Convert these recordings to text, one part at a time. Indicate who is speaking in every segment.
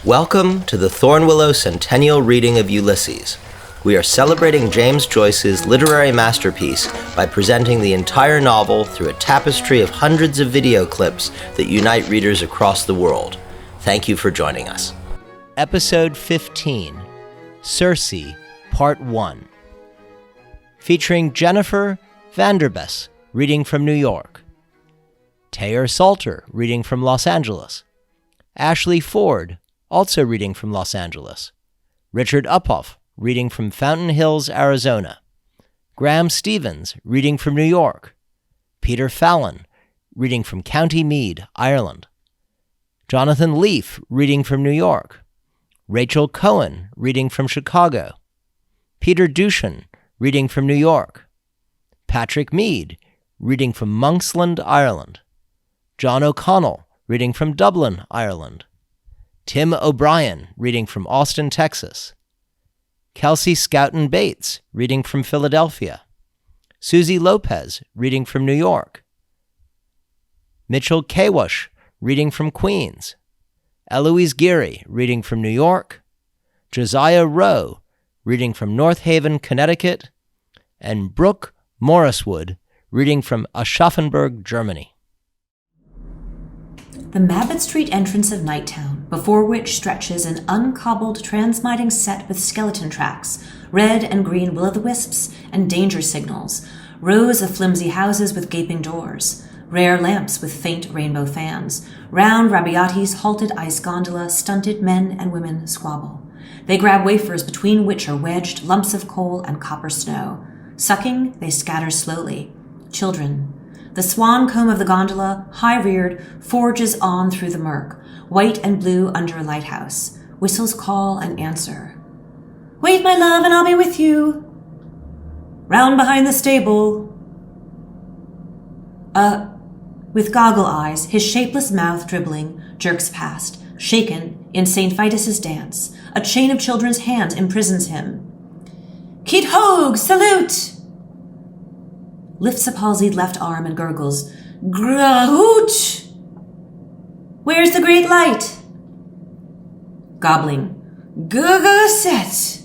Speaker 1: Welcome to the Thornwillow Centennial reading of Ulysses. We are celebrating James Joyce's literary masterpiece by presenting the entire novel through a tapestry of hundreds of video clips that unite readers across the world. Thank you for joining us. Episode 15, Circe, Part 1. Featuring Jennifer Vanderbes, reading from New York. Theo Salter, reading from Los Angeles. Ashley Ford, also reading from Los Angeles. Richard Uphoff, reading from Fountain Hills, Arizona. Graham Stevens, reading from New York. Peter Fallon, reading from County Meade, Ireland. Jonathan Leaf, reading from New York. Rachel Cohen, reading from Chicago. Peter Duchan, reading from New York. Patrick Meade, reading from Monksland, Ireland. John O'Connell, reading from Dublin, Ireland. Tim O'Brien, reading from Austin, Texas. Kelsey Scouten Bates, reading from Philadelphia. Susie Lopez, reading from New York. Michel Kawash, reading from Queens. Eloise Geary, reading from New York. Josiah Rowe, reading from North Haven, Connecticut. And Brooke Morriswood, reading from Aschaffenburg, Germany.
Speaker 2: The Mabbott Street entrance of Nighttown, before which stretches an uncobbled transmiting set with skeleton tracks, red and green will-o'-the-wisps, and danger signals, rows of flimsy houses with gaping doors, rare lamps with faint rainbow fans, round Rabbiati's halted ice gondola, stunted men and women squabble. They grab wafers between which are wedged lumps of coal and copper snow. Sucking, they scatter slowly. Children. The swan comb of the gondola, high-reared, forges on through the murk, white and blue under a lighthouse. Whistles call and answer. Wait, my love, and I'll be with you. Round behind the stable. With goggle eyes, his shapeless mouth dribbling, jerks past, shaken in St. Vitus's dance. A chain of children's hands imprisons him. Keat Hogue, salute! Lifts a palsied left arm and gurgles, Grahoot! Where's the great light? Gobbling, Guguset!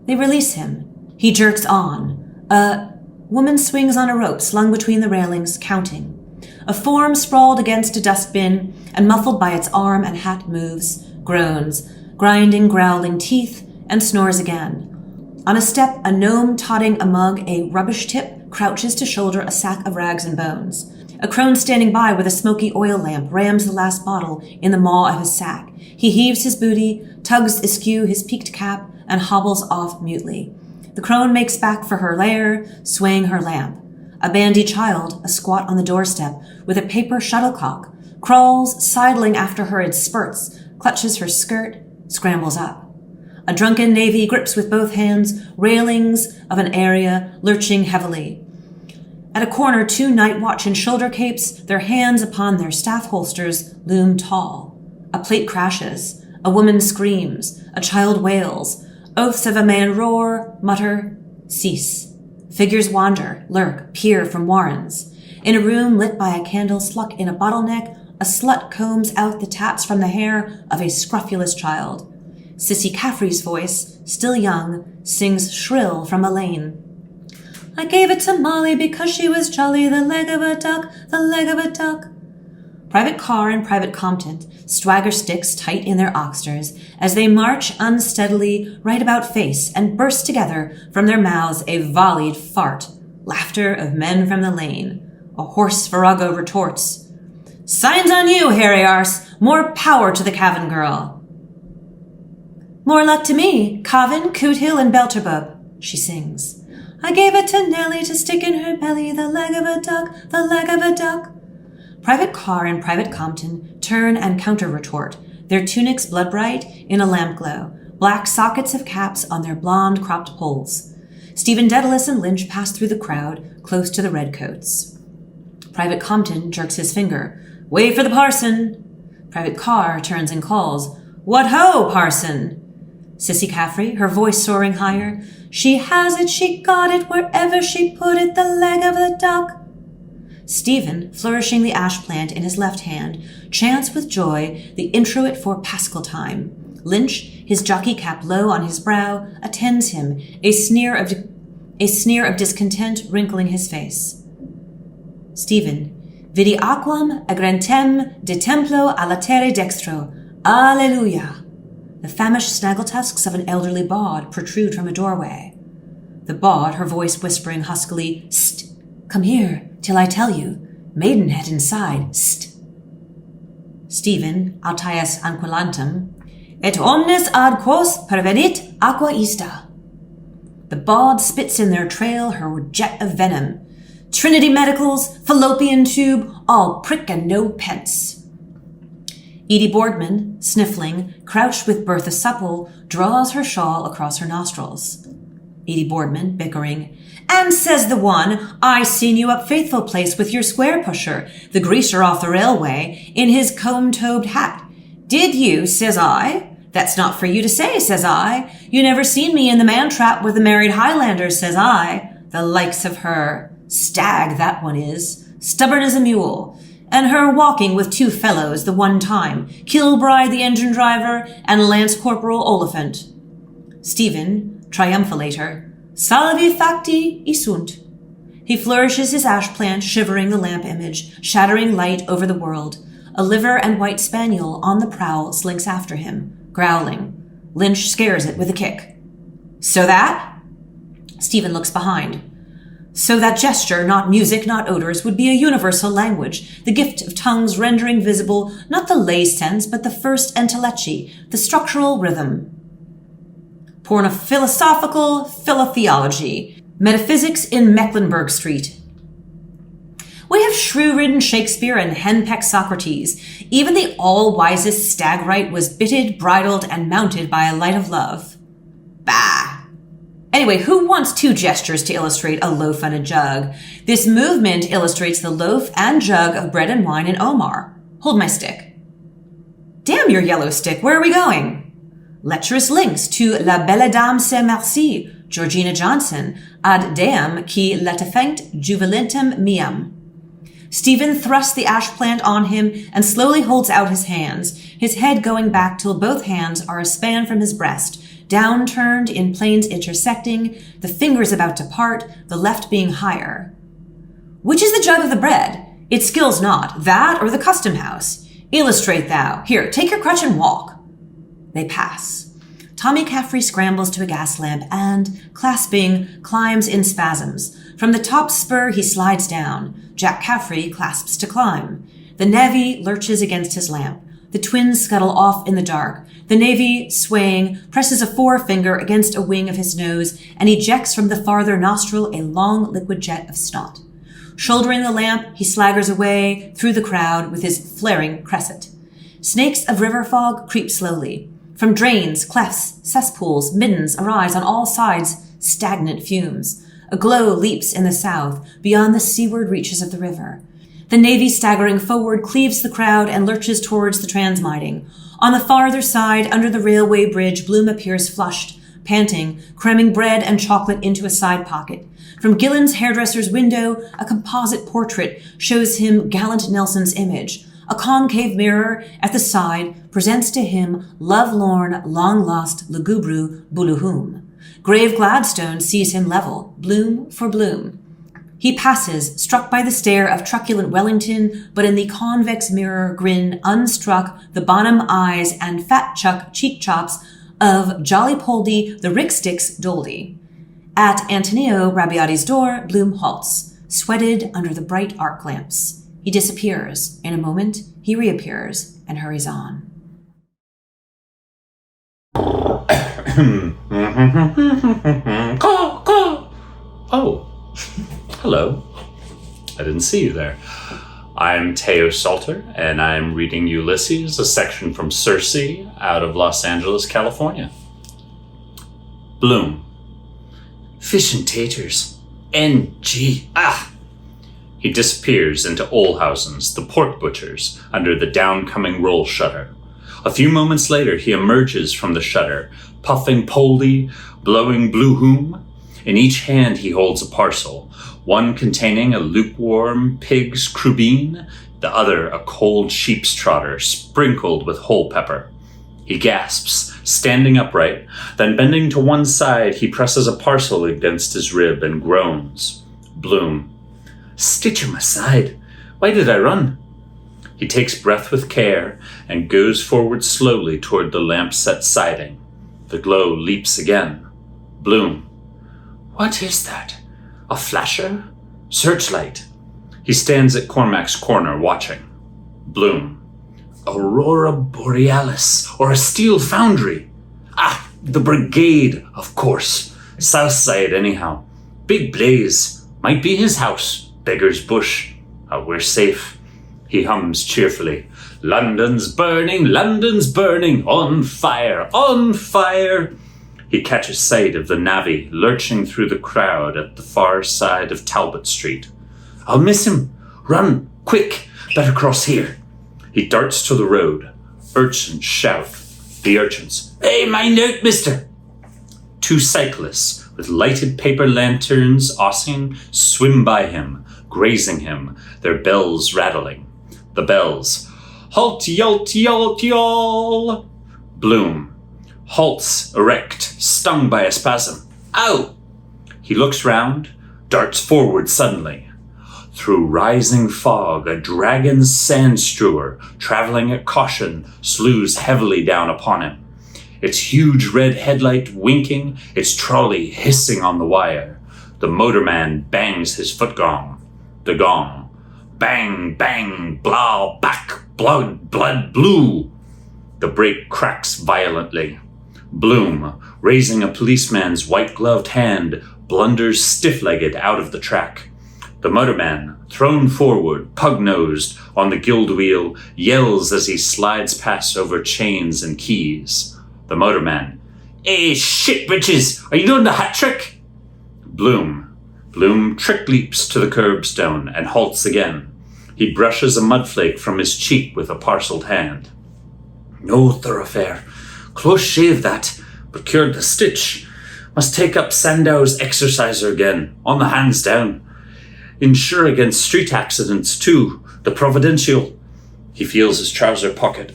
Speaker 2: They release him. He jerks on. A woman swings on a rope slung between the railings, counting. A form sprawled against a dustbin and muffled by its arm and hat moves, groans, grinding, growling teeth, and snores again. On a step, a gnome totting among a rubbish tip crouches to shoulder a sack of rags and bones. A crone standing by with a smoky oil lamp rams the last bottle in the maw of his sack. He heaves his booty, tugs askew his peaked cap, and hobbles off mutely. The crone makes back for her lair, swaying her lamp. A bandy child, asquat on the doorstep with a paper shuttlecock, crawls, sidling after her in spurts, clutches her skirt, scrambles up. A drunken navvy grips with both hands railings of an area, lurching heavily. At a corner, two night watch in shoulder capes, their hands upon their staff holsters, loom tall. A plate crashes. A woman screams. A child wails. Oaths of a man roar, mutter, cease. Figures wander, lurk, peer from warrens. In a room lit by a candle sluck in a bottleneck, a slut combs out the taps from the hair of a scrofulous child. Sissy Caffrey's voice, still young, sings shrill from a lane. I gave it to Molly because she was jolly, the leg of a duck, the leg of a duck. Private Carr and Private Compton swagger sticks tight in their oxters as they march unsteadily right about face and burst together from their mouths a volleyed fart, laughter of men from the lane. A hoarse virago retorts, Signs on you, hairy arse, more power to the Cavan girl. More luck to me, Cavan, Coothill, and Belturbub, she sings. I gave it to Nellie to stick in her belly, the leg of a duck, the leg of a duck. Private Carr and Private Compton turn and counter-retort, their tunics blood-bright in a lamp-glow, black sockets of caps on their blonde cropped polls. Stephen Dedalus and Lynch pass through the crowd, close to the redcoats. Private Compton jerks his finger. Wait for the parson. Private Carr turns and calls, What ho, parson? Sissy Caffrey, her voice soaring higher. She has it, she got it, wherever she put it, the leg of the duck. Stephen, flourishing the ash plant in his left hand, chants with joy the introit for Paschal time. Lynch, his jockey cap low on his brow, attends him, a sneer of discontent wrinkling his face. Stephen, vidi aquam agrantem de templo a latere dextro. Alleluia. The famished snaggle-tusks of an elderly bawd protrude from a doorway. The bawd, her voice whispering huskily, "St! Come here, till I tell you. Maidenhead inside, st!" Stephen, autias anquilantem, et omnes ad quos pervenit aqua ista. The bawd spits in their trail her jet of venom. Trinity Medicals, fallopian tube, all prick and no pence. Edie Boardman, sniffling, crouched with Bertha Supple, draws her shawl across her nostrils. Edie Boardman, bickering, "And says the one, I seen you up Faithful Place with your square pusher, the greaser off the railway, in his comb-tobed hat. Did you, says I? That's not for you to say, says I. You never seen me in the man-trap with the married Highlanders, says I. The likes of her. Stag, that one is. Stubborn as a mule. And her walking with two fellows the one time, Kilbride the engine driver and Lance Corporal Oliphant." Stephen, triumphalator, "Salvi facti isunt." He flourishes his ash plant, shivering the lamp image, shattering light over the world. A liver and white spaniel on the prowl slinks after him, growling. Lynch scares it with a kick. "So that?" Stephen looks behind. "So that gesture, not music, not odors, would be a universal language, the gift of tongues rendering visible not the lay sense, but the first entelechy, the structural rhythm. Philosophical philotheology, metaphysics in Mecklenburg Street. We have shrew-ridden Shakespeare and henpecked Socrates. Even the all-wisest Stagwright was bitted, bridled, and mounted by a light of love. Bah! Anyway, who wants two gestures to illustrate a loaf and a jug? This movement illustrates the loaf and jug of bread and wine in Omar. Hold my stick. Damn your yellow stick, where are we going? Lecherous links to La Belle Dame Saint Merci, Georgina Johnson, ad deam qui latifunct jubilentum meam. Stephen thrusts the ash plant on him and slowly holds out his hands, his head going back till both hands are a span from his breast, down-turned in planes intersecting, the fingers about to part, the left being higher. Which is the jug of the bread? It skills not, that or the custom house. Illustrate thou. Here, take your crutch and walk. They pass. Tommy Caffrey scrambles to a gas lamp and, clasping, climbs in spasms. From the top spur he slides down. Jack Caffrey clasps to climb. The navvy lurches against his lamp. The twins scuttle off in the dark. The navvy, swaying, presses a forefinger against a wing of his nose and ejects from the farther nostril a long liquid jet of snot. Shouldering the lamp, he slaggers away through the crowd with his flaring cresset. Snakes of river fog creep slowly. From drains, clefts, cesspools, middens arise on all sides stagnant fumes. A glow leaps in the south, beyond the seaward reaches of the river. The navy staggering forward cleaves the crowd and lurches towards the transmiting. On the farther side, under the railway bridge, Bloom appears flushed, panting, cramming bread and chocolate into a side pocket. From Gillen's hairdresser's window, a composite portrait shows him gallant Nelson's image. A concave mirror at the side presents to him love-lorn, long-lost Lugubru Buluhum. Grave Gladstone sees him level, bloom for bloom. He passes, struck by the stare of truculent Wellington, but in the convex mirror grin unstruck the bonham eyes and fat chuck cheek chops of Jolly Poldy the Ricksticks Doldy. At Antonio Rabbiati's door, Bloom halts, sweated under the bright arc lamps. He disappears. In a moment, he reappears and hurries on.
Speaker 3: Oh, hello. I didn't see you there. I'm Theo Salter, and I'm reading Ulysses, a section from Circe out of Los Angeles, California. Bloom. Fish and taters. NG. Ah! He disappears into Olhausen's, the pork butcher's, under the downcoming roll shutter. A few moments later, he emerges from the shutter, puffing Poldy, blowing Bluehoom. In each hand he holds a parcel, one containing a lukewarm pig's crubine, the other a cold sheep's trotter sprinkled with whole pepper. He gasps, standing upright, then bending to one side, he presses a parcel against his rib and groans. Bloom. Stitch him aside. Why did I run? He takes breath with care and goes forward slowly toward the lamp-set siding. The glow leaps again. Bloom. What is that? A flasher? Searchlight. He stands at Cormac's corner, watching. Bloom. Aurora Borealis, or a steel foundry. Ah, the brigade, of course. South side, anyhow. Big blaze. Might be his house. Beggar's bush. Oh, we're safe. He hums cheerfully. London's burning, on fire, on fire. He catches sight of the navvy lurching through the crowd at the far side of Talbot Street. I'll miss him. Run, quick, better cross here. He darts to the road. Urchins shout. The urchins. Hey, mind out, mister. Two cyclists with lighted paper lanterns swim by him, grazing him, their bells rattling. The bells. Halt, yalt, yalt, yall. Bloom. Halts, erect, stung by a spasm. Ow! He looks round, darts forward suddenly. Through rising fog, a dragon's sand strewer, traveling at caution, slews heavily down upon him. Its huge red headlight winking, its trolley hissing on the wire. The motorman bangs his foot gong. The gong. Bang, bang, blah, back, blood, blue. The brake cracks violently. Bloom, raising a policeman's white-gloved hand, blunders stiff-legged out of the track. The motorman, thrown forward, pug-nosed, on the guild wheel, yells as he slides past over chains and keys. The motorman. Hey, shit, bitches! Are you doing the hat trick? Bloom trick leaps to the curbstone and halts again. He brushes a mudflake from his cheek with a parcelled hand. No thoroughfare. Close shave that, but cured the stitch. Must take up Sandow's exerciser again, on the hands down. Insure against street accidents, too, the Providential. He feels his trouser pocket.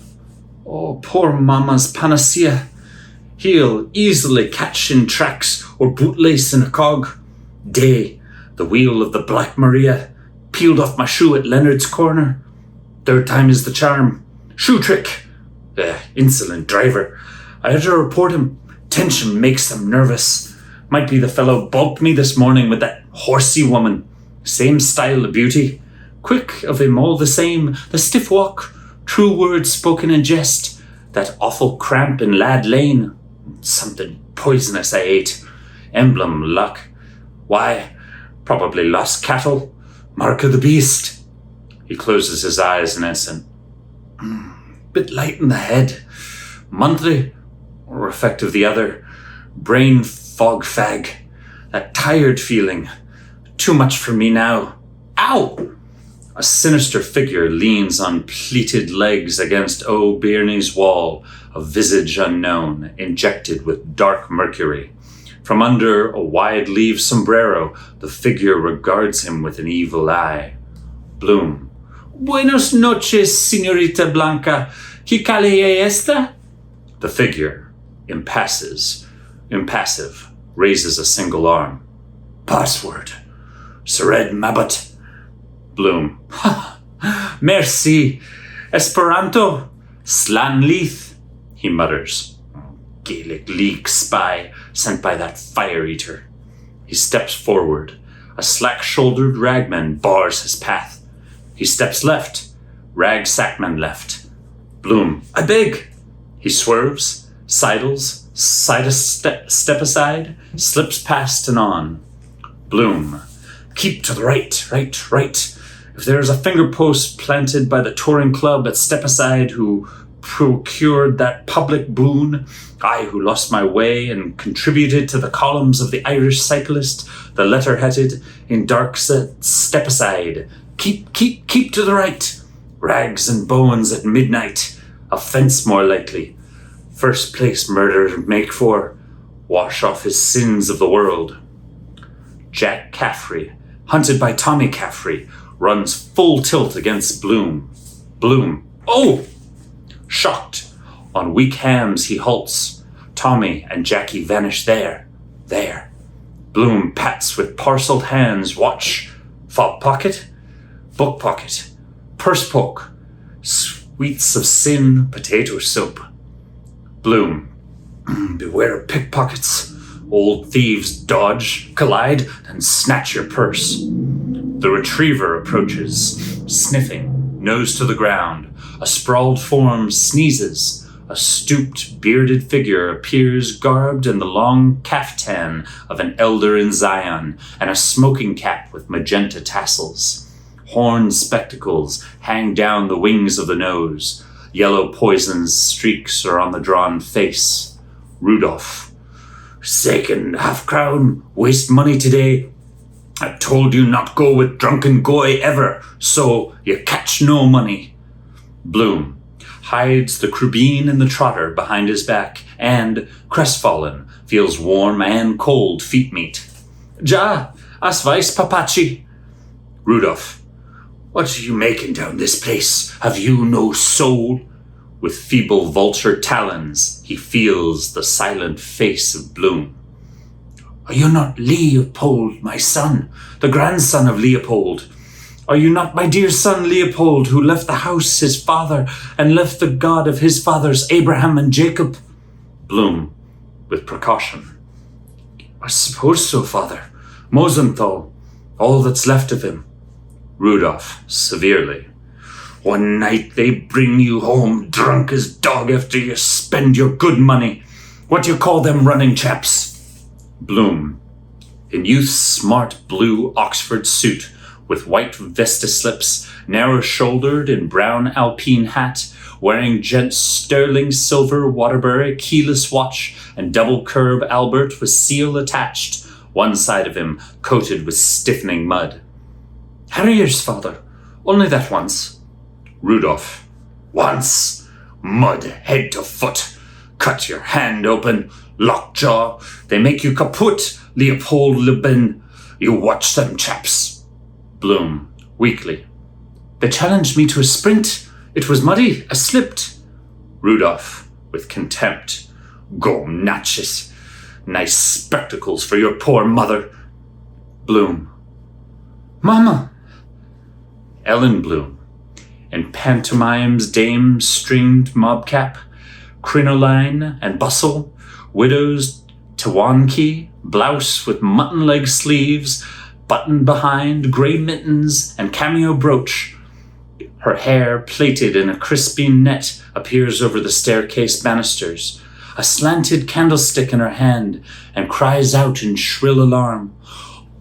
Speaker 3: Oh, poor Mama's panacea. He'll easily catch in tracks or bootlace in a cog. Day, the wheel of the Black Maria, peeled off my shoe at Leonard's corner. Third time is the charm. Shoe trick. Insolent driver. I had to report him. Tension makes them nervous. Might be the fellow balked me this morning with that horsey woman. Same style of beauty. Quick of him all the same. The stiff walk. True words spoken in jest. That awful cramp in Lad Lane. Something poisonous I ate. Emblem luck. Why? Probably lost cattle. Mark of the beast. He closes his eyes in instant. Bit light in the head. Monthly. Or effect of the other. Brain fog fag. That tired feeling. Too much for me now. Ow! A sinister figure leans on pleated legs against O'Byrne's wall, a visage unknown, injected with dark mercury. From under a wide-leaved sombrero, the figure regards him with an evil eye. Bloom. Buenos noches, señorita Blanca. ¿Qué calle esta? The figure, impassive, raises a single arm. Password. Sered Mabot. Bloom. Merci. Esperanto. Slanleith. He mutters. Gaelic League spy sent by that fire-eater. He steps forward. A slack-shouldered ragman bars his path. He steps left. Rag sackman left. Bloom. I beg. He swerves, sidles, step aside, slips past and on. Bloom. Keep to the right. If there is a finger post planted by the touring club at Step Aside who procured that public boon, I who lost my way and contributed to the columns of the Irish Cyclist, the letter-headed, in dark Step Aside, keep to the right. Rags and bones at midnight, offence more likely. First place murder make for, wash off his sins of the world. Jack Caffrey, hunted by Tommy Caffrey, runs full tilt against Bloom. Bloom. Oh! Shocked. On weak hams he halts. Tommy and Jackie vanish there. Bloom pats with parcelled hands watch, fob pocket, book pocket, purse poke, sweets of sin, potato soup. Bloom, beware of pickpockets. Old thieves dodge, collide, and snatch your purse. The retriever approaches, sniffing, nose to the ground. A sprawled form sneezes. A stooped, bearded figure appears garbed in the long caftan of an elder in Zion and a smoking cap with magenta tassels. Horn spectacles hang down the wings of the nose. Yellow poison streaks are on the drawn face. Rudolph. Second half-crown, waste money today. I told you not go with drunken goy ever, so you catch no money. Bloom hides the crubine and the trotter behind his back and, crestfallen, feels warm and cold feet meet. Ja, as weiß, papachi. Rudolph. What are you making down this place? Have you no soul? With feeble vulture talons, he feels the silent face of Bloom. Are you not Leopold, my son, the grandson of Leopold? Are you not my dear son Leopold, who left the house his father and left the God of his fathers Abraham and Jacob? Bloom, with precaution. I suppose so, father. Mosenthal, all that's left of him. Rudolph, severely. One night they bring you home drunk as dog after you spend your good money. What do you call them running chaps? Bloom, in youth's smart blue Oxford suit, with white vesta slips, narrow-shouldered in brown alpine hat, wearing gent's sterling silver Waterbury keyless watch and double curb Albert with seal attached, one side of him coated with stiffening mud. Harriers, father. Only that once. Rudolph. Once. Mud head to foot. Cut your hand open. Lockjaw. They make you kaput, Leopold Lubin. You watch them chaps. Bloom, weakly. They challenged me to a sprint. It was muddy. I slipped. Rudolph, with contempt. Go natches. Nice spectacles for your poor mother. Bloom. Mama. Ellen Bloom, in pantomime's dame stringed mobcap, crinoline and bustle, widow's tawanki, blouse with mutton leg sleeves, button behind, grey mittens, and cameo brooch. Her hair, plaited in a crisping net, appears over the staircase banisters, a slanted candlestick in her hand, and cries out in shrill alarm,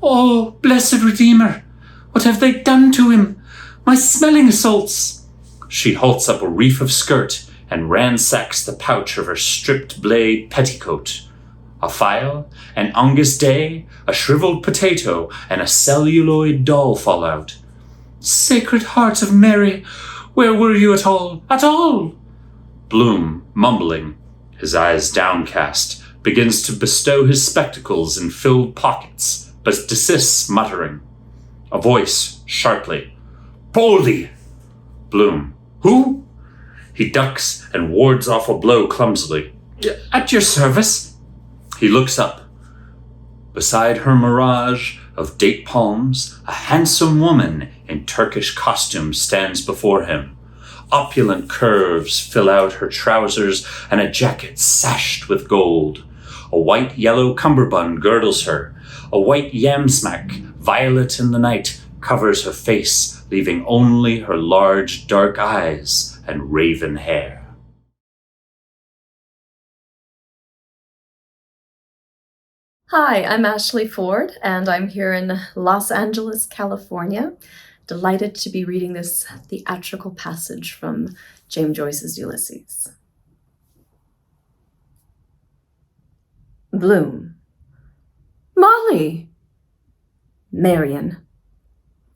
Speaker 3: Oh, blessed Redeemer! What have they done to him? My smelling salts! She halts up a reef of skirt and ransacks the pouch of her stripped blade petticoat. A file, an Angus Day, a shriveled potato, and a celluloid doll fall out. Sacred Heart of Mary, where were you at all? At all? Bloom, mumbling, his eyes downcast, begins to bestow his spectacles in filled pockets, but desists, muttering. A voice, sharply. Poldy! Bloom. Who? He ducks and wards off a blow clumsily. At your service. He looks up. Beside her mirage of date palms, a handsome woman in Turkish costume stands before him. Opulent curves fill out her trousers and a jacket sashed with gold. A white-yellow cummerbund girdles her. A white yam-smack, violet in the night, covers her face, leaving only her large dark eyes and raven hair.
Speaker 4: Hi, I'm Ashley Ford, and I'm here in Los Angeles, California. Delighted to be reading this theatrical passage from James Joyce's Ulysses. Bloom. Molly. Marion.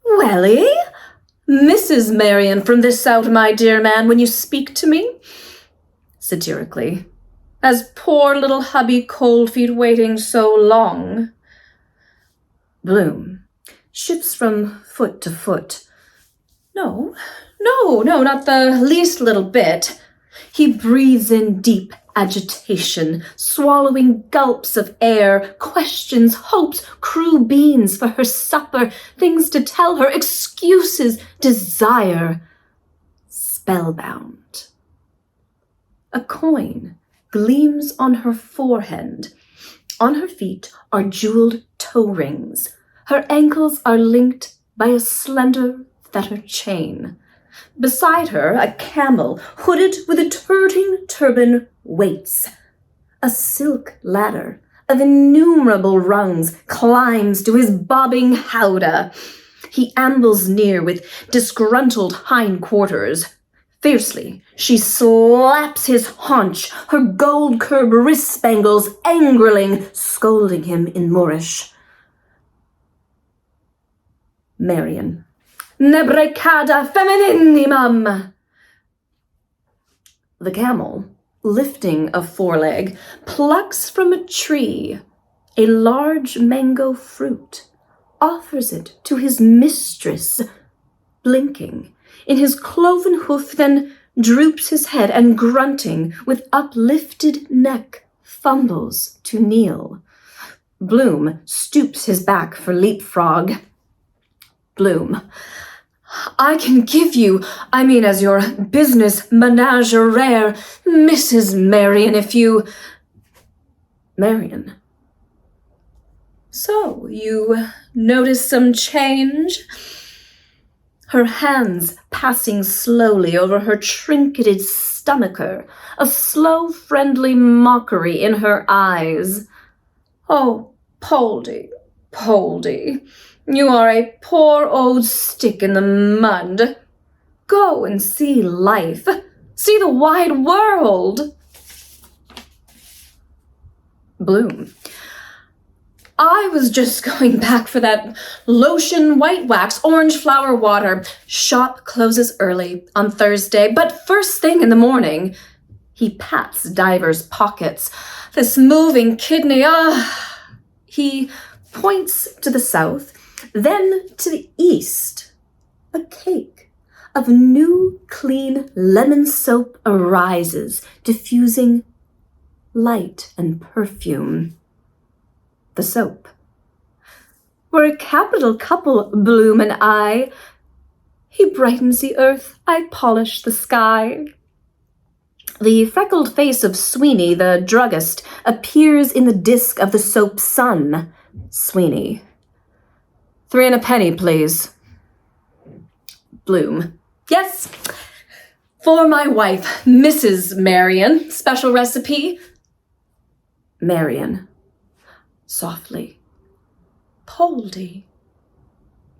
Speaker 4: Welly? Mrs. Marion from this out, my dear man, when you speak to me? Satirically. As poor little hubby Coldfeet waiting so long. Bloom. Shifts from foot to foot. No, not the least little bit. He breathes in deep agitation, swallowing gulps of air, questions, hopes, crew beans for her supper, things to tell her, excuses, desire. Spellbound. A coin gleams on her forehead. On her feet are jeweled toe rings. Her ankles are linked by a slender fetter chain. Beside her, a camel, hooded with a turban, waits. A silk ladder of innumerable rungs climbs to his bobbing howdah. He ambles near with disgruntled hindquarters. Fiercely, she slaps his haunch, her gold-curb wrist spangles angrily scolding him in Moorish. Marian. Nebrecada femininimum! The camel, lifting a foreleg, plucks from a tree a large mango fruit, offers it to his mistress, blinking in his cloven hoof, then droops his head and, grunting with uplifted neck, fumbles to kneel. Bloom stoops his back for leapfrog. Bloom. I can give you, as your business menagere, Mrs. Marian, if you... Marian. So, you notice some change? Her hands passing slowly over her trinketed stomacher, a slow, friendly mockery in her eyes. Oh, Poldy, you are a poor old stick in the mud. Go and see life. See the wide world. Bloom. I was just going back for that lotion, white wax, orange flower water. Shop closes early on Thursday, but first thing in the morning. He pats Diver's pockets. This moving kidney, He points to the south, then to the east. A cake of new, clean lemon soap arises, diffusing light and perfume. The soap. We're a capital couple, Bloom and I. He brightens the earth, I polish the sky. The freckled face of Sweeney, the druggist, appears in the disk of the soap sun. Sweeney. 3 and a penny, please. Bloom. Yes. For my wife, Mrs. Marian. Special recipe. Marian. Softly. Poldy.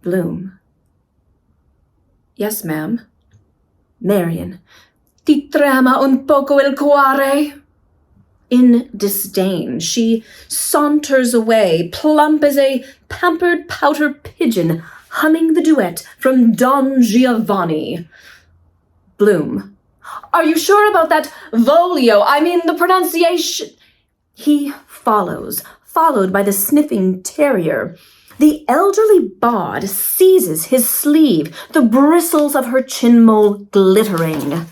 Speaker 4: Bloom. Yes, ma'am. Marian. Ti trema un poco il cuore? In disdain, she saunters away, plump as a pampered pouter pigeon, humming the duet from Don Giovanni. Bloom. Are you sure about that volio? The pronunciation. He follows, followed by the sniffing terrier. The elderly bod seizes his sleeve, the bristles of her chin mole glittering.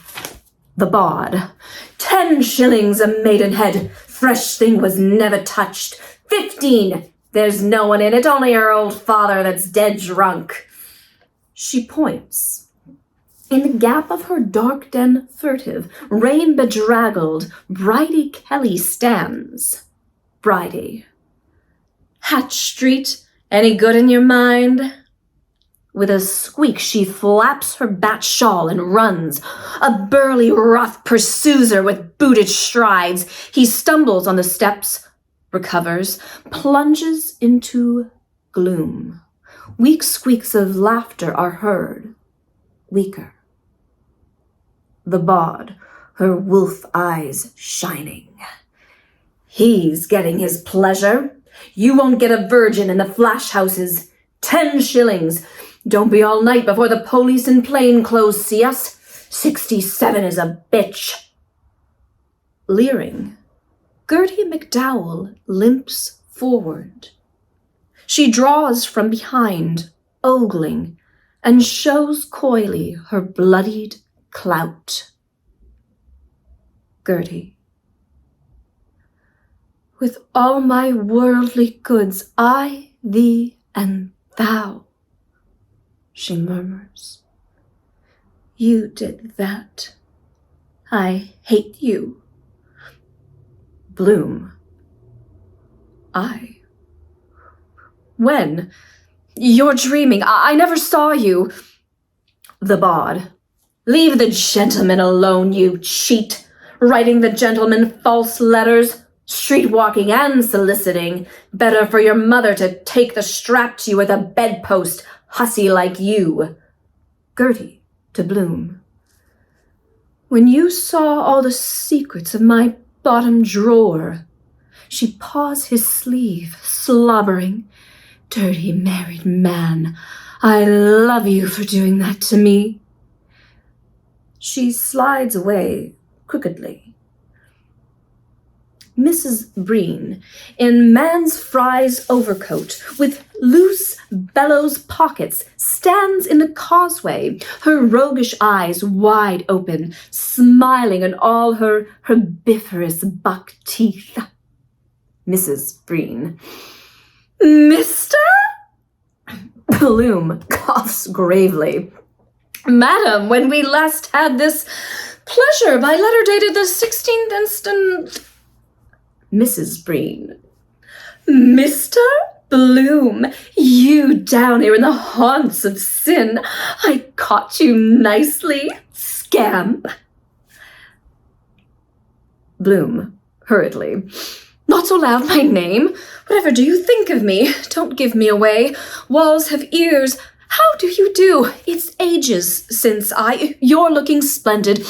Speaker 4: The bod. 10 shillings a maidenhead. Fresh thing was never touched. 15. There's no one in it, only her old father that's dead drunk. She points. In the gap of her dark den furtive, rain-bedraggled, Bridie Kelly stands. Bridie. Hatch Street, any good in your mind? With a squeak, she flaps her bat shawl and runs. A burly rough pursues her with booted strides. He stumbles on the steps, recovers, plunges into gloom. Weak squeaks of laughter are heard. Weaker. The bod, her wolf eyes shining. He's getting his pleasure. You won't get a virgin in the flash houses. 10 shillings. Don't be all night before the police in plain clothes see us. 67 is a bitch. Leering, Gertie McDowell limps forward. She draws from behind, ogling, and shows coyly her bloodied clout. Gertie. With all my worldly goods, I, thee, and thou, she murmurs. You did that. I hate you. Bloom. I. When? You're dreaming. I never saw you. The bawd. Leave the gentleman alone, you cheat. Writing the gentleman false letters, street-walking and soliciting. Better for your mother to take the strap to you with a bedpost, hussy like you. Gertie to Bloom. When you saw all the secrets of my bottom drawer, she paws his sleeve, slobbering. Dirty married man, I love you for doing that to me. She slides away crookedly. Mrs. Breen, in man's frieze overcoat, with loose bellows pockets, stands in the causeway, her roguish eyes wide open, smiling in all her herbivorous buck teeth. Mrs. Breen. Mr.? Bloom coughs gravely. Madam, when we last had this pleasure by letter dated the 16th instant... Mrs. Breen. Mr. Bloom, you down here in the haunts of sin. I caught you nicely, scamp. Bloom, hurriedly. Not so loud, my name. Whatever do you think of me? Don't give me away. Walls have ears. How do you do? It's ages since You're looking splendid.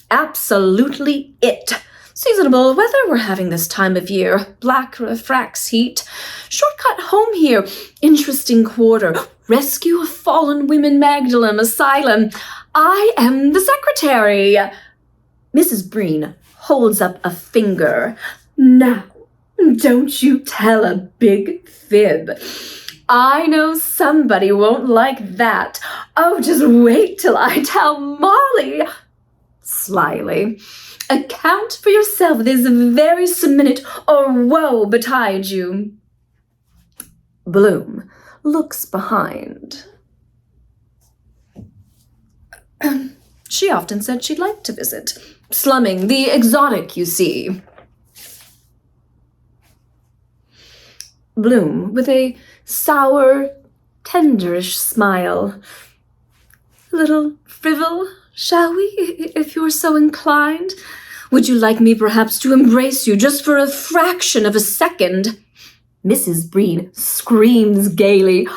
Speaker 4: Absolutely it. Seasonable weather we're having this time of year. Black refracts heat. Shortcut home here. Interesting quarter. Rescue of fallen women Magdalene Asylum. I am the secretary. Mrs. Breen holds up a finger. Now, don't you tell a big fib. I know somebody won't like that. Oh, just wait till I tell Molly. Slyly. Account for yourself this very minute, or woe betide you. Bloom looks behind. She often said she'd like to visit. Slumming, the exotic, you see. Bloom, with a sour, tenderish smile. A little frivol, shall we, if you're so inclined? Would you like me perhaps to embrace you just for a fraction of a second? Mrs. Breen screams gaily.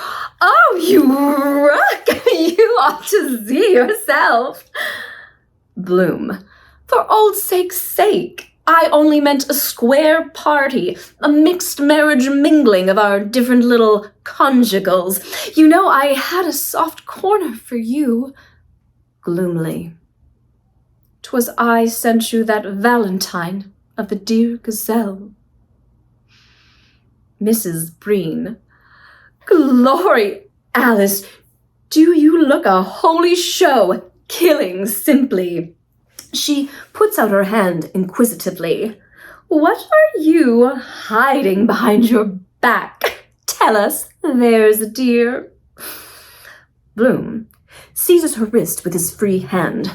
Speaker 4: Oh, you rook! You ought to see yourself. Bloom, for old sake's sake. I only meant a square party, a mixed marriage mingling of our different little conjugals. You know, I had a soft corner for you. Gloomily. 'Twas I sent you that valentine of the dear gazelle. Mrs. Breen. Glory, Alice, do you look a holy show, killing simply. She puts out her hand inquisitively. What are you hiding behind your back? Tell us, there's a dear. Bloom seizes her wrist with his free hand.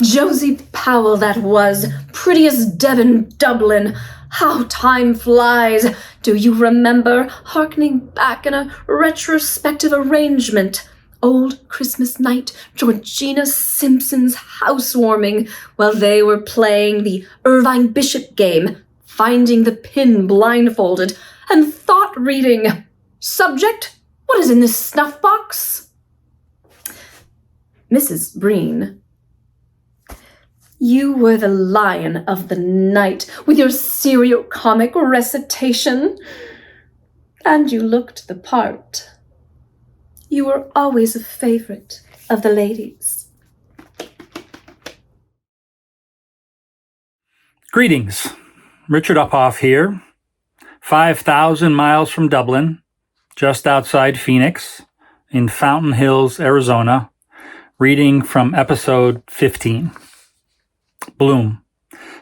Speaker 4: Josie Powell that was, pretty as Deb in Dublin. How time flies. Do you remember, hearkening back in a retrospective arrangement, old Christmas night, Georgina Simpson's housewarming, while they were playing the Irvine Bishop game, finding the pin blindfolded, and thought-reading. Subject, what is in this snuff box? Mrs. Breen. You were the lion of the night, with your serio-comic recitation. And you looked the part. You were always a favorite of the ladies.
Speaker 5: Greetings. Richard Uphoff here. 5,000 miles from Dublin, just outside Phoenix, in Fountain Hills, Arizona, reading from episode 15. Bloom,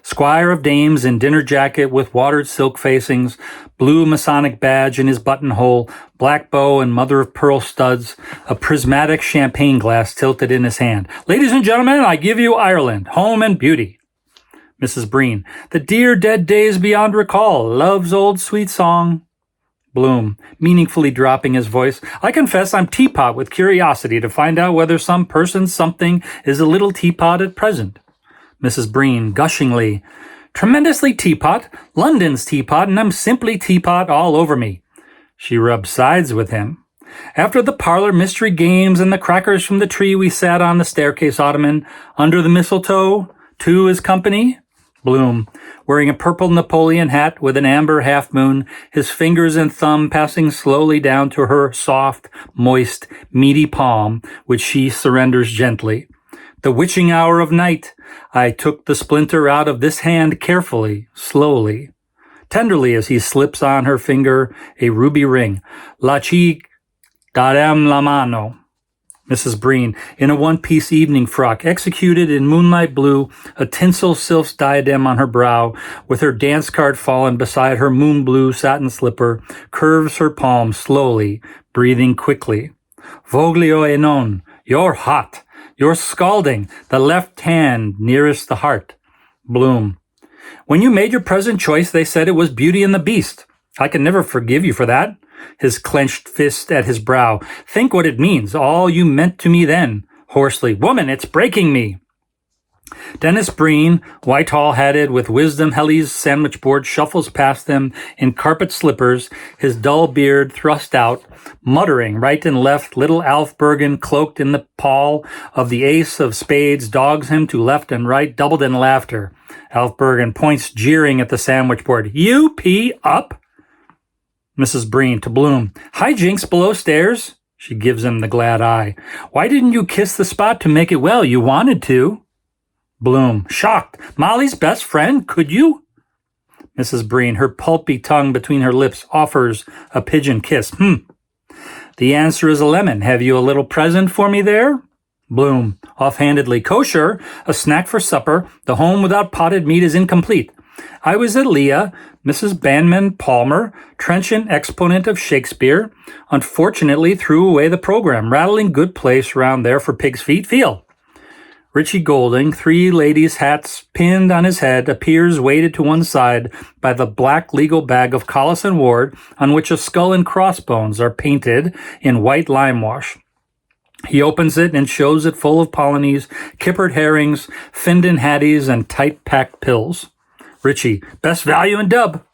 Speaker 5: Squire of dames in dinner jacket with watered silk facings, blue Masonic badge in his buttonhole, black bow and mother-of-pearl studs, a prismatic champagne glass tilted in his hand. Ladies and gentlemen, I give you Ireland, home and beauty. Mrs. Breen, the dear dead days beyond recall, love's old sweet song. Bloom, meaningfully dropping his voice, I confess I'm teapot with curiosity to find out whether some person something is a little teapot at present. Mrs. Breen, gushingly, tremendously teapot, London's teapot, and I'm simply teapot all over me. She rubbed sides with him. After the parlor mystery games and the crackers from the tree we sat on the staircase ottoman, under the mistletoe, two is company. Bloom, wearing a purple Napoleon hat with an amber half-moon, his fingers and thumb passing slowly down to her soft, moist, meaty palm, which she surrenders gently. The witching hour of night, I took the splinter out of this hand carefully, slowly, tenderly as he slips on her finger a ruby ring. La chic, darem la mano. Mrs. Breen, in a one-piece evening frock, executed in moonlight blue, a tinsel silk diadem on her brow, with her dance card fallen beside her moon blue satin slipper, curves her palm slowly, breathing quickly. Voglio e non, you're hot. You're scalding, the left hand nearest the heart. Bloom, when you made your present choice, they said it was Beauty and the Beast. I can never forgive you for that. His clenched fist at his brow. Think what it means, all you meant to me then. Hoarsely, woman, it's breaking me. Dennis Breen, white-tall-hatted with Wisdom Helly's sandwich board, shuffles past them in carpet slippers, his dull beard thrust out, muttering right and left. Little Alf Bergen, cloaked in the pall of the ace of spades, dogs him to left and right, doubled in laughter. Alf Bergen points jeering at the sandwich board. You pee up? Mrs. Breen to Bloom. Hijinks below stairs. She gives him the glad eye. Why didn't you kiss the spot to make it well? You wanted to. Bloom, shocked. Molly's best friend? Could you? Mrs. Breen, her pulpy tongue between her lips, offers a pigeon kiss. The answer is a lemon. Have you a little present for me there? Bloom, offhandedly. Kosher, a snack for supper. The home without potted meat is incomplete. I was at Leah, Mrs. Banman Palmer, trenchant exponent of Shakespeare, unfortunately threw away the program. Rattling good place round there for pig's feet. Feel. Richie Golding, three ladies' hats pinned on his head, appears weighted to one side by the black legal bag of Collis and Ward, on which a skull and crossbones are painted in white lime wash. He opens it and shows it full of polonies, kippered herrings, Findon hatties, and tight-packed pills. Richie, best value in Dub.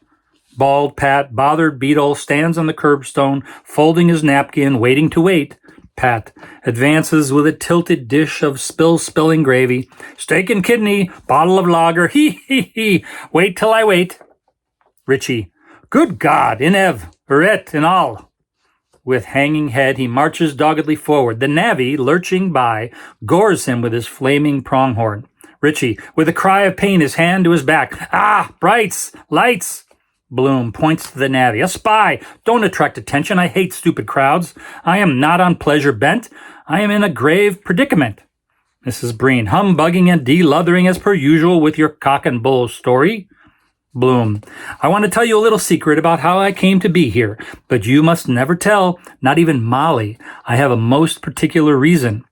Speaker 5: Bald Pat, bothered beetle, stands on the curbstone, folding his napkin, waiting to wait. Pat advances with a tilted dish of spilling gravy. Steak and kidney, bottle of lager, he. Wait till I wait. Richie, good God, Inev, Eret, and all. With hanging head, he marches doggedly forward. The navvy, lurching by, gores him with his flaming pronghorn. Richie, with a cry of pain, his hand to his back. Ah, brights, lights. Bloom points to the navvy. A spy! Don't attract attention. I hate stupid crowds. I am not on pleasure bent. I am in a grave predicament. Mrs. Breen, humbugging and de-luthering as per usual with your cock and bull story. Bloom, I want to tell you a little secret about how I came to be here, but you must never tell, not even Molly. I have a most particular reason.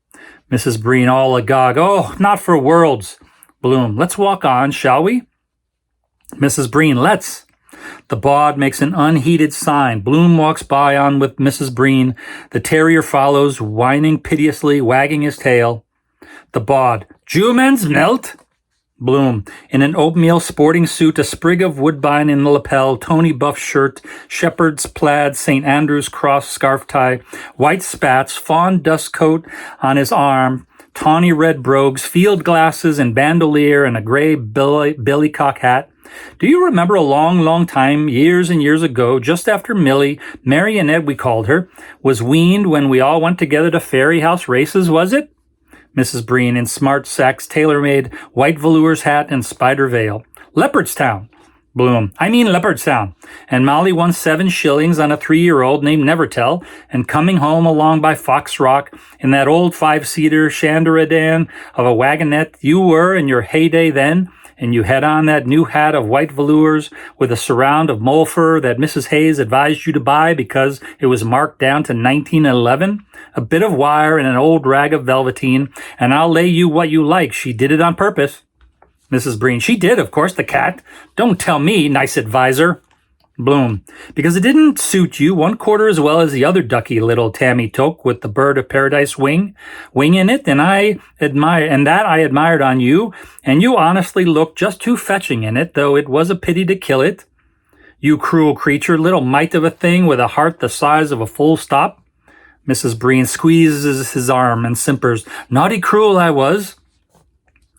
Speaker 5: Mrs. Breen, all agog. Oh, not for worlds. Bloom, let's walk on, shall we? Mrs. Breen, let's. The bawd makes an unheeded sign. Bloom walks by on with Mrs. Breen. The terrier follows, whining piteously, wagging his tail. The bawd, Jewman's melt? Bloom, in an oatmeal sporting suit, a sprig of woodbine in the lapel, Tony buff shirt, shepherd's plaid, St. Andrew's cross scarf tie, white spats, fawn dust coat on his arm, tawny red brogues, field glasses and bandolier, and a gray billycock hat. Do you remember a long time, years and years ago, just after Millie, Marionette we called her, was weaned when we all went together to Ferry House races, was it? Mrs. Breen, in smart Saks tailor-made white velours hat and spider veil. Leopardstown. Bloom. I mean Leopardstown. And Molly won 7 shillings on a 3-year-old named Nevertell, and coming home along by Fox Rock in that old 5-seater Chanderadan of a wagonette you were in your heyday then, and you had on that new hat of white velours with a surround of mole fur that Mrs. Hayes advised you to buy because it was marked down to 1911, a bit of wire and an old rag of velveteen, and I'll lay you what you like, she did it on purpose. Mrs. Breen. She did, of course, the cat. Don't tell me, nice advisor. Bloom. Because it didn't suit you 1/4 as well as the other ducky little Tammy took with the bird of paradise wing in it, and I admired on you, and you honestly looked just too fetching in it, though it was a pity to kill it. You cruel creature, little mite of a thing with a heart the size of a full stop. Mrs. Breen squeezes his arm and simpers. Naughty cruel I was.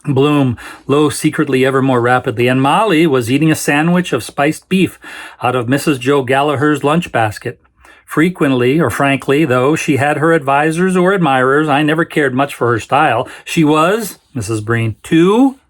Speaker 5: Bloom, low secretly ever more rapidly, and Molly was eating a sandwich of spiced beef out of Mrs. Joe Gallagher's lunch basket. Frequently, or frankly, though she had her advisers or admirers, I never cared much for her style. She was, Mrs. Breen, too?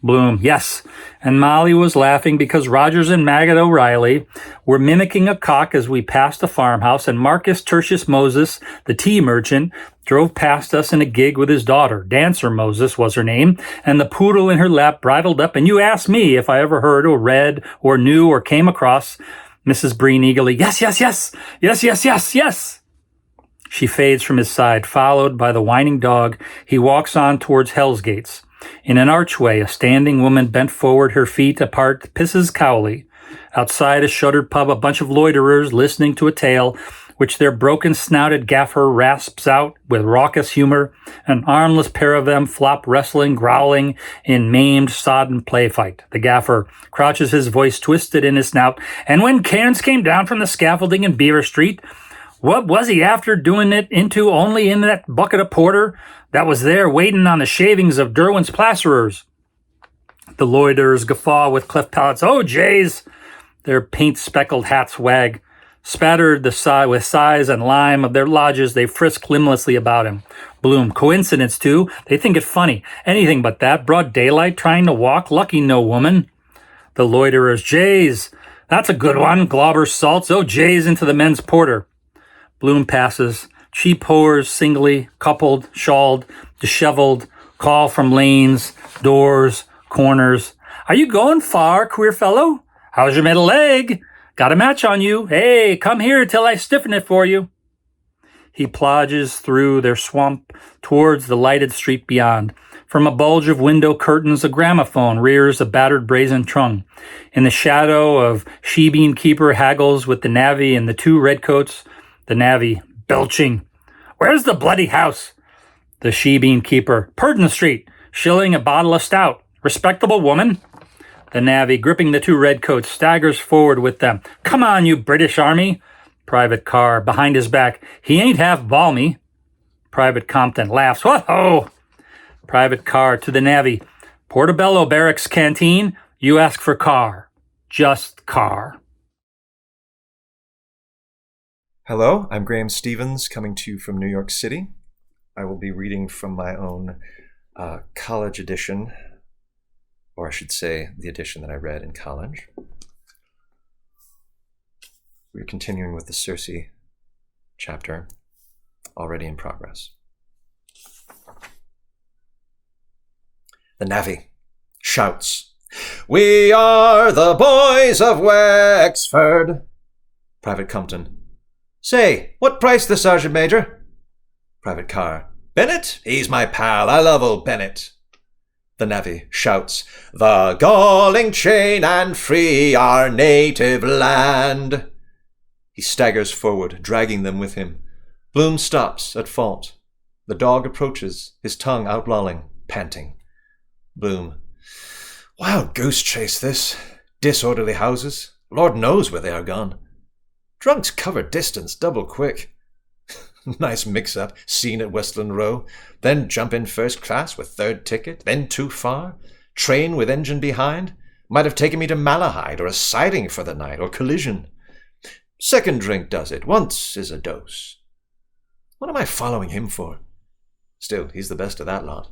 Speaker 5: Bloom, yes. And Molly was laughing because Rogers and Maggot O'Reilly were mimicking a cock as we passed a farmhouse, and Marcus Tertius Moses, the tea merchant, drove past us in a gig with his daughter. Dancer Moses was her name, and the poodle in her lap bridled up, and you asked me if I ever heard or read or knew or came across. Mrs. Breen eagerly, yes, yes, yes, yes, yes, yes, yes. She fades from his side, followed by the whining dog. He walks on towards Hell's Gates. In an archway, a standing woman bent forward, her feet apart, pisses Cowley. Outside a shuttered pub, a bunch of loiterers listening to a tale which their broken-snouted gaffer rasps out with raucous humor. An armless pair of them flop wrestling, growling in maimed, sodden play fight. The gaffer crouches, his voice twisted in his snout. And when Cairns came down from the scaffolding in Beaver Street, what was he after doing it into only in that bucket of porter that was there waiting on the shavings of Derwin's plasterers? The loiterers guffaw with cleft palates. Oh, jays! Their paint-speckled hats wag. Spattered with size and lime of their lodges, they frisk limblessly about him. Bloom. Coincidence, too. They think it funny. Anything but that. Broad daylight, trying to walk. Lucky no woman. The loiterers. Jays. That's a good one. Glauber salts. Oh, jays into the men's porter. Bloom passes. Cheap whores, singly, coupled, shawled, disheveled, call from lanes, doors, corners. Are you going far, queer fellow? How's your middle leg? Got a match on you. Hey, come here till I stiffen it for you. He plodges through their swamp towards the lighted street beyond. From a bulge of window curtains, a gramophone rears a battered brazen trunk. In the shadow of she-bean keeper haggles with the navvy and the 2 redcoats. The navvy, belching. Where's the bloody house? The she-bean keeper. Purdon Street. Shilling a bottle of stout. Respectable woman. The navvy, gripping the 2 redcoats, staggers forward with them. Come on, you British Army. Private Carr, behind his back. He ain't half balmy. Private Compton laughs. Whoa! Private Carr to the navvy. Portobello Barracks Canteen. You ask for Carr. Just Carr.
Speaker 6: Hello, I'm Graham Stevens, coming to you from New York City. I will be reading from my own college edition, or I should say the edition that I read in college. We're continuing with the Circe chapter, already in progress. The navvy shouts, "We are the boys of Wexford." Private Compton, "Say, what price the Sergeant Major?" Private Carr, "Bennett? He's my pal. I love old Bennett." The navvy shouts, "The galling chain and free our native land." He staggers forward, dragging them with him. Bloom stops at fault. The dog approaches, his tongue outlolling, panting. Bloom, "Wild goose chase this. Disorderly houses. Lord knows where they are gone. Drunks cover distance double quick. Nice mix-up, scene at Westland Row. Then jump in first class with 3rd ticket, then too far. Train with engine behind. Might have taken me to Malahide or a siding for the night, or collision. 2nd drink does it. Once is a dose. What am I following him for? Still, he's the best of that lot.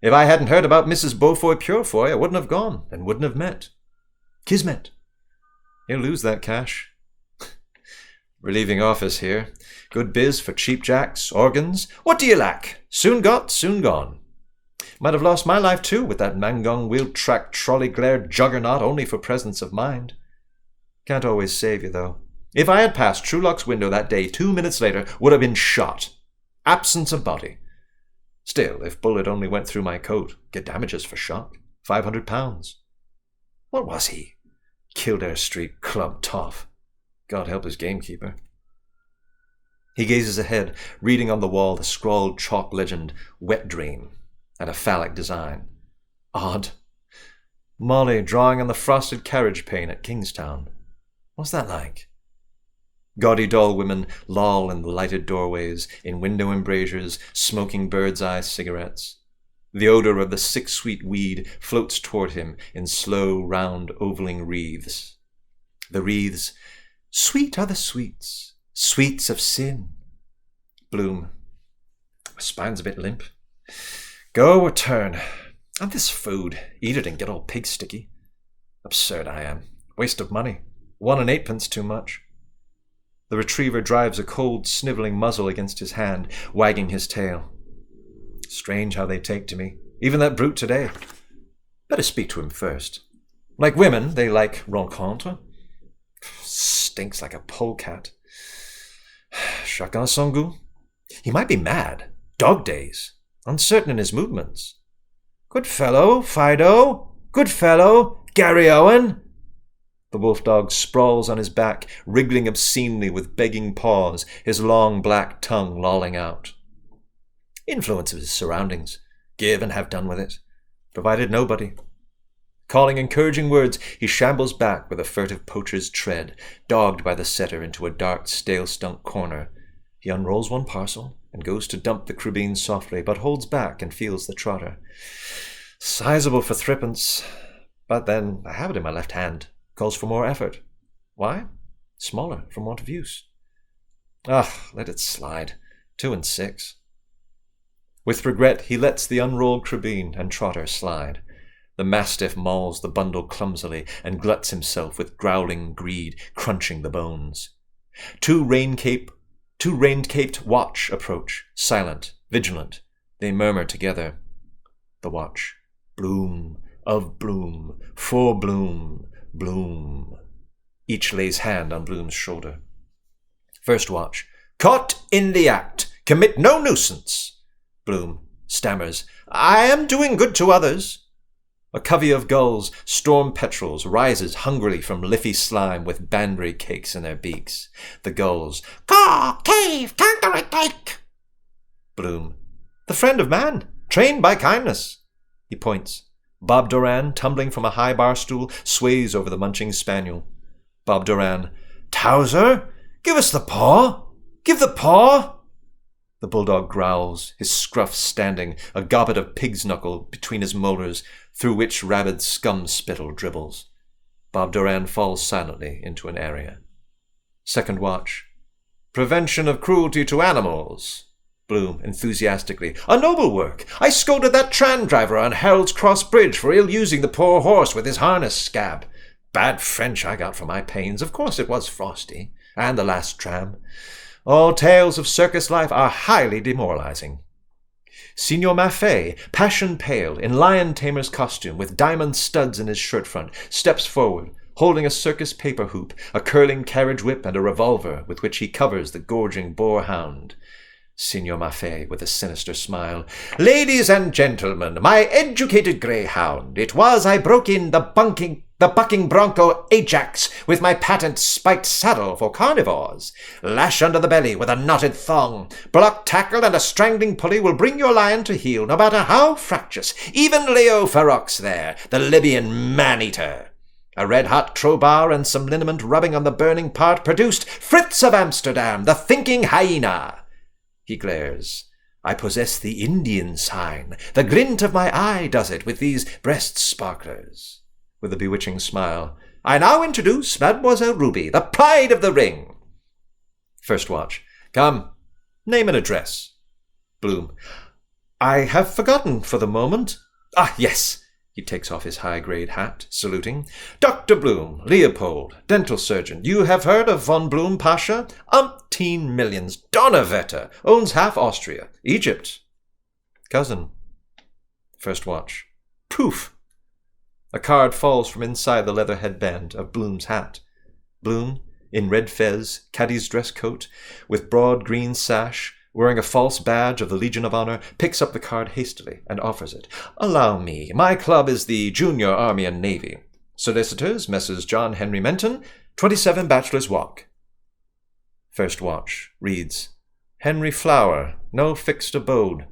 Speaker 6: If I hadn't heard about Mrs. Beaufoy Purefoy, I wouldn't have gone and wouldn't have met. Kismet. He'll lose that cash. Relieving office here. Good biz for cheap jacks, organs. What do you lack? Soon got, soon gone. Might have lost my life too with that Mangong wheel track trolley glare juggernaut only for presence of mind. Can't always save you, though. If I had passed Truelock's window that day 2 minutes later, would have been shot. Absence of body. Still, if bullet only went through my coat, get damages for shock. £500. What was he? Kildare Street Club toff. God help his gamekeeper. He gazes ahead, reading on the wall the scrawled chalk legend, Wet Dream, and a phallic design. Odd. Molly drawing on the frosted carriage pane at Kingstown. What's that like? Gaudy doll women loll in the lighted doorways, in window embrasures, smoking bird's-eye cigarettes. The odor of the sick-sweet weed floats toward him in slow, round, ovaling wreaths. The wreaths, sweet are the sweets, sweets of sin. Bloom. My spine's a bit limp. Go or turn. And this food, eat it and get all pig-sticky. Absurd I am. Waste of money. 1 8 too much. The retriever drives a cold, snivelling muzzle against his hand, wagging his tail. Strange how they take to me. Even that brute today. Better speak to him first. Like women, they like rencontre. Stinks like a polecat. Chacun son goût. He might be mad. Dog days. Uncertain in his movements. Good fellow, Fido. Good fellow, Gary Owen. The wolf dog sprawls on his back, wriggling obscenely with begging paws, his long black tongue lolling out. Influence of his surroundings. Give and have done with it. Provided nobody. Calling encouraging words, he shambles back with a furtive poacher's tread, dogged by the setter into a dark, stale-stunk corner. He unrolls one parcel and goes to dump the crubeen softly, but holds back and feels the trotter. Sizable for threepence, but then I have it in my left hand. Calls for more effort. Why? Smaller, from want of use. Let it slide. 2 6. With regret, he lets the unrolled crubeen and trotter slide. The mastiff mauls the bundle clumsily and gluts himself with growling greed, crunching the bones. Two rain-caped watch approach, silent, vigilant. They murmur together. The watch. Bloom, of Bloom, for Bloom, Bloom. Each lays hand on Bloom's shoulder. First watch. Caught in the act. Commit no nuisance. Bloom stammers. I am doing good to others. A covey of gulls, storm petrels, rises hungrily from liffey slime with Banbury cakes in their beaks. The gulls. Caw, cave, conquer take. Bloom. The friend of man, trained by kindness. He points. Bob Doran, tumbling from a high bar stool, sways over the munching spaniel. Bob Doran. Towser, give us the paw. Give the paw. The bulldog growls, his scruff standing, a gobbet of pig's knuckle between his molars, through which rabid scum spittle dribbles. Bob Doran falls silently into an area. Second watch. Prevention of cruelty to animals. Bloom, enthusiastically. A noble work. I scolded that tram driver on Harold's Cross Bridge for ill-using the poor horse with his harness scab. Bad French I got for my pains. Of course it was frosty. And the last tram. All tales of circus life are highly demoralizing. Signor Maffei, passion pale, in lion tamer's costume, with diamond studs in his shirt front, steps forward, holding a circus paper hoop, a curling carriage whip, and a revolver with which he covers the gorging boar-hound. Signor Maffei, with a sinister smile. Ladies and gentlemen, my educated greyhound, it was I broke in the bucking bronco Ajax with my patent spiked saddle for carnivores. Lash under the belly with a knotted thong. Block tackle and a strangling pulley will bring your lion to heel, no matter how fractious. Even Leo Ferox there, the Libyan man-eater. A red-hot crowbar and some liniment rubbing on the burning part produced Fritz of Amsterdam, the thinking hyena. He glares. I possess the Indian sign. The glint of my eye does it with these breast sparklers. With a bewitching smile, I now introduce Mademoiselle Ruby, the pride of the ring. First watch. Come, name and address. Bloom. I have forgotten for the moment. Ah, yes. He takes off his high-grade hat, saluting. Dr. Bloom, Leopold, dental surgeon. You have heard of von Bloom Pasha? Umpteen millions. Donnerwetter. Owns half Austria. Egypt. Cousin. First watch. Poof! A card falls from inside the leather headband of Bloom's hat. Bloom, in red fez, caddy's dress coat, with broad green sash, wearing a false badge of the Legion of Honor, picks up the card hastily and offers it. Allow me. My club is the Junior Army and Navy. Solicitors, Messrs. John Henry Menton, 27 Bachelor's Walk. First watch reads, Henry Flower, no fixed abode.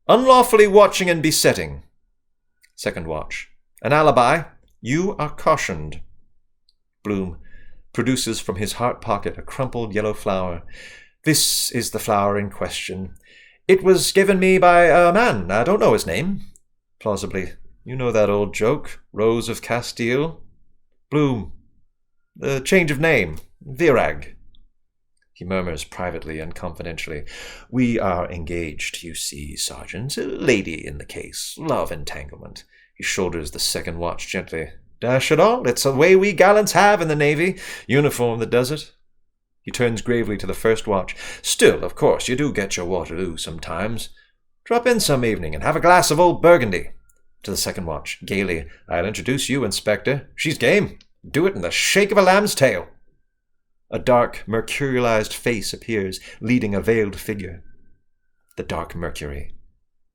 Speaker 6: Unlawfully watching and besetting. Second watch. An alibi. You are cautioned. Bloom produces from his heart pocket a crumpled yellow flower. This is the flower in question. It was given me by a man. I don't know his name. Plausibly. You know that old joke. Rose of Castile. Bloom. The change of name. Virag. He murmurs privately and confidentially. We are engaged, you see, Sergeant. A lady in the case. Love entanglement. He shoulders the second watch gently. Dash it all. It's a way we gallants have in the Navy. Uniform that does it. He turns gravely to the first watch. Still, of course, you do get your Waterloo sometimes. Drop in some evening and have a glass of old Burgundy. To the second watch, gaily. I'll introduce you, Inspector. She's game. Do it in the shake of a lamb's tail. A dark, mercurialized face appears, leading a veiled figure. The Dark Mercury.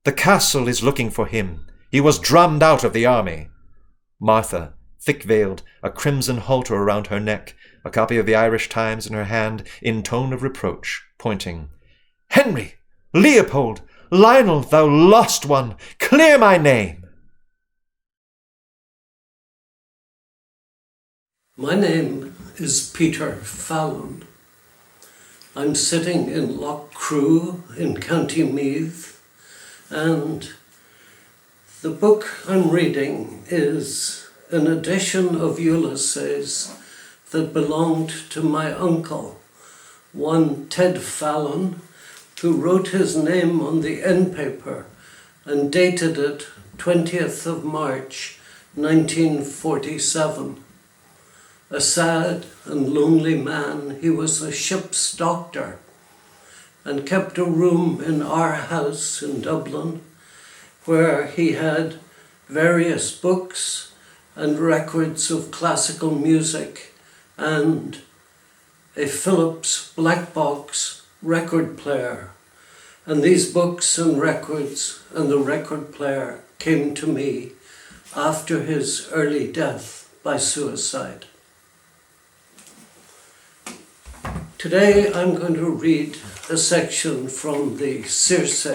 Speaker 6: The castle is looking for him. He was drummed out of the army. Martha, thick-veiled, a crimson halter around her neck, a copy of the Irish Times in her hand, in tone of reproach, pointing. Henry! Leopold! Lionel, thou lost one! Clear my name!
Speaker 7: My name is Peter Fallon. I'm sitting in Loch Crew in County Meath, and the book I'm reading is an edition of Ulysses that belonged to my uncle, one Ted Fallon, who wrote his name on the end paper and dated it 20th of March 1947. A sad and lonely man, he was a ship's doctor and kept a room in our house in Dublin where he had various books and records of classical music and a Philips black box record player. And these books and records and the record player came to me after his early death by suicide. Today I'm going to read a section from the Circe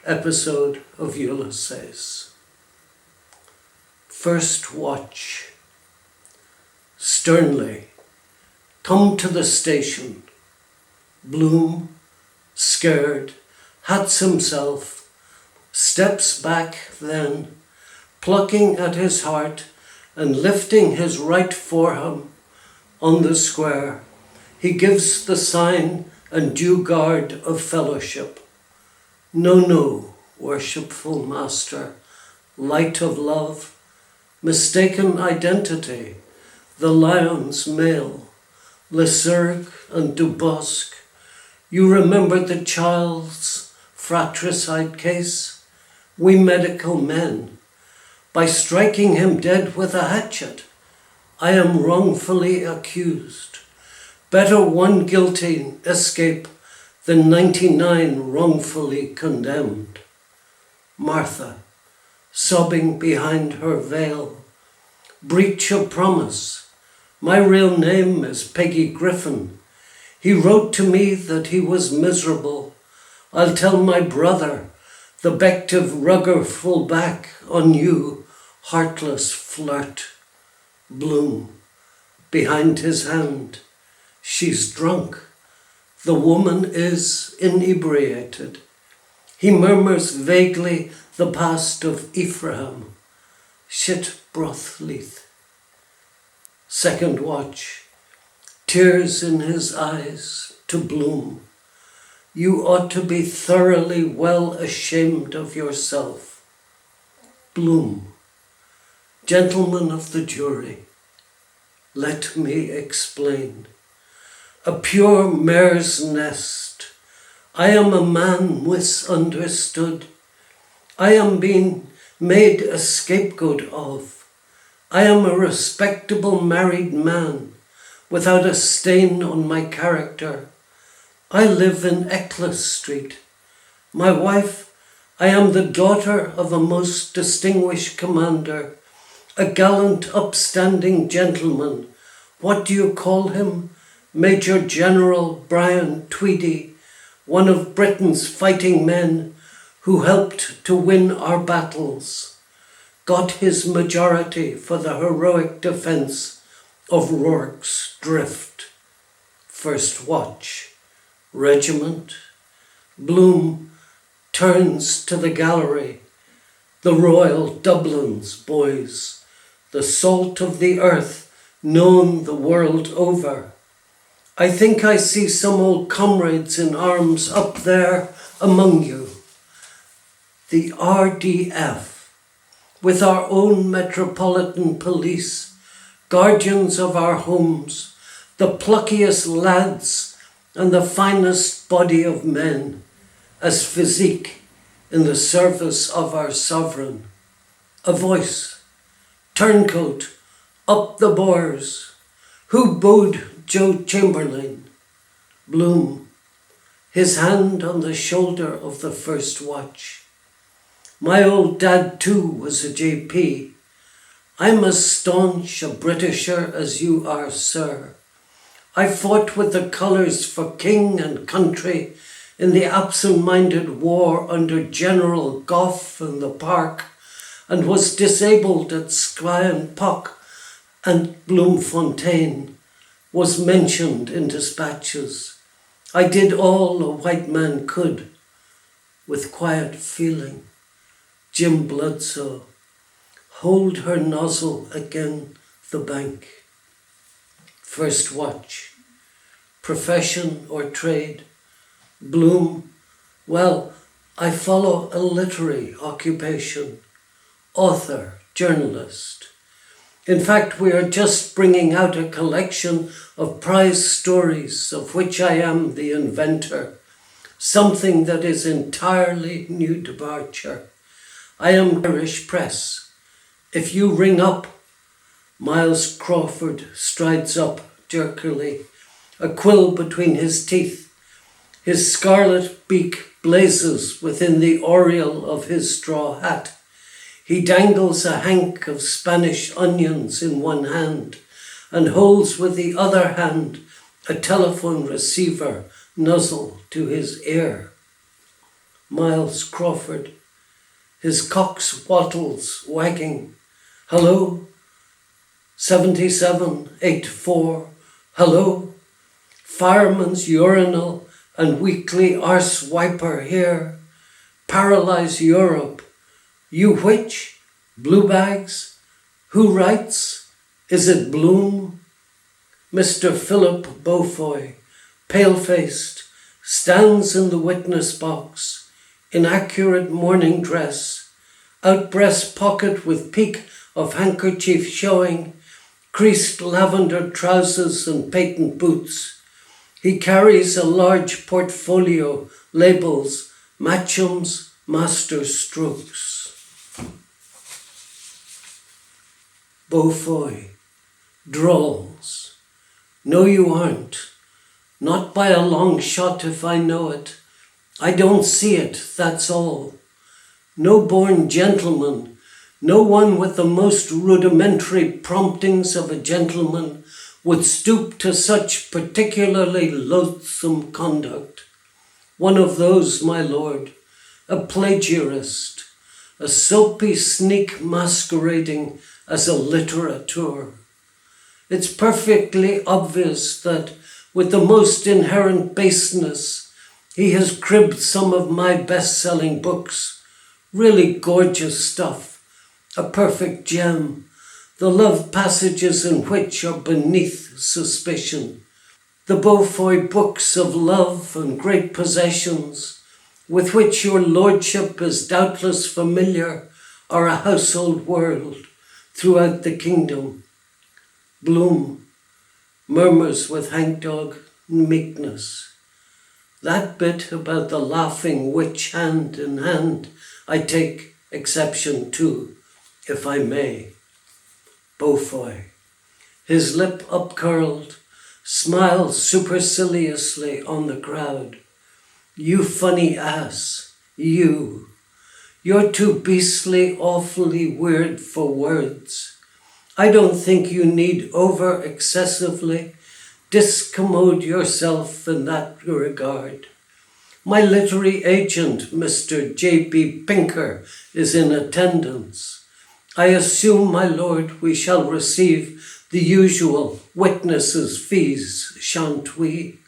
Speaker 7: episode of Ulysses. First watch. Sternly, come to the station. Bloom, scared, hats himself, steps back then, plucking at his heart and lifting his right forearm on the square. He gives the sign and due guard of fellowship. No, no, worshipful master, light of love, mistaken identity, the lion's male, Lycurgue and Dubosc. You remember the child's fratricide case? We medical men, by striking him dead with a hatchet, I am wrongfully accused. Better one guilty escape than 99 wrongfully condemned. Martha, sobbing behind her veil, breach of promise. My real name is Peggy Griffin. He wrote to me that he was miserable. I'll tell my brother, the bective rugger full back on you, heartless flirt. Bloom, behind his hand. She's drunk. The woman is inebriated. He murmurs vaguely the past of Ephraim. Shit broth leith. Second watch. Tears in his eyes to Bloom. You ought to be thoroughly well ashamed of yourself. Bloom. Gentlemen of the jury, let me explain. A pure mare's nest. I am a man misunderstood. I am being made a scapegoat of. I am a respectable married man without a stain on my character. I live in Eccles Street. My wife, I am the daughter of a most distinguished commander, a gallant, upstanding gentleman. What do you call him? Major General Brian Tweedy, one of Britain's fighting men who helped to win our battles, got his majority for the heroic defence of Rorke's Drift. First watch, regiment. Bloom turns to the gallery. The Royal Dublin's boys, the salt of the earth, known the world over. I think I see some old comrades in arms up there among you. The RDF, with our own Metropolitan Police, guardians of our homes, the pluckiest lads and the finest body of men, as physique in the service of our sovereign. A voice, turncoat, up the Boers. Who bowed Joe Chamberlain? Bloom, his hand on the shoulder of the first watch. My old dad too was a JP. I'm as staunch a Britisher as you are, sir. I fought with the colours for king and country in the absent-minded war under General Gough in the Park, and was disabled at Scouten and Bloemfontein, was mentioned in dispatches. I did all a white man could, with quiet feeling. Jim Bloodshaw, hold her nozzle again the bank. First watch, profession or trade. Bloom, well, I follow a literary occupation, author, journalist. In fact, we are just bringing out a collection of prize stories of which I am the inventor, something that is entirely new departure. I am Irish press. If you ring up, Miles Crawford strides up jerkily, a quill between his teeth. His scarlet beak blazes within the aureole of his straw hat. He dangles a hank of Spanish onions in one hand and holds with the other hand a telephone receiver nuzzled to his ear. Miles Crawford, his cock's wattles wagging. Hello? 7784. Hello? Fireman's urinal and weekly arse wiper here. Paralyze Europe. You which? Blue bags? Who writes? Is it Bloom? Mr. Philip Beaufoy, pale-faced, stands in the witness box, in accurate morning dress, out breast pocket with peak of handkerchief showing, creased lavender trousers and patent boots. He carries a large portfolio, labels, Matcham's master strokes. Beaufoy drawls. No, you aren't. Not by a long shot if I know it. I don't see it, that's all. No born gentleman, no one with the most rudimentary promptings of a gentleman would stoop to such particularly loathsome conduct. One of those, my lord, a plagiarist, a soapy sneak masquerading as a literateur. It's perfectly obvious that, with the most inherent baseness, he has cribbed some of my best-selling books. Really gorgeous stuff, a perfect gem, the love passages in which are beneath suspicion. The Beaufoy books of love and great possessions, with which your lordship is doubtless familiar, are a household word throughout the kingdom. Bloom murmurs with hangdog meekness. That bit about the laughing witch hand in hand I take exception to, if I may. Beaufoy, his lip upcurled, smiles superciliously on the crowd. You funny ass, you. You're too beastly, awfully weird for words. I don't think you need over-excessively discommode yourself in that regard. My literary agent, Mr. J.B. Pinker, is in attendance. I assume, my lord, we shall receive the usual witnesses' fees, shan't we?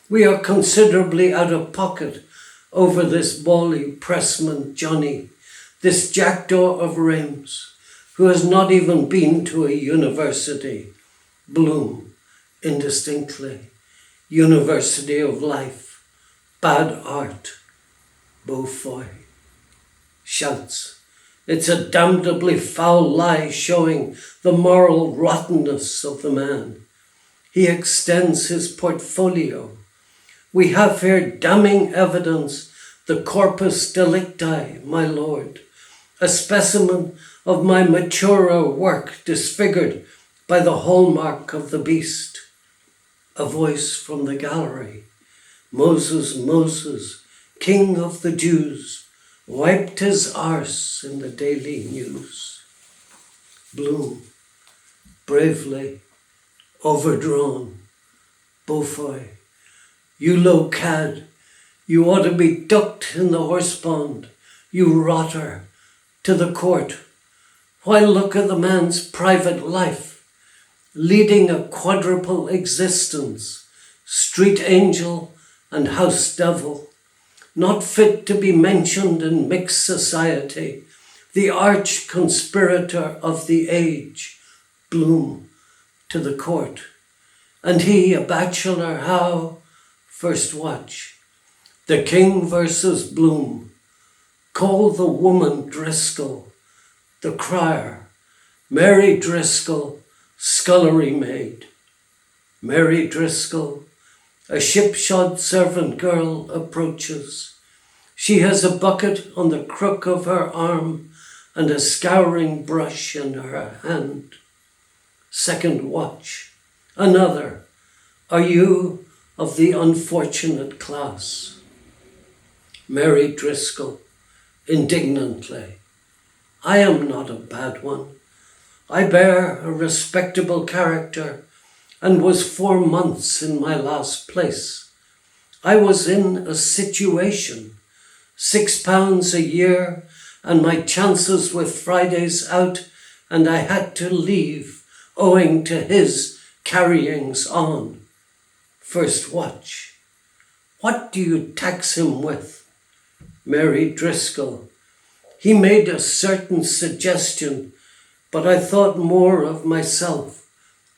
Speaker 7: We are considerably out of pocket over this bally pressman Johnny, this jackdaw of Reims, who has not even been to a university. Bloom, indistinctly. University of life. Bad art. Beaufoy shouts. It's a damnably foul lie showing the moral rottenness of the man. He extends his portfolio. We have here damning evidence, the corpus delicti, my lord, a specimen of my maturer work disfigured by the hallmark of the beast. A voice from the gallery. Moses, Moses, king of the Jews, wiped his arse in the Daily News. Bloom, bravely, overdrawn. Beaufoy, you low cad, you ought to be ducked in the horse pond, you rotter, to the court. Why, look at the man's private life, leading a quadruple existence, street angel and house devil, not fit to be mentioned in mixed society, the arch conspirator of the age. Bloom, to the court. And he, a bachelor, how? First watch. The king versus Bloom. Call the woman Driscoll, the crier. Mary Driscoll, scullery maid. Mary Driscoll, a shipshod servant girl, approaches. She has a bucket on the crook of her arm and a scouring brush in her hand. Second watch. Another. Are you of the unfortunate class? Mary Driscoll, indignantly. I am not a bad one. I bear a respectable character and was 4 months in my last place. I was in a situation, £6 a year and my chances with Fridays out, and I had to leave owing to his carryings on. First watch. What do you tax him with? Mary Driscoll. He made a certain suggestion, but I thought more of myself,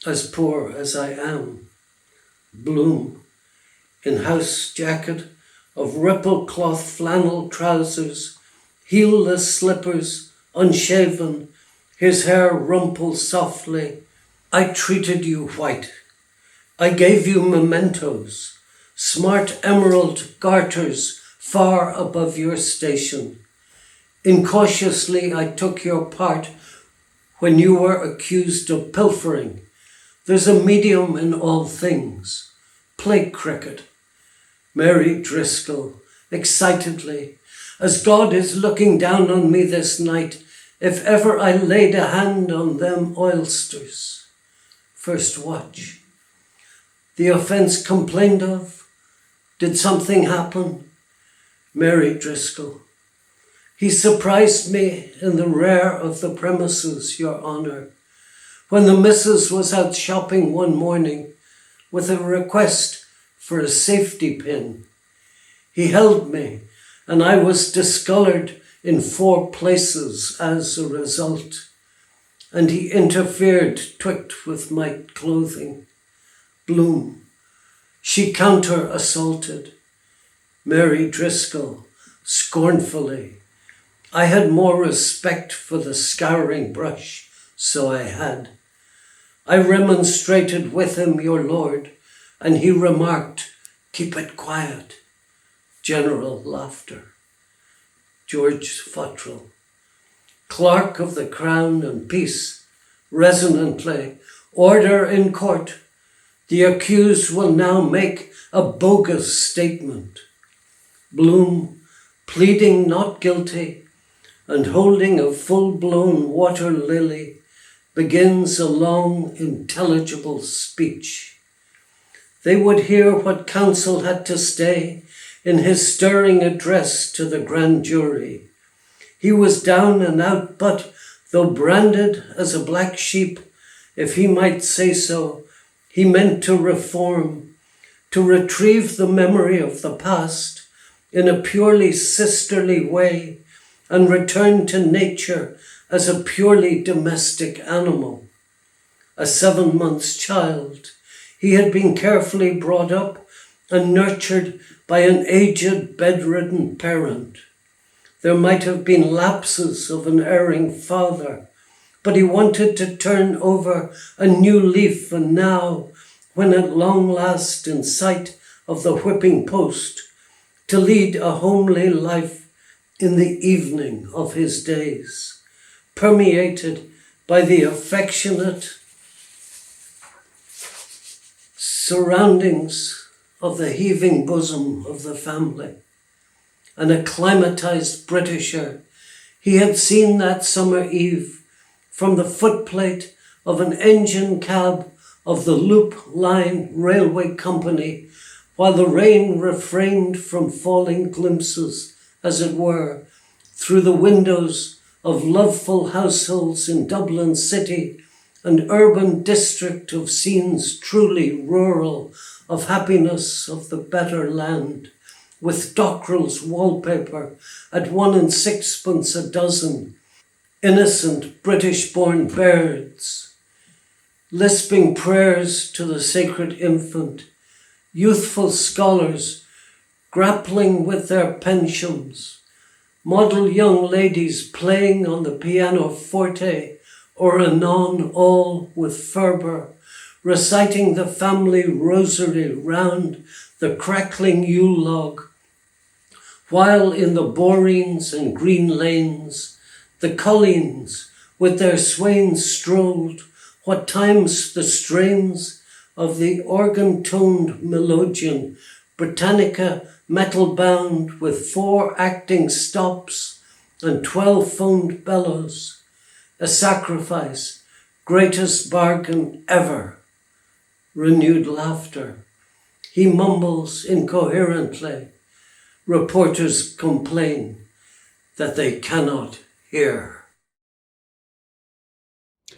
Speaker 7: as poor as I am. Bloom, in house jacket of ripple cloth flannel trousers, heelless slippers, unshaven, his hair rumpled softly. I treated you white. I gave you mementos, smart emerald garters far above your station. Incautiously I took your part when you were accused of pilfering. There's a medium in all things. Play cricket. Mary Driscoll, excitedly, as God is looking down on me this night, if ever I laid a hand on them oysters. First watch. The offence complained of? Did something happen? Mary Driscoll. He surprised me in the rear of the premises, Your Honour, when the missus was out shopping one morning with a request for a safety pin. He held me, and I was discoloured in 4 places as a result, and he interfered, twicked with my clothing. Bloom. She counter-assaulted. Mary Driscoll, scornfully. I had more respect for the scouring brush, So I had. I remonstrated with him, your lord, and he remarked, keep it quiet. General laughter. George Futrell, Clerk of the Crown and Peace, resonantly, order in court. The accused will now make a bogus statement. Bloom, pleading not guilty and holding a full-blown water lily, begins a long, intelligible speech. They would hear what counsel had to say in his stirring address to the grand jury. He was down and out, but though branded as a black sheep, if he might say so, he meant to reform, to retrieve the memory of the past in a purely sisterly way and return to nature as a purely domestic animal. A 7 months child, he had been carefully brought up and nurtured by an aged, bedridden parent. There might have been lapses of an erring father, but he wanted to turn over a new leaf, and now, when at long last in sight of the whipping post, to lead a homely life in the evening of his days, permeated by the affectionate surroundings of the heaving bosom of the family. An acclimatized Britisher, he had seen that summer eve from the footplate of an engine cab of the Loop Line Railway Company, while the rain refrained from falling glimpses, as it were, through the windows of loveful households in Dublin City, an urban district of scenes truly rural, of happiness of the better land, with Dockrell's wallpaper at 1 and 6pence a dozen, innocent British-born birds, lisping prayers to the sacred infant, youthful scholars grappling with their pensions, model young ladies playing on the pianoforte or anon all with fervour, reciting the family rosary round the crackling Yule log, while in the Boreens and green lanes the Colleens with their swains strolled, what times the strains of the organ-toned melodeon, Britannica metal-bound with 4 acting stops and 12 phoned bellows, a sacrifice, greatest bargain ever, renewed laughter. He mumbles incoherently. Reporters complain that they cannot hear.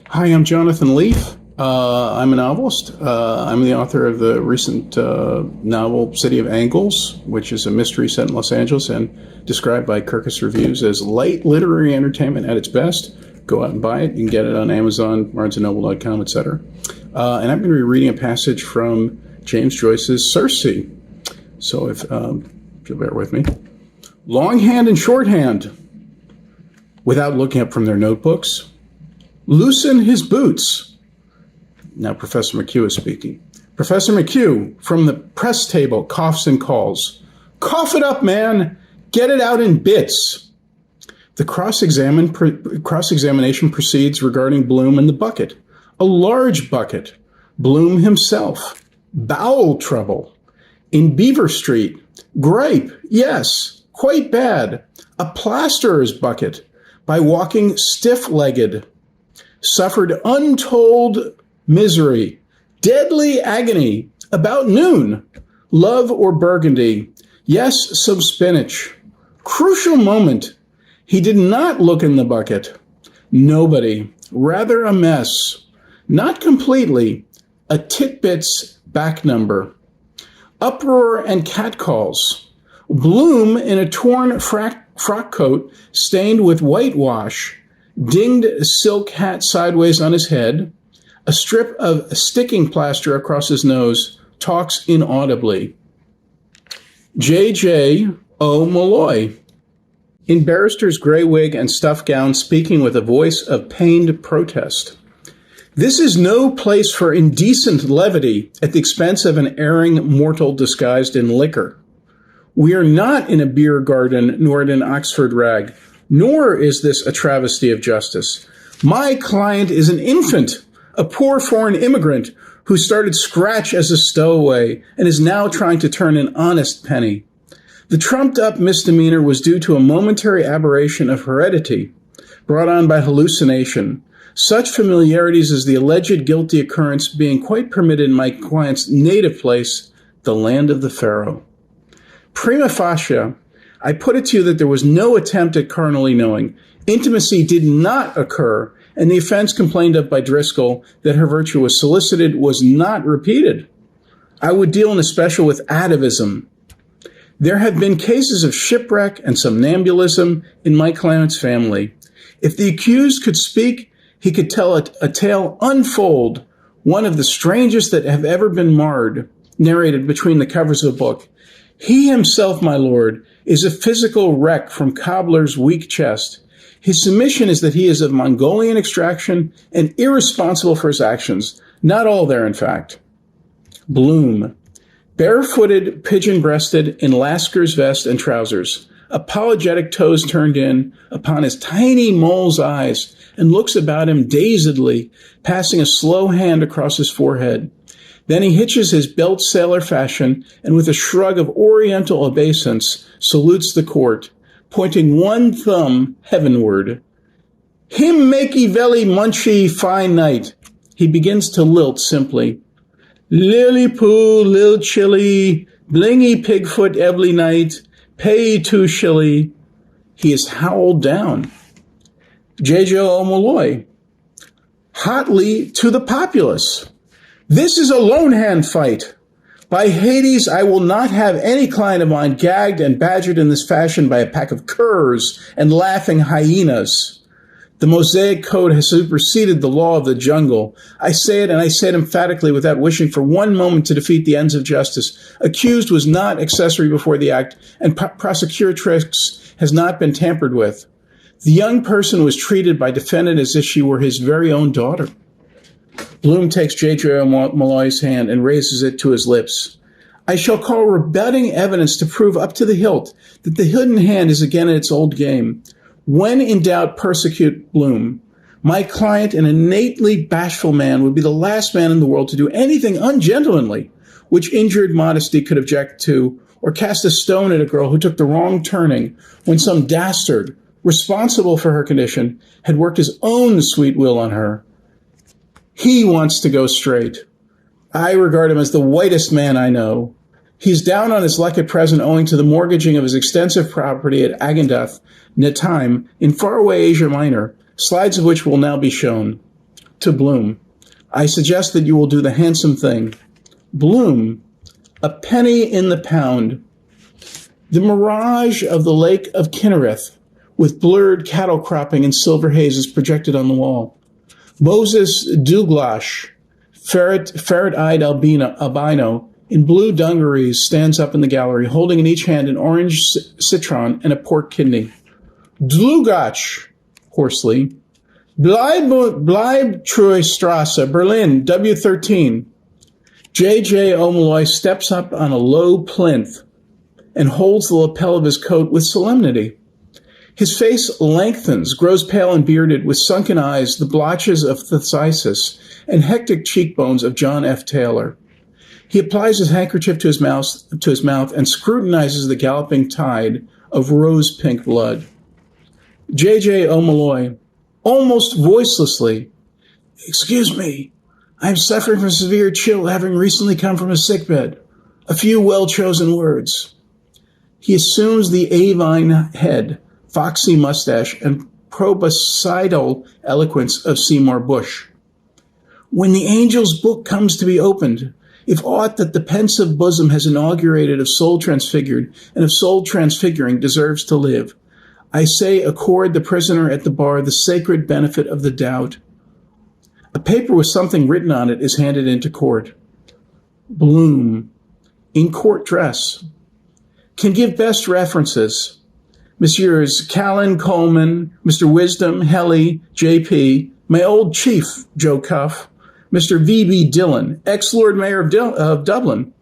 Speaker 8: Hi, I'm Jonathan Leaf. I'm a novelist. I'm the author of the recent novel City of Angles, which is a mystery set in Los Angeles and described by Kirkus Reviews as light literary entertainment at its best. Go out and buy it. You can get it on Amazon, BarnesandNoble.com, etc. And I'm going to be reading a passage from James Joyce's Circe. So if you'll bear with me. Longhand and shorthand, without looking up from their notebooks, loosen his boots. Now Professor McHugh is speaking. Professor McHugh, from the press table, coughs and calls. Cough it up, man. Get it out in bits. The cross-examination proceeds regarding Bloom and the bucket. A large bucket. Bloom himself. Bowel trouble. In Beaver Street. Gripe. Yes. Quite bad. A plasterer's bucket. By walking stiff-legged. Suffered untold misery. Deadly agony. About noon. Love or burgundy. Yes, some spinach. Crucial moment. He did not look in the bucket. Nobody. Rather a mess. Not completely. A titbits back number. Uproar and catcalls. Bloom in a torn frock coat stained with whitewash. Dinged silk hat sideways on his head. A strip of sticking plaster across his nose. Talks inaudibly. J.J. O. Malloy. in barrister's gray wig and stuff gown, speaking with a voice of pained protest. This is no place for indecent levity at the expense of an erring mortal disguised in liquor. We are not in a beer garden nor in an Oxford rag, nor is this a travesty of justice. My client is an infant, a poor foreign immigrant who started scratch as a stowaway and is now trying to turn an honest penny. The trumped-up misdemeanor was due to a momentary aberration of heredity brought on by hallucination, such familiarities as the alleged guilty occurrence being quite permitted in my client's native place, the land of the Pharaoh. Prima facie, I put it to you that there was no attempt at carnally knowing. Intimacy did not occur, and the offense complained of by Driscoll, that her virtue was solicited, was not repeated. I would deal in especial with atavism. There have been cases of shipwreck and somnambulism in my client's family. If the accused could speak, he could tell a tale unfold, one of the strangest that have ever been narrated between the covers of a book. He himself, my lord, is a physical wreck from cobbler's weak chest. His submission is that he is of Mongolian extraction and irresponsible for his actions. Not all there, in fact. Bloom, barefooted, pigeon-breasted, in Lasker's vest and trousers, apologetic toes turned in upon his tiny mole's eyes, and looks about him dazedly, passing a slow hand across his forehead. Then he hitches his belt sailor fashion, and with a shrug of oriental obeisance, salutes the court, pointing one thumb heavenward. Him makey velly munchy fine night. He begins to lilt simply. Lily poo, lil chilly, blingy pigfoot every night, pay 2 shilly. He is howled down. J.J. O'Malloy, hotly to the populace. This is a lone hand fight. By Hades, I will not have any client of mine gagged and badgered in this fashion by a pack of curs and laughing hyenas. The Mosaic Code has superseded the law of the jungle. I say it, and I say it emphatically without wishing for one moment to defeat the ends of justice. Accused was not accessory before the act, and prosecutrix has not been tampered with. The young person was treated by defendant as if she were his very own daughter. Bloom takes J.J. Malloy's hand and raises it to his lips. I shall call rebutting evidence to prove up to the hilt that the hidden hand is again at its old game. When in doubt, persecute Bloom. My client, an innately bashful man, would be the last man in the world to do anything ungentlemanly which injured modesty could object to, or cast a stone at a girl who took the wrong turning when some dastard, responsible for her condition, had worked his own sweet will on her. He wants to go straight. I regard him as the whitest man I know. He's down on his luck at present owing to the mortgaging of his extensive property at Agendath, Netaim, in faraway Asia Minor, slides of which will now be shown. To Bloom, I suggest that you will do the handsome thing. Bloom, a penny in the pound. The mirage of the Lake of Kinnereth, with blurred cattle cropping and silver hazes projected on the wall. Moses Douglas, ferret-eyed albino, in blue dungarees, stands up in the gallery, holding in each hand an orange citron and a pork kidney. Dlugach, hoarsely. Bleibtreustrasse, Berlin, W13. J.J. O'Malloy steps up on a low plinth and holds the lapel of his coat with solemnity. His face lengthens, grows pale and bearded, with sunken eyes, the blotches of Thesis, and hectic cheekbones of John F. Taylor. He applies his handkerchief to his mouth and scrutinizes the galloping tide of rose-pink blood. J.J. O'Malloy, almost voicelessly, Excuse me, I am suffering from severe chill, having recently come from a sickbed. A few well-chosen words. He assumes the avine head, foxy mustache, and proboscidal eloquence of Seymour Bushe. When the angel's book comes to be opened, if aught that the pensive bosom has inaugurated of soul transfigured and of soul transfiguring deserves to live, I say accord the prisoner at the bar the sacred benefit of the doubt. A paper with something written on it is handed into court. Bloom, in court dress, can give best references. Messrs. Callan, Coleman, Mr. Wisdom, Helly, J.P., my old chief, Joe Cuff, Mr. V.B. Dillon, ex-Lord Mayor of Dublin.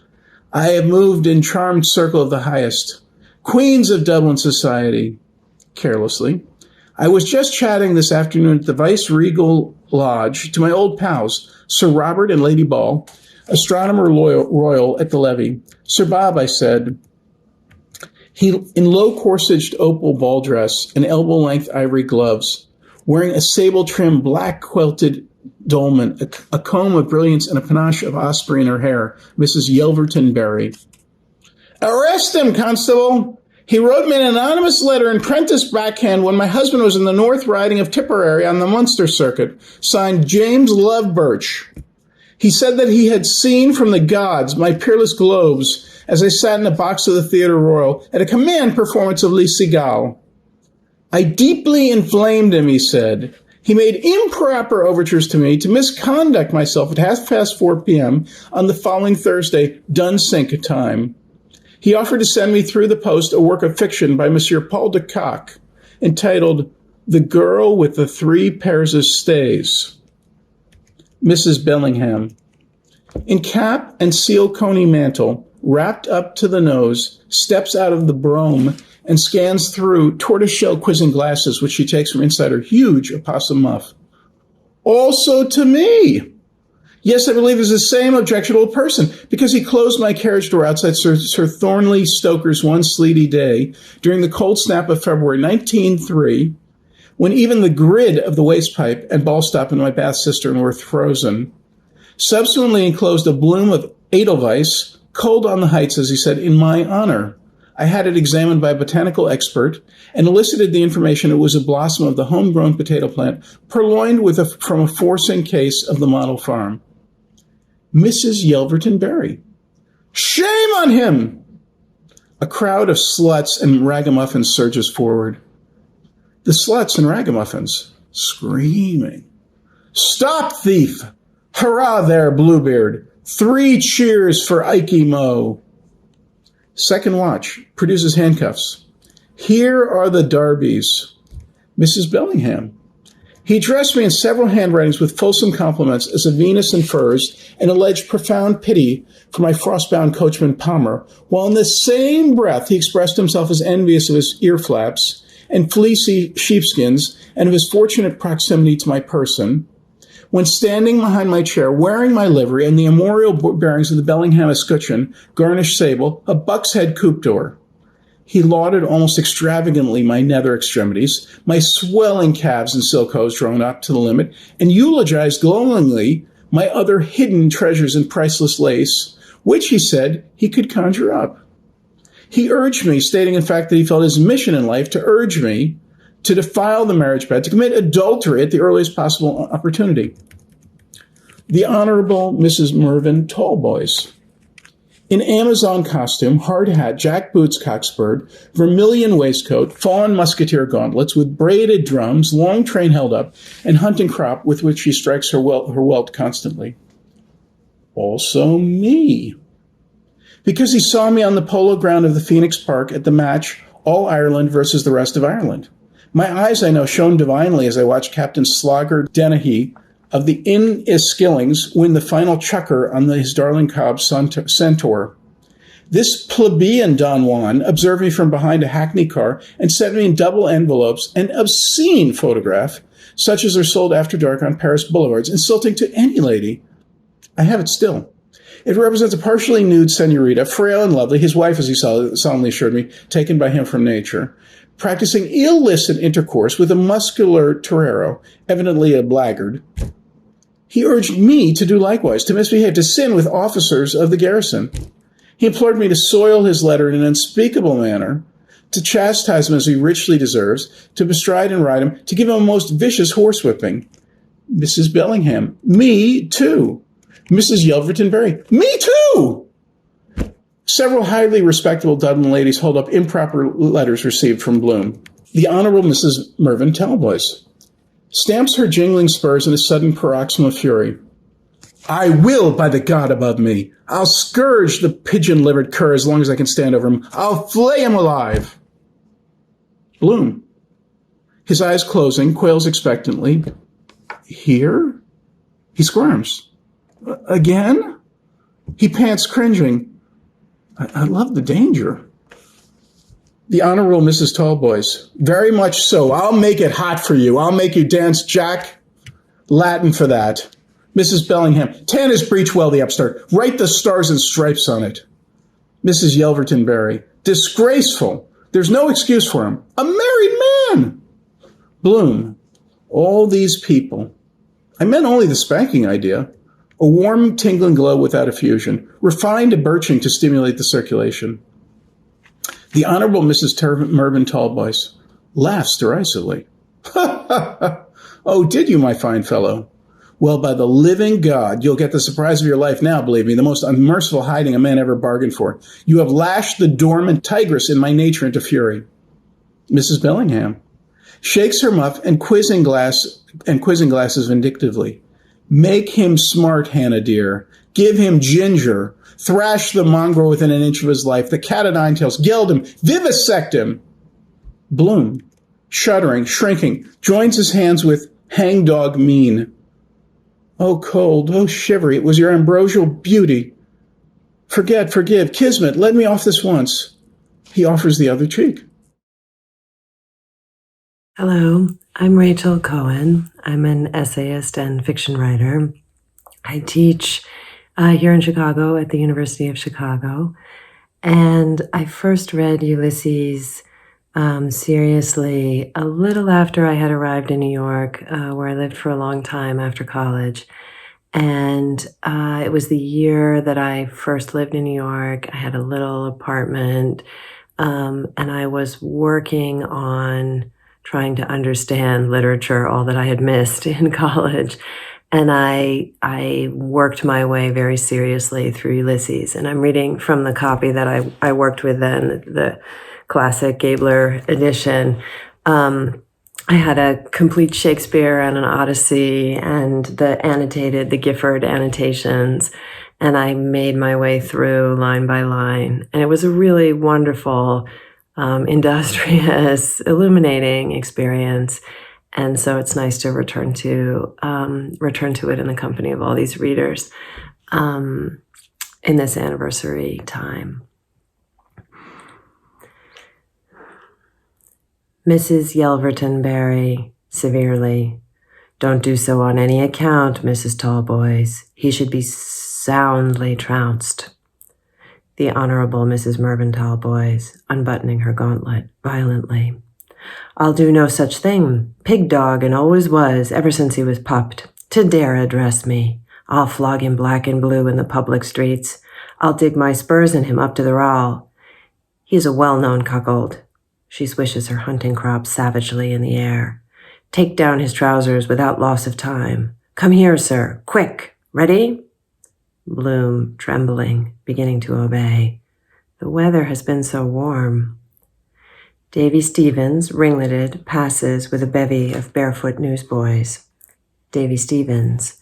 Speaker 8: I have moved in charmed circle of the highest. Queens of Dublin society. Carelessly. I was just chatting this afternoon at the Vice Regal Lodge to my old pals, Sir Robert and Lady Ball, astronomer royal at the levee. Sir Bob, I said, he in low-corsaged opal ball dress and elbow-length ivory gloves, wearing a sable-trimmed black-quilted dolman, a comb of brilliance, and a panache of osprey in her hair, Mrs. Yelverton Berry. Arrest him, Constable! He wrote me an anonymous letter in Prentice backhand when my husband was in the North Riding of Tipperary on the Munster Circuit, signed James Love Birch. He said that he had seen from the gods my peerless globes as I sat in the box of the Theatre Royal at a command performance of Les Cigales. I deeply inflamed him, he said. He made improper overtures to me to misconduct myself at 4:30 p.m. on the following Thursday, Dunsink time. He offered to send me through the post a work of fiction by Monsieur Paul de Kock, entitled The Girl with the Three Pairs of Stays. Mrs. Bellingham. In cap and seal coney mantle, wrapped up to the nose, steps out of the brougham and scans through tortoiseshell quizzing glasses, which she takes from inside her huge opossum muff. Also to me. Yes, I believe it's the same objectionable person, because he closed my carriage door outside Sir Thornley Stoker's one sleety day during the cold snap of February 1903, when even the grid of the waste pipe and ball stop in my bath cistern were frozen. Subsequently enclosed a bloom of Edelweiss, cold on the heights, as he said, in my honor. I had it examined by a botanical expert and elicited the information it was a blossom of the homegrown potato plant purloined from a forcing case of the model farm. Mrs. Yelverton Berry. Shame on him! A crowd of sluts and ragamuffins surges forward. The sluts and ragamuffins, screaming. Stop, thief! Hurrah there, Bluebeard! 3 cheers for Ikey Mo! Second watch, produces handcuffs. Here are the Darbies. Mrs. Bellingham. He addressed me in several handwritings with fulsome compliments as a Venus in furs and alleged profound pity for my frostbound coachman Palmer, while in the same breath he expressed himself as envious of his ear flaps and fleecy sheepskins and of his fortunate proximity to my person, when standing behind my chair, wearing my livery and the armorial bearings of the Bellingham escutcheon, garnished sable, a buck's head coupe door. He lauded almost extravagantly my nether extremities, my swelling calves and silk hose drawn up to the limit, and eulogized glowingly my other hidden treasures in priceless lace, which, he said, he could conjure up. He urged me, stating in fact that he felt his mission in life to urge me to defile the marriage bed, to commit adultery at the earliest possible opportunity. The Honorable Mrs. Mervyn Tallboys. In Amazon costume, hard hat, jack boots cockspurred, vermilion waistcoat, fawn musketeer gauntlets with braided drums, long train held up, and hunting crop with which she strikes her welt constantly. Also me. Because he saw me on the polo ground of the Phoenix Park at the match All Ireland versus the rest of Ireland. My eyes, I know, shone divinely as I watched Captain Slogger Dennehy of the Inniskillings win the final chukker on his darling cob Centaur. This plebeian Don Juan observed me from behind a hackney car and sent me in double envelopes an obscene photograph, such as are sold after dark on Paris boulevards, insulting to any lady. I have it still. It represents a partially nude senorita, frail and lovely, his wife, as he solemnly assured me, taken by him from nature, practicing illicit intercourse with a muscular torero, evidently a blackguard. He urged me to do likewise, to misbehave, to sin with officers of the garrison. He implored me to soil his letter in an unspeakable manner, to chastise him as he richly deserves, to bestride and ride him, to give him a most vicious horsewhipping. Mrs. Bellingham. Me too. Mrs. Yelverton Berry. Me too! Several highly respectable Dublin ladies hold up improper letters received from Bloom. The Honorable Mrs. Mervyn Talboys stamps her jingling spurs in a sudden paroxysm of fury. I will, by the God above me. I'll scourge the pigeon-livered cur as long as I can stand over him. I'll flay him alive. Bloom. His eyes closing, quails expectantly. Here? He squirms. Again? He pants, cringing. I love the danger. The Honorable Mrs. Tallboys. Very much so. I'll make it hot for you. I'll make you dance, Jack. Latin for that. Mrs. Bellingham. Tan his breech well, the upstart. Write the stars and stripes on it. Mrs. Yelverton Berry. Disgraceful. There's no excuse for him. A married man. Bloom. All these people. I meant only the spanking idea. A warm, tingling glow without effusion. Refined and birching to stimulate the circulation. The Honorable Mrs. Mervyn Tallboys laughs derisively. Oh, did you, my fine fellow? Well, by the living God, you'll get the surprise of your life now, believe me, the most unmerciful hiding a man ever bargained for. You have lashed the dormant tigress in my nature into fury. Mrs. Bellingham shakes her muff and quizzing glasses vindictively. Make him smart, Hannah dear. Give him ginger. Thrash the mongrel within an inch of his life. The cat o' nine tails. Geld him. Vivisect him. Bloom, shuddering, shrinking, joins his hands with hangdog mean. Oh, cold, oh, shivery, it was your ambrosial beauty. Forgive, Kismet, let me off this once. He offers the other cheek.
Speaker 9: Hello, I'm Rachel Cohen. I'm an essayist and fiction writer. I teach here in Chicago at the University of Chicago. And I first read Ulysses seriously a little after I had arrived in New York, where I lived for a long time after college. And it was the year that I first lived in New York. I had a little apartment, and I was working on trying to understand literature, all that I had missed in college. And I worked my way very seriously through Ulysses. And I'm reading from the copy that I worked with then, the classic Gabler edition. I had a complete Shakespeare and an Odyssey and the Gifford annotations. And I made my way through line by line. And it was a really wonderful, industrious, illuminating experience. And so it's nice to return to it in the company of all these readers in this anniversary time. Mrs. Yelverton Berry, severely, don't do so on any account, Mrs. Tallboys. He should be soundly trounced. The Honorable Mrs. Mervyn Tallboys, unbuttoning her gauntlet violently. I'll do no such thing. Pig dog and always was, ever since he was pupped. To dare address me. I'll flog him black and blue in the public streets. I'll dig my spurs in him up to the rowel. He is a well-known cuckold. She swishes her hunting crop savagely in the air. Take down his trousers without loss of time. Come here, sir. Quick. Ready? Bloom, trembling, beginning to obey. The weather has been so warm. Davy Stevens, ringleted, passes with a bevy of barefoot newsboys. Davy Stevens,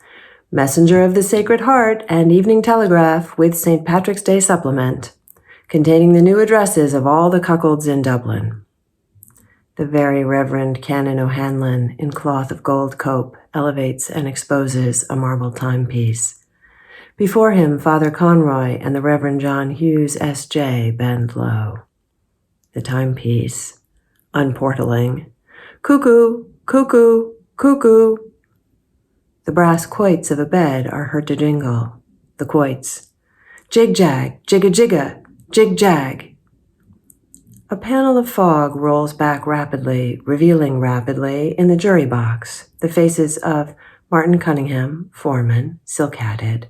Speaker 9: messenger of the Sacred Heart and Evening Telegraph with St. Patrick's Day supplement, containing the new addresses of all the cuckolds in Dublin. The Very Reverend Canon O'Hanlon, in cloth of gold cope, elevates and exposes a marble timepiece. Before him, Father Conroy and the Reverend John Hughes, S.J., bend low. The timepiece, unportaling. Cuckoo, cuckoo, cuckoo. The brass quoits of a bed are heard to jingle. The quoits. Jig-jag, jigga-jigga, jig-jag. A panel of fog rolls back rapidly, revealing rapidly in the jury box the faces of Martin Cunningham, foreman, silk-hatted,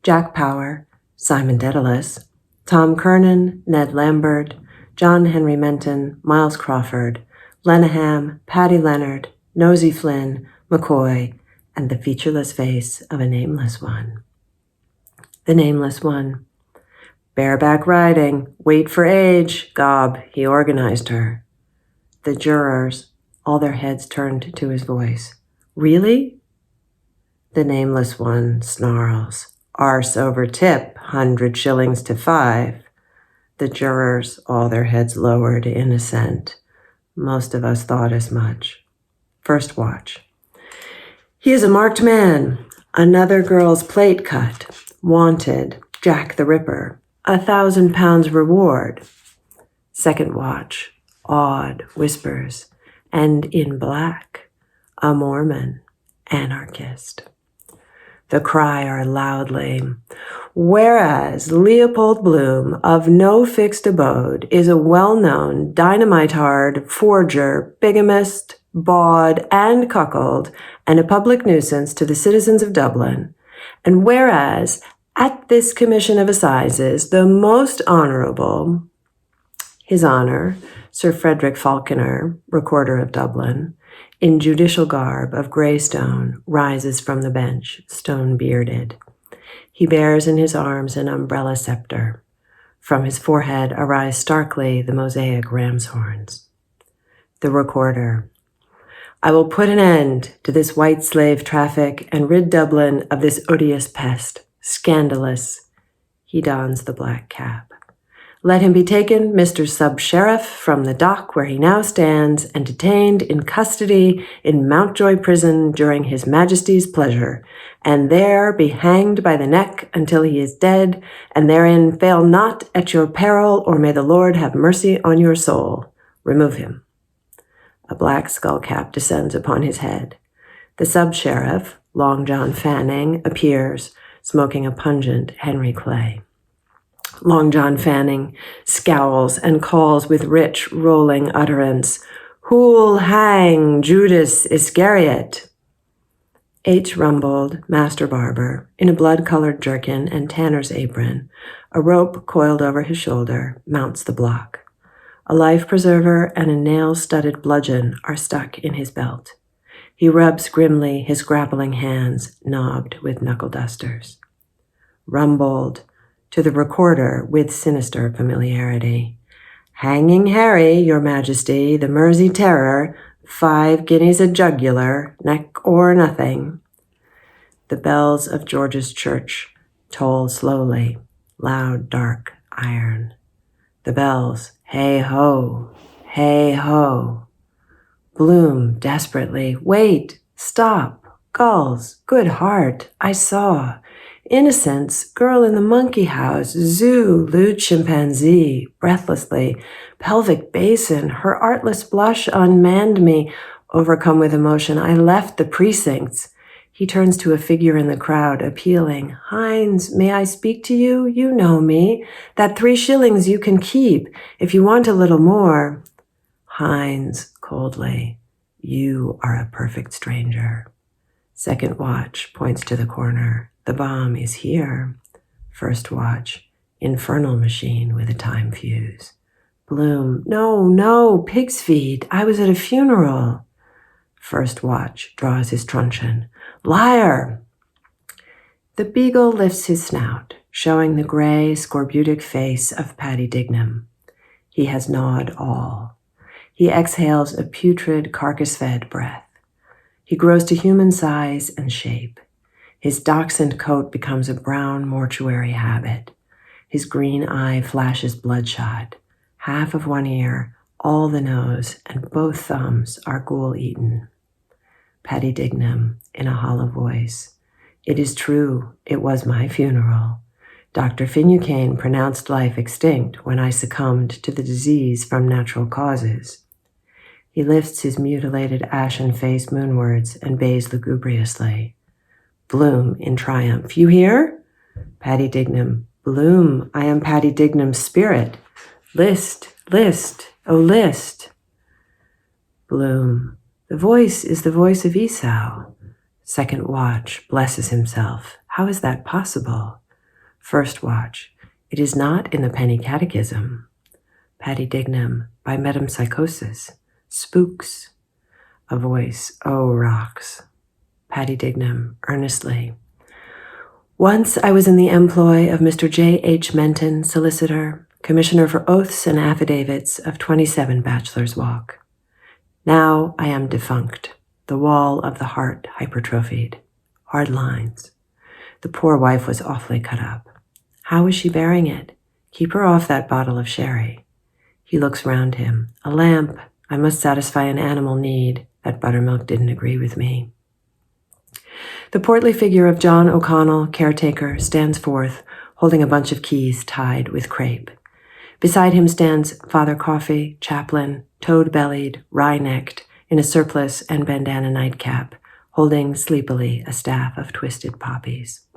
Speaker 9: Jack Power, Simon Dedalus, Tom Kernan, Ned Lambert, John Henry Menton, Miles Crawford, Lenaham, Paddy Leonard, Nosy Flynn, McCoy, and the featureless face of a nameless one. The nameless one. Bareback riding, wait for age, gob, he organized her. The jurors, all their heads turned to his voice. Really? The nameless one snarls. Arse over tip, 100 shillings to 5. The jurors, all their heads lowered in assent. Most of us thought as much. First watch. He is a marked man. Another girl's plate cut. Wanted. Jack the Ripper. 1,000 pounds reward. Second watch. Awed whispers. And in black. A Mormon. Anarchist. The crier loudly. Whereas Leopold Bloom, of no fixed abode, is a well-known dynamite-hard, forger, bigamist, bawd, and cuckold, and a public nuisance to the citizens of Dublin. And whereas, at this commission of assizes, the most honourable, His Honour, Sir Frederick Falconer, Recorder of Dublin, in judicial garb of grey stone, rises from the bench, stone-bearded. He bears in his arms an umbrella sceptre. From his forehead arise starkly the mosaic ram's horns. The Recorder. I will put an end to this white slave traffic and rid Dublin of this odious pest. Scandalous. He dons the black cap. Let him be taken, Mr. Sub-Sheriff, from the dock where he now stands and detained in custody in Mountjoy prison during his Majesty's pleasure, and there be hanged by the neck until he is dead, and therein fail not at your peril, or may the Lord have mercy on your soul. Remove him. A black skull cap descends upon his head. The sub-sheriff, Long John Fanning, appears, smoking a pungent Henry Clay. Long John Fanning scowls and calls with rich, rolling utterance, Who'll hang Judas Iscariot? H. Rumbold, master barber, in a blood-colored jerkin and tanner's apron, a rope coiled over his shoulder, mounts the block. A life preserver and a nail-studded bludgeon are stuck in his belt. He rubs grimly his grappling hands, knobbed with knuckle-dusters. Rumbold, to the Recorder with sinister familiarity. Hanging Harry, your Majesty, the Mersey terror, 5 guineas a jugular, neck or nothing. The bells of George's church toll slowly, loud, dark, iron. The bells, hey-ho, hey-ho. Bloom, desperately, wait, stop, gulls, good heart, I saw. Innocence, girl in the monkey house, zoo, lewd chimpanzee, breathlessly, pelvic basin, her artless blush unmanned me. Overcome with emotion, I left the precincts. He turns to a figure in the crowd, appealing. Hines, may I speak to you? You know me. That 3 shillings you can keep, if you want a little more. Hines, coldly, you are a perfect stranger. Second watch points to the corner. The bomb is here. First watch, infernal machine with a time fuse. Bloom, no, pig's feet. I was at a funeral. First watch draws his truncheon. Liar! The beagle lifts his snout, showing the gray, scorbutic face of Paddy Dignam. He has gnawed all. He exhales a putrid, carcass-fed breath. He grows to human size and shape. His dachshund coat becomes a brown mortuary habit. His green eye flashes bloodshot. Half of one ear, all the nose, and both thumbs are ghoul-eaten. Paddy Dignam, in a hollow voice. It is true, it was my funeral. Dr. Finucane pronounced life extinct when I succumbed to the disease from natural causes. He lifts his mutilated ashen face moonwards and bays lugubriously. Bloom, in triumph, you hear? Paddy Dignam, Bloom, I am Paddy Dignam's spirit. List, oh list. Bloom, the voice is the voice of Esau. Second watch, blesses himself. How is that possible? First watch, it is not in the Penny Catechism. Paddy Dignam, by metempsychosis. Spooks. A voice, oh rocks. Paddy Dignam, earnestly. Once I was in the employ of Mr. J. H. Menton, solicitor, commissioner for oaths and affidavits of 27 Bachelor's Walk. Now I am defunct, the wall of the heart hypertrophied. Hard lines. The poor wife was awfully cut up. How is she bearing it? Keep her off that bottle of sherry. He looks round him. A lamp, I must satisfy an animal need. That buttermilk didn't agree with me. The portly figure of John O'Connell, caretaker, stands forth, holding a bunch of keys tied with crepe. Beside him stands Father Coffey, chaplain, toad-bellied, wry-necked, in a surplice and bandana nightcap, holding sleepily a staff of twisted poppies.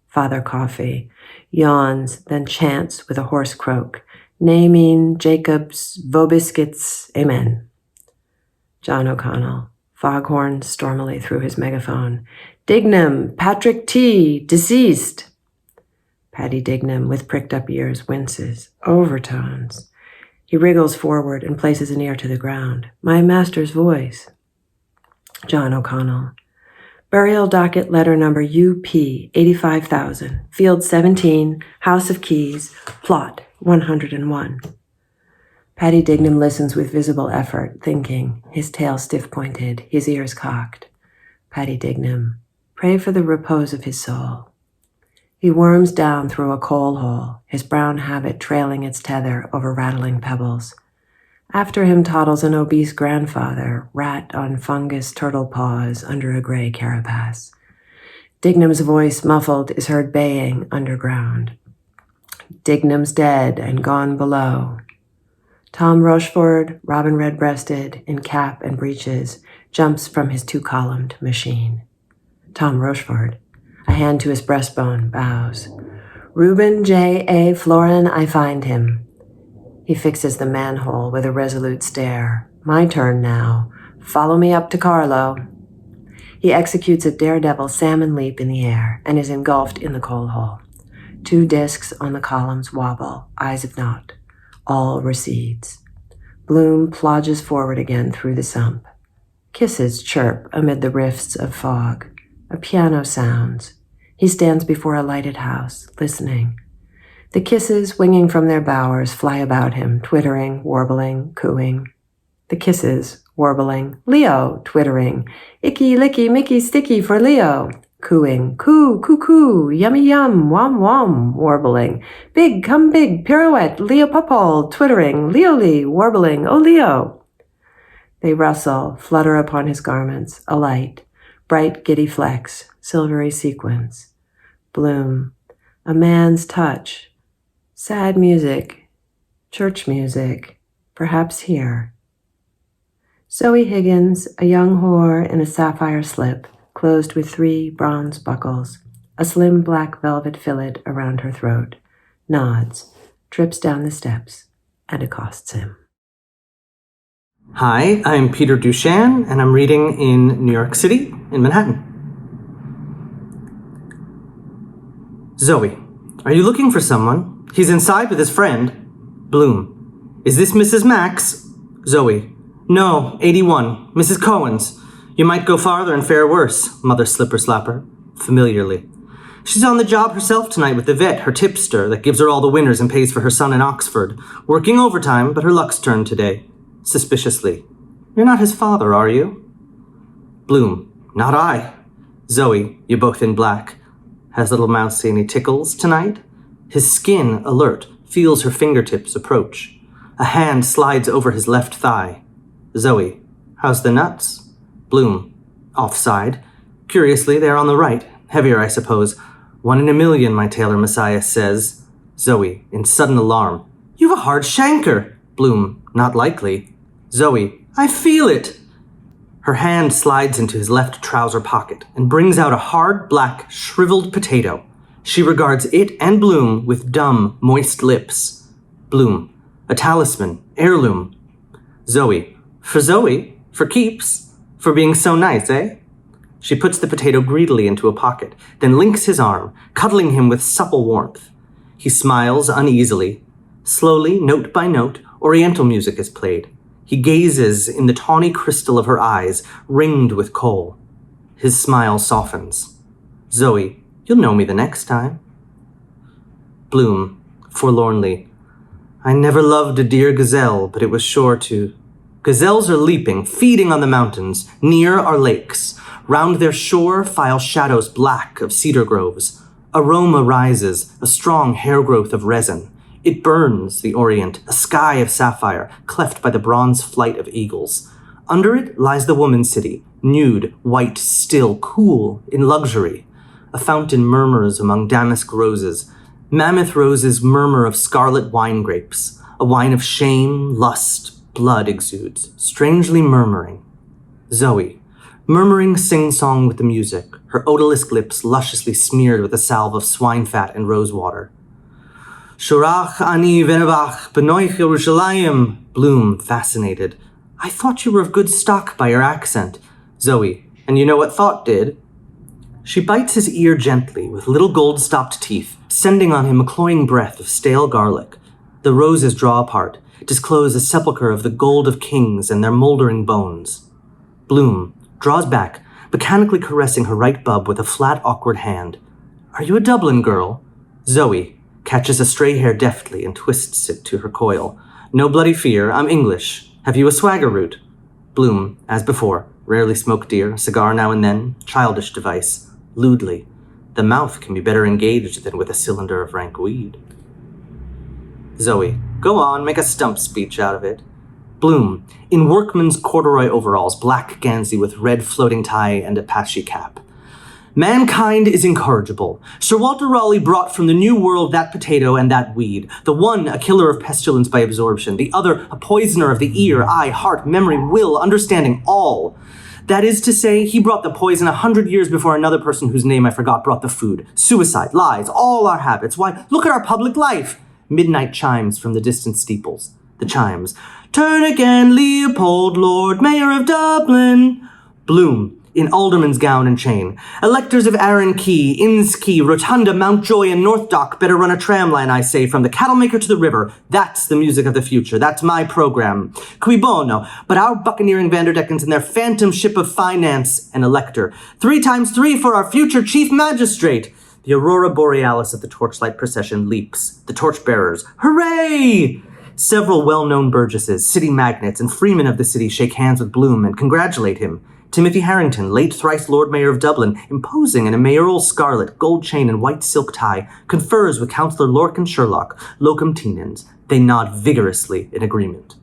Speaker 9: Father Coffey yawns, then chants with a hoarse croak, Naming Jacob's Vobiscuits, Amen. John O'Connell foghorns stormily through his megaphone, Dignam, Patrick T., deceased. Paddy Dignam, with pricked-up ears, winces, overtones. He wriggles forward and places an ear to the ground. My master's voice. John O'Connell. Burial docket letter number UP 85,000, field 17, House of Keys, plot 101. Paddy Dignam listens with visible effort, thinking, his tail stiff-pointed, his ears cocked. Paddy Dignam, pray for the repose of his soul. He worms down through a coal hole, his brown habit trailing its tether over rattling pebbles. After him toddles an obese grandfather, rat on fungus turtle paws under a gray carapace. Dignam's voice, muffled, is heard baying underground. Dignam's dead and gone below. Tom Rocheford, robin red-breasted, in cap and breeches, jumps from his two-columned machine. Tom Rocheford, a hand to his breastbone, bows. Reuben J. A. Florin, I find him. He fixes the manhole with a resolute stare. My turn now. Follow me up to Carlo. He executes a daredevil salmon leap in the air and is engulfed in the coal hole. 2 discs on the columns wobble, eyes of naught. All recedes. Bloom plodges forward again through the sump. Kisses chirp amid the rifts of fog. A piano sounds. He stands before a lighted house, listening. The kisses, winging from their bowers, fly about him, twittering, warbling, cooing. The kisses, warbling, Leo, twittering, icky, licky, mickey, sticky for Leo, cooing, coo, coo, coo, yummy, yum, wom, wom, warbling, big, come big, pirouette, Leo pupole, twittering, Leoli, warbling, oh Leo. They rustle, flutter upon his garments, alight, bright giddy flecks, silvery sequins. Bloom, a man's touch, sad music, church music, perhaps here. Zoe Higgins, a young whore in a sapphire slip, closed with 3 bronze buckles, a slim black velvet fillet around her throat, nods, trips down the steps, and accosts him.
Speaker 10: Hi, I'm Peter Duchan, and I'm reading in New York City, in Manhattan. Zoe, are you looking for someone? He's inside with his friend. Bloom, is this Mrs. Max? Zoe, no, 81, Mrs. Cohen's. You might go farther and fare worse, Mother Slipper Slapper, familiarly. She's on the job herself tonight with the vet, her tipster, that gives her all the winners and pays for her son in Oxford. Working overtime, but her luck's turned today. Suspiciously. You're not his father, are you? Bloom, not I. Zoe, you both in black. Has little Mousy any tickles tonight? His skin, alert, feels her fingertips approach. A hand slides over his left thigh. Zoe, how's the nuts? Bloom, offside. Curiously, they're on the right. Heavier, I suppose. 1 in a million, my tailor Messiah says. Zoe, in sudden alarm. You've a hard shanker. Bloom, not likely. Zoe, I feel it. Her hand slides into his left trouser pocket and brings out a hard, black, shriveled potato. She regards it and Bloom with dumb, moist lips. Bloom, a talisman, heirloom. Zoe, for Zoe, for keeps, for being so nice, eh? She puts the potato greedily into a pocket, then links his arm, cuddling him with supple warmth. He smiles uneasily. Slowly, note by note, Oriental music is played. He gazes in the tawny crystal of her eyes, ringed with kohl. His smile softens. Zoe, you'll know me the next time. Bloom, forlornly. I never loved a dear gazelle, but it was sure to. Gazelles are leaping, feeding on the mountains. Near are lakes. Round their shore file shadows black of cedar groves. Aroma rises, a strong hair growth of resin. It burns the Orient, a sky of sapphire, cleft by the bronze flight of eagles. Under it lies the woman city, nude, white, still, cool, in luxury. A fountain murmurs among damask roses. Mammoth roses murmur of scarlet wine grapes. A wine of shame, lust, blood exudes, strangely murmuring. Zoe, murmuring sing-song with the music, her odalisque lips lusciously smeared with a salve of swine fat and rosewater. Shurach ani venevach benoich Yerushalayim. Bloom, fascinated. I thought you were of good stock by your accent. Zoe, and you know what thought did? She bites his ear gently with little gold-stopped teeth, sending on him a cloying breath of stale garlic. The roses draw apart, disclose a sepulchre of the gold of kings and their moldering bones. Bloom draws back, mechanically caressing her right bub with a flat, awkward hand. Are you a Dublin girl? Zoe catches a stray hair deftly and twists it to her coil. No bloody fear, I'm English. Have you a swagger root? Bloom, as before, rarely smoked dear, cigar now and then, childish device, lewdly. The mouth can be better engaged than with a cylinder of rank weed. Zoe, go on, make a stump speech out of it. Bloom, in workman's corduroy overalls, black gansey with red floating tie and Apache cap. Mankind is incorrigible. Sir Walter Raleigh brought from the New World that potato and that weed. The one a killer of pestilence by absorption, the other a poisoner of the ear, eye, heart, memory, will, understanding, all. That is to say, he brought the poison 100 years before another person whose name I forgot brought the food. Suicide, lies, all our habits. Why, look at our public life. Midnight chimes from the distant steeples. The chimes. Turn again, Leopold, Lord Mayor of Dublin. Bloom, in alderman's gown and chain. Electors of Arran Key, Inns Key, Rotunda, Mountjoy, and North Dock better run a tram line, I say, from the Cattlemaker to the river. That's the music of the future. That's my program. Cui bono. But our buccaneering Vanderdeckens and their phantom ship of finance, an elector. 3 times 3 for our future chief magistrate. The aurora borealis of the torchlight procession leaps. The torchbearers. Hooray! Several well-known burgesses, city magnates, and freemen of the city shake hands with Bloom and congratulate him. Timothy Harrington, late thrice Lord Mayor of Dublin, imposing in a mayoral scarlet, gold chain, and white silk tie, confers with Councillor Lorcan Sherlock, locum tenens. They nod vigorously in agreement.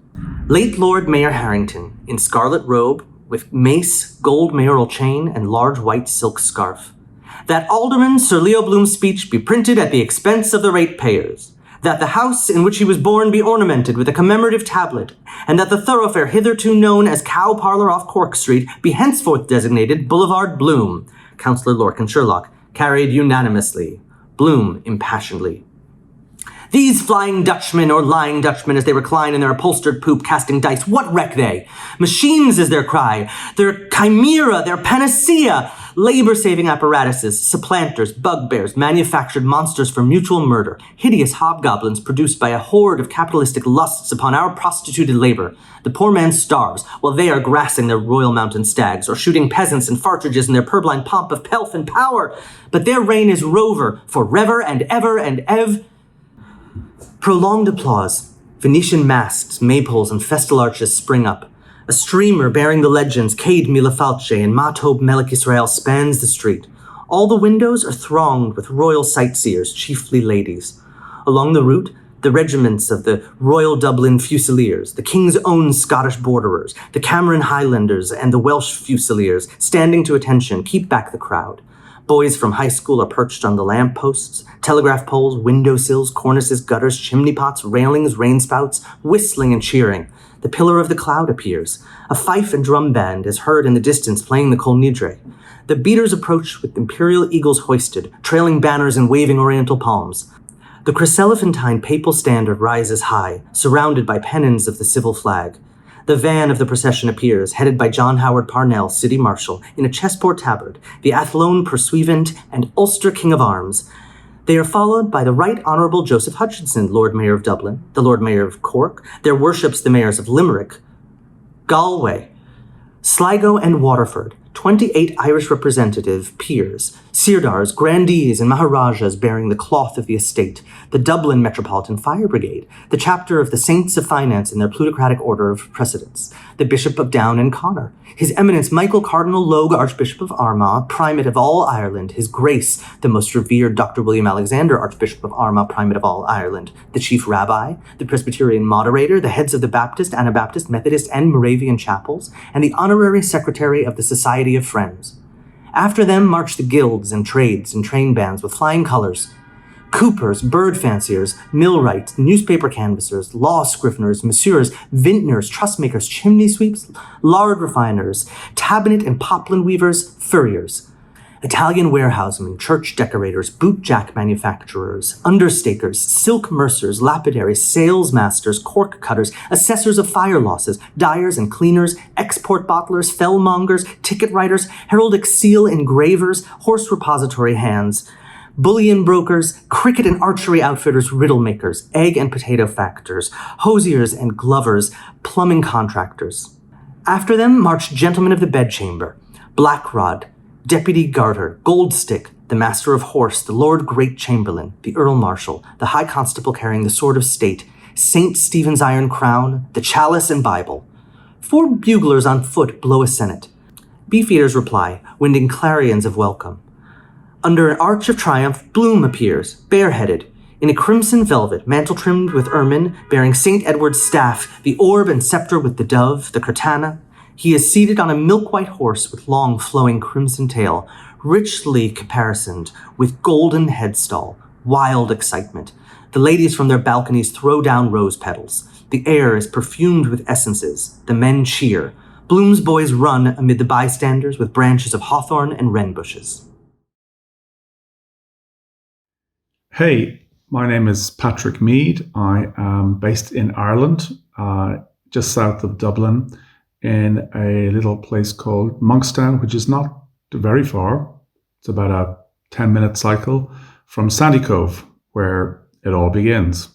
Speaker 10: Late Lord Mayor Harrington, in scarlet robe, with mace, gold mayoral chain, and large white silk scarf. That Alderman Sir Leo Bloom's speech be printed at the expense of the ratepayers. That the house in which he was born be ornamented with a commemorative tablet, and that the thoroughfare hitherto known as Cow Parlour off Cork Street be henceforth designated Boulevard Bloom. Councillor Lorcan Sherlock, carried unanimously. Bloom, impassionedly. These flying Dutchmen, or lying Dutchmen, as they recline in their upholstered poop casting dice, what reck they? Machines is their cry, their chimera, their panacea, labor-saving apparatuses, supplanters, bugbears, manufactured monsters for mutual murder, hideous hobgoblins produced by a horde of capitalistic lusts upon our prostituted labor. The poor man starves, while they are grassing their royal mountain stags, or shooting peasants and partridges in their purblind pomp of pelf and power. But their reign is rover, forever and ever and ev. Prolonged applause. Venetian masts, maypoles, and festal arches spring up. A streamer bearing the legends Cade Mila Falce and Matob Melech Israel spans the street. All the windows are thronged with royal sightseers, chiefly ladies. Along the route, the regiments of the Royal Dublin Fusiliers, the King's Own Scottish Borderers, the Cameron Highlanders, and the Welsh Fusiliers, standing to attention, keep back the crowd. Boys from high school are perched on the lamp posts, telegraph poles, windowsills, cornices, gutters, chimney pots, railings, rainspouts, whistling and cheering. The pillar of the cloud appears. A fife and drum band is heard in the distance playing the Kol Nidre. The beaters approach with imperial eagles hoisted, trailing banners and waving oriental palms. The chryselephantine papal standard rises high, surrounded by pennons of the civil flag. The van of the procession appears, headed by John Howard Parnell, City Marshal, in a chessport tabard, the Athlone Pursuivant, and Ulster King of Arms. They are followed by the Right Honourable Joseph Hutchinson, Lord Mayor of Dublin, the Lord Mayor of Cork, their worships the mayors of Limerick, Galway, Sligo, and Waterford, 28 Irish representative peers, Sirdars, grandees, and maharajas bearing the cloth of the estate, the Dublin Metropolitan Fire Brigade, the chapter of the Saints of Finance in their plutocratic order of precedence, the Bishop of Down and Connor, His Eminence Michael Cardinal Logue, Archbishop of Armagh, Primate of all Ireland, His Grace, the most revered Dr. William Alexander, Archbishop of Armagh, Primate of all Ireland, the Chief Rabbi, the Presbyterian Moderator, the heads of the Baptist, Anabaptist, Methodist, and Moravian chapels, and the Honorary Secretary of the Society of Friends. After them marched the guilds and trades and train bands with flying colors. Coopers, bird fanciers, millwrights, newspaper canvassers, law scriveners, masseurs, vintners, truss-makers, chimney sweeps, lard refiners, tabinet and poplin weavers, furriers. Italian warehousemen, church decorators, boot-jack manufacturers, understakers, silk mercers, lapidaries, salesmasters, cork cutters, assessors of fire losses, dyers and cleaners, export bottlers, fellmongers, ticket writers, heraldic seal engravers, horse repository hands, bullion brokers, cricket and archery outfitters, riddle makers, egg and potato factors, hosiers and glovers, plumbing contractors. After them marched gentlemen of the bedchamber, Blackrod, Deputy Garter, Goldstick, the Master of Horse, the Lord Great Chamberlain, the Earl Marshal, the High Constable carrying the Sword of State, St. Stephen's Iron Crown, the Chalice and Bible. 4 buglers on foot blow a senate. Beefeaters reply, winding clarions of welcome. Under an arch of triumph, Bloom appears, bareheaded, in a crimson velvet, mantle trimmed with ermine, bearing St. Edward's staff, the orb and scepter with the dove, the curtana. He is seated on a milk-white horse with long, flowing crimson tail, richly caparisoned with golden headstall. Wild excitement. The ladies from their balconies throw down rose petals. The air is perfumed with essences. The men cheer. Bloom's boys run amid the bystanders with branches of hawthorn and wren bushes.
Speaker 11: Hey, my name is Patrick Meade. I am based in Ireland, just south of Dublin, in a little place called Monkstown, which is not very far. It's about a 10-minute cycle from Sandycove, where it all begins.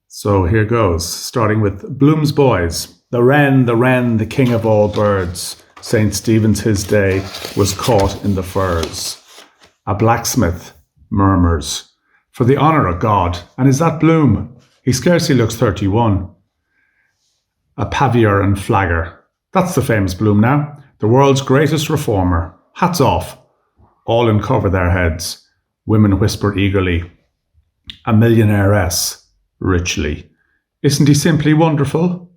Speaker 11: So here goes, starting with Bloom's boys. The wren, the king of all birds. St. Stephen's his day was caught in the furs. A blacksmith murmurs, for the honour of God, and is that Bloom? He scarcely looks 31. A pavior and flagger. That's the famous Bloom now. The world's greatest reformer. Hats off. All uncover their heads. Women whisper eagerly. A millionairess. Richly. Isn't he simply wonderful?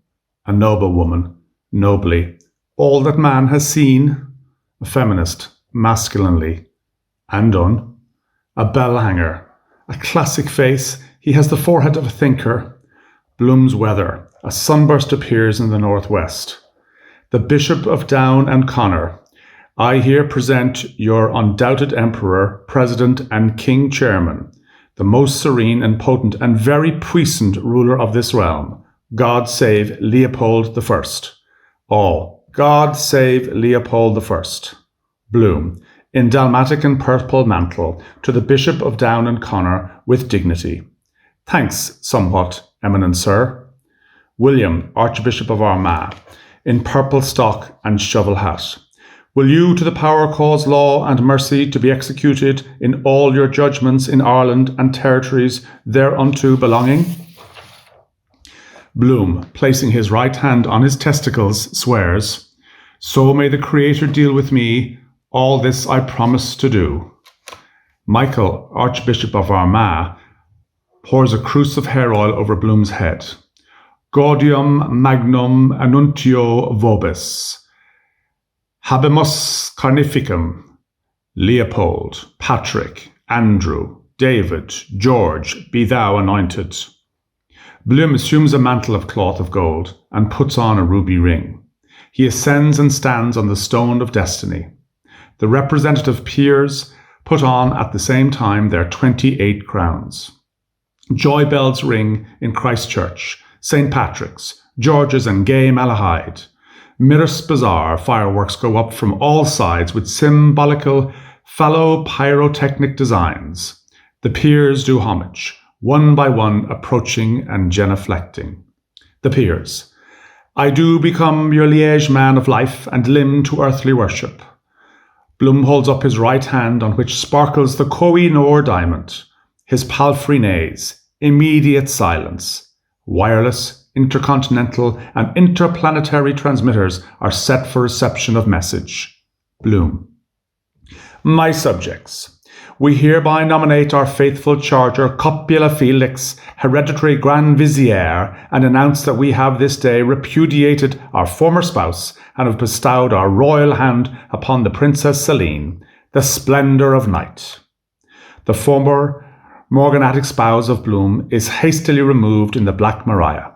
Speaker 11: A noble woman. Nobly. All that man has seen. A feminist. Masculinely. And done. A bell hanger. A classic face. He has the forehead of a thinker. Bloom's weather. A sunburst appears in the northwest. The Bishop of Down and Connor. I here present your undoubted Emperor, President and King Chairman, the most serene and potent and very puissant ruler of this realm. God save Leopold I. All. God save Leopold I. Bloom. In dalmatic and purple mantle, to the Bishop of Down and Connor with dignity. Thanks somewhat, eminent sir. William, Archbishop of Armagh, in purple stock and shovel hat. Will you to the power cause law and mercy to be executed in all your judgments in Ireland and territories thereunto belonging? Bloom, placing his right hand on his testicles, swears, so may the Creator deal with me, all this I promise to do. Michael, Archbishop of Armagh, pours a cruse of hair oil over Bloom's head. Gaudium magnum annuntio vobis. Habemus carnificum. Leopold, Patrick, Andrew, David, George, be thou anointed. Bloom assumes a mantle of cloth of gold and puts on a ruby ring. He ascends and stands on the stone of destiny. The representative peers put on at the same time their 28 crowns. Joy bells ring in Christchurch, St. Patrick's, George's and Gay Malahide. Mirrus Bazaar fireworks go up from all sides with symbolical phallo-pyrotechnic designs. The peers do homage, one by one approaching and genuflecting. The peers. I do become your liege man of life and limb to earthly worship. Bloom holds up his right hand on which sparkles the Koh-i-Noor diamond. His palfrey neighs. Immediate silence. Wireless, intercontinental, and interplanetary transmitters are set for reception of message. Bloom. My subjects, we hereby nominate our faithful charger Copula Felix, hereditary Grand Vizier, and announce that we have this day repudiated our former spouse and have bestowed our royal hand upon the Princess Selene, the splendour of night. The former morganatic spouse of Bloom is hastily removed in the Black Maria.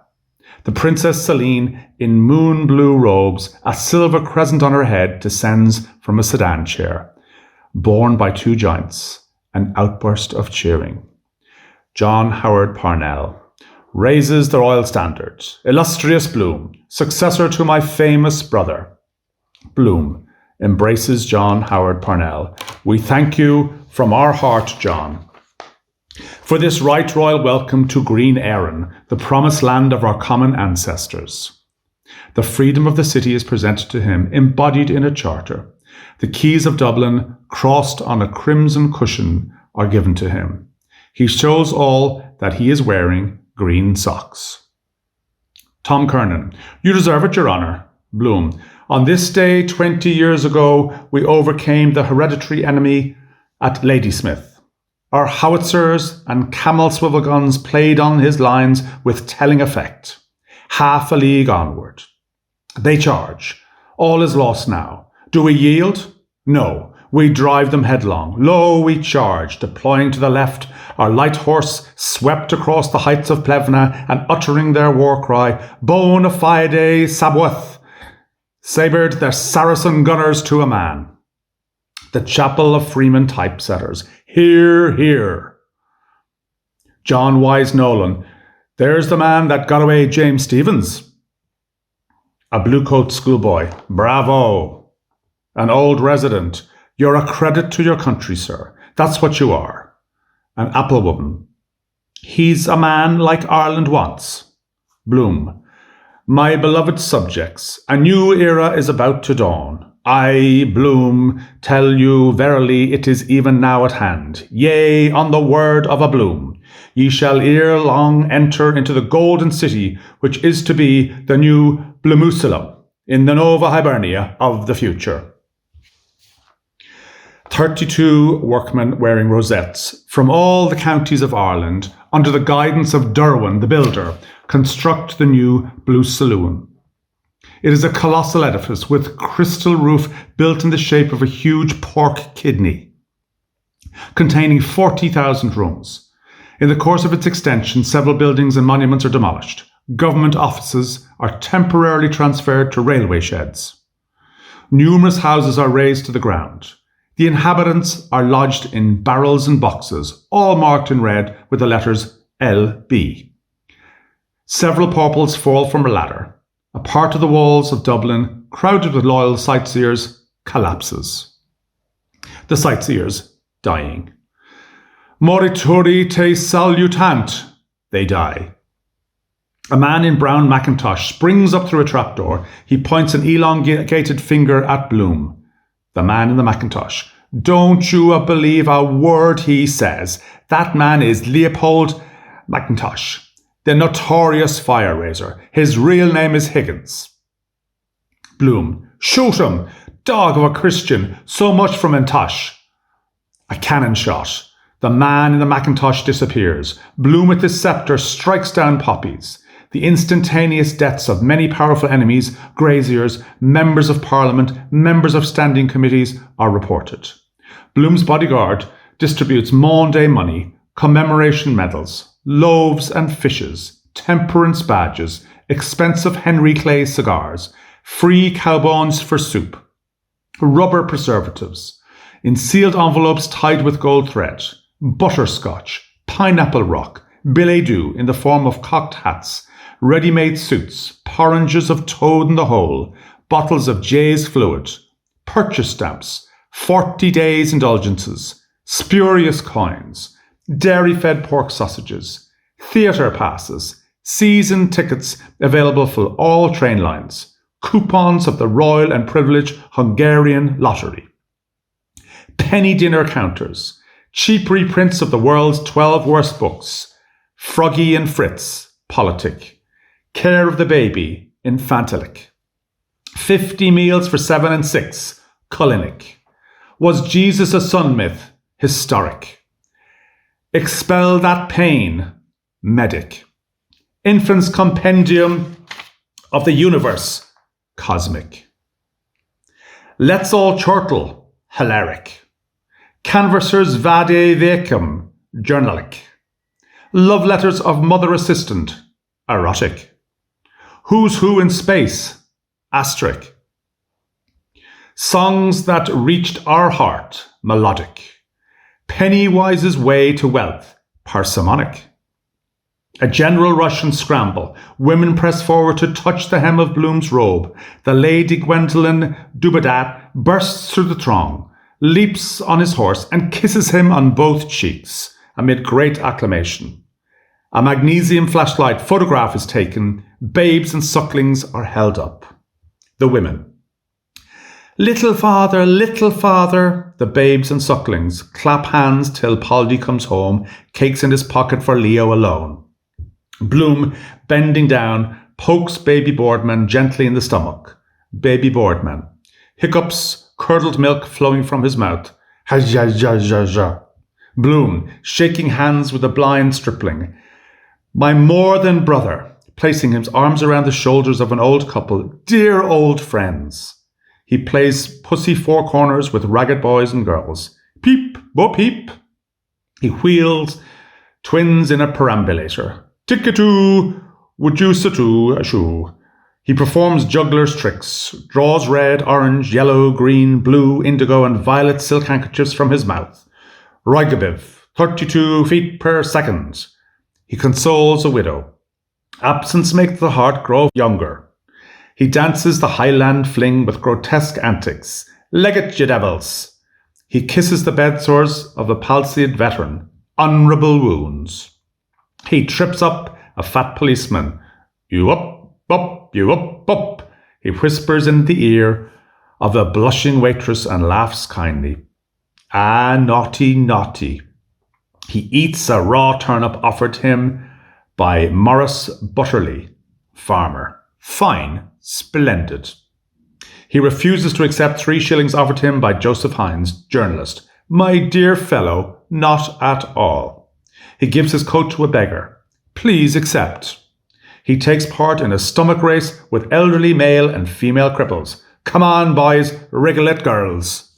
Speaker 11: The Princess Selene, in moon-blue robes, a silver crescent on her head, descends from a sedan chair. Borne by two giants, an outburst of cheering. John Howard Parnell raises the royal standard. Illustrious Bloom, successor to my famous brother. Bloom embraces John Howard Parnell. We thank you from our heart, John, for this right royal welcome to Green Erin, the promised land of our common ancestors. The freedom of the city is presented to him, embodied in a charter. The keys of Dublin, crossed on a crimson cushion, are given to him. He shows all that he is wearing green socks. Tom Kernan, you deserve it, Your Honour. Bloom, on this day 20 years ago, we overcame the hereditary enemy at Ladysmith. Our howitzers and camel swivel guns played on his lines with telling effect. Half a league onward. They charge. All is lost now. Do we yield? No. We drive them headlong. Lo, we charge, deploying to the left. Our light horse swept across the heights of Plevna and uttering their war cry, Bona fide Sabbath, sabred their Saracen gunners to a man. The chapel of Freeman typesetters. Hear, hear. John Wise Nolan. There's the man that got away James Stephens. A blue-coat schoolboy. Bravo. An old resident. You're a credit to your country, sir. That's what you are. An applewoman. He's a man like Ireland wants. Bloom. My beloved subjects, a new era is about to dawn. I, Bloom, tell you verily it is even now at hand. Yea, on the word of a Bloom. Ye shall ere long enter into the golden city, which is to be the new Bloomsyear, in the Nova Hibernia of the future. 32 workmen wearing rosettes from all the counties of Ireland, under the guidance of Derwin the builder, construct the new Blue Saloon. It is a colossal edifice with crystal roof built in the shape of a huge pork kidney, containing 40,000 rooms. In the course of its extension, several buildings and monuments are demolished. Government offices are temporarily transferred to railway sheds. Numerous houses are razed to the ground. The inhabitants are lodged in barrels and boxes, all marked in red with the letters LB. Several portals fall from a ladder. A part of the walls of Dublin, crowded with loyal sightseers, collapses. The sightseers dying. Morituri te salutant. They die. A man in brown mackintosh springs up through a trapdoor. He points an elongated finger at Bloom. The man in the mackintosh. Don't you believe a word he says. That man is Leopold Mackintosh, the notorious fire raiser. His real name is Higgins. Bloom. Shoot him! Dog of a Christian! So much for M'Intosh. A cannon shot. The man in the Mackintosh disappears. Bloom with his sceptre strikes down poppies. The instantaneous deaths of many powerful enemies, graziers, members of parliament, members of standing committees are reported. Bloom's bodyguard distributes Maunday money, commemoration medals, loaves and fishes, temperance badges, expensive Henry Clay cigars, free cowbones for soup, rubber preservatives, in sealed envelopes tied with gold thread, butterscotch, pineapple rock, billet-doux in the form of cocked hats, ready-made suits, porringes of toad in the hole, bottles of Jay's fluid, purchase stamps, 40 days indulgences, spurious coins, dairy-fed pork sausages, theatre passes, season tickets available for all train lines, coupons of the Royal and Privileged Hungarian Lottery. penny dinner counters, cheap reprints of the world's 12 worst books, Froggy and Fritz, Politic, Care of the Baby, Infantilic, 50 meals for 7 and 6, Cullinic, Was Jesus a sun myth, Historic, Expel That Pain, Medic, Infant's Compendium of the Universe, Cosmic, Let's All Chortle, Hilaric, Canvassers Vade Vacum, Journalic, Love Letters of Mother Assistant, Erotic, Who's Who in Space, Asterisk, Songs That Reached Our Heart, Melodic, Pennywise's Way to Wealth, Parsimonic, A General Russian Scramble, Women Press Forward to Touch the Hem of Bloom's Robe, the Lady Gwendolen Dubedat bursts through the throng, leaps on his horse and kisses him on both cheeks, amid great acclamation. A magnesium flashlight photograph is taken, babes and sucklings are held up. The women. Little father, the babes and sucklings clap hands till Poldy comes home, cakes in his pocket for Leo alone. Bloom, bending down, pokes baby Boardman gently in the stomach. Baby Boardman. Hiccups, curdled milk flowing from his mouth. Ha-ja-ja-ja-ja. Bloom, shaking hands with a blind stripling. My more than brother, placing his arms around the shoulders of an old couple, dear old friends. He plays pussy four corners with ragged boys and girls. Peep, bo peep. He wheels twins in a perambulator. Tick-a-too, would you sa-too, a shoe. He performs juggler's tricks, draws red, orange, yellow, green, blue, indigo, and violet silk handkerchiefs from his mouth. Rygabiv, 32 feet per second. He consoles a widow. Absence makes the heart grow younger. He dances the Highland fling with grotesque antics. Leg it, ye devils! He kisses the bedsores of the palsied veteran. Honourable wounds. He trips up a fat policeman. You up, you up. He whispers in the ear of the blushing waitress and laughs kindly. Ah, naughty, naughty. He eats a raw turnip offered him by Morris Butterly, farmer. Fine, splendid. He refuses to accept 3 shillings offered him by Joseph Hines, journalist. My dear fellow, not at all. He gives his coat to a beggar. Please accept. He takes part in a stomach race with elderly male and female cripples. Come on, boys, wriggle it, girls.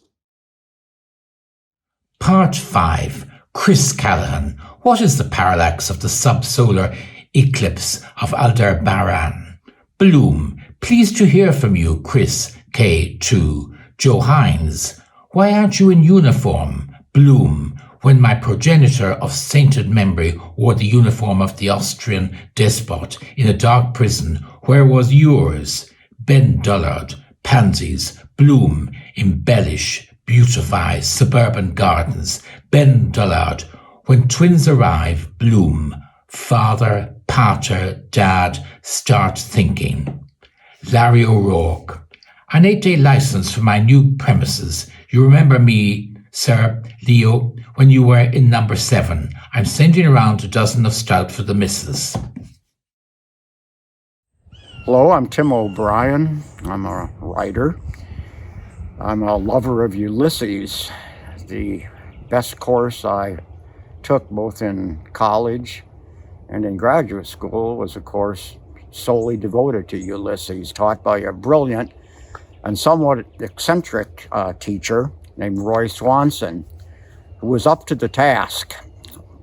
Speaker 12: Part 5. Chris Callahan. What is the parallax of the subsolar eclipse of Aldebaran? Bloom. Pleased to hear from you, Chris K2. Joe Hines. Why aren't you in uniform? Bloom. When my progenitor of sainted memory wore the uniform of the Austrian despot in a dark prison, where was yours? Ben Dullard. Pansies. Bloom. Embellish. Beautify suburban gardens. Ben Dullard. When twins arrive, Bloom. Father, pater, dad, start thinking. Larry O'Rourke. An 8-day license for my new premises. You remember me, Sir Leo, when you were in number 7. I'm sending around a dozen of stout for the missus.
Speaker 13: Hello, I'm Tim O'Brien. I'm a writer. I'm a lover of Ulysses. The best course I took both in college and in graduate school was a course solely devoted to Ulysses, taught by a brilliant and somewhat eccentric teacher named Roy Swanson, who was up to the task.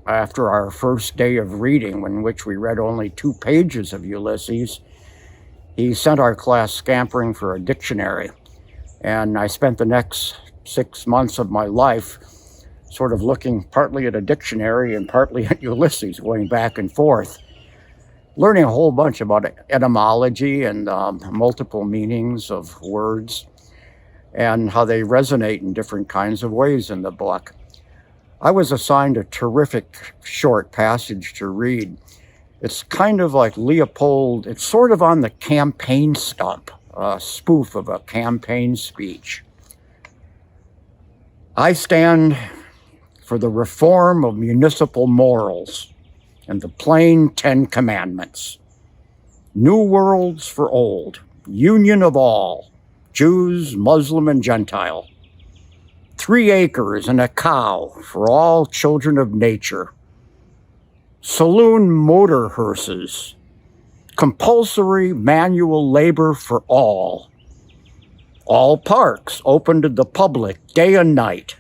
Speaker 13: After our first day of reading, in which we read only 2 pages of Ulysses, he sent our class scampering for a dictionary. And I spent the next 6 months of my life sort of looking partly at a dictionary and partly at Ulysses, going back and forth, learning a whole bunch about etymology and multiple meanings of words and how they resonate in different kinds of ways in the book. I was assigned a terrific short passage to read. It's kind of like Leopold, it's sort of on the campaign stump, a spoof of a campaign speech. I stand for the reform of municipal morals and the plain 10 commandments. New worlds for old, union of all, Jews, Muslim, and Gentile. 3 acres and a cow for all children of nature. Saloon motor hearses. Compulsory manual labor for all. All parks open to the public day and night.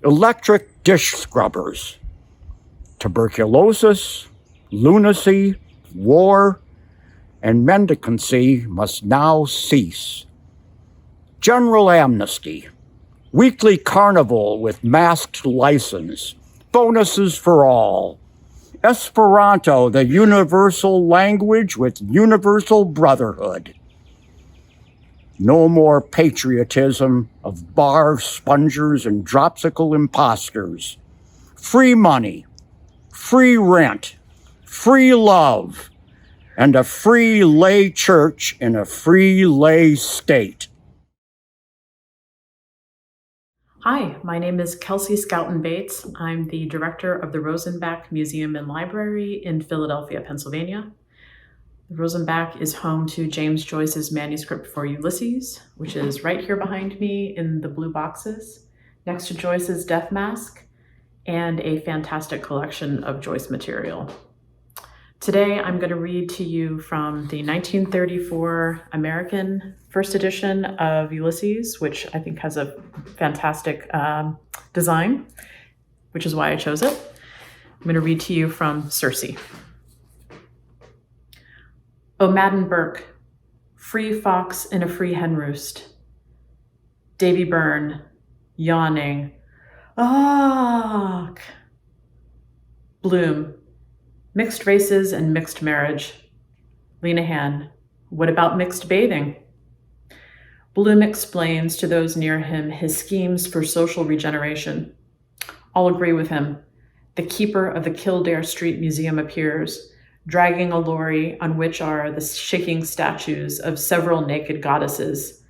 Speaker 13: Electric dish scrubbers. Tuberculosis, lunacy, war, and mendicancy must now cease. General amnesty. Weekly carnival with masked license. Bonuses for all. Esperanto, the universal language with universal brotherhood. No more patriotism of bar spongers and dropsicle imposters. Free money, free rent, free love, and a free lay church in a free lay state.
Speaker 14: Hi, my name is Kelsey Scouten Bates. I'm the director of the Rosenbach Museum and Library in Philadelphia, Pennsylvania. The Rosenbach is home to James Joyce's manuscript for Ulysses, which is right here behind me in the blue boxes, next to Joyce's Death Mask, and a fantastic collection of Joyce material. Today, I'm going to read to you from the 1934 American first edition of Ulysses, which I think has a fantastic design, which is why I chose it. I'm going to read to you from Circe. O Madden Burke, free fox in a free hen roost. Davy Byrne, yawning, "Ach!" Bloom, mixed races and mixed marriage. Lenehan, what about mixed bathing? Bloom explains to those near him his schemes for social regeneration. All agree with him. The keeper of the Kildare Street Museum appears, dragging a lorry on which are the shaking statues of several naked goddesses.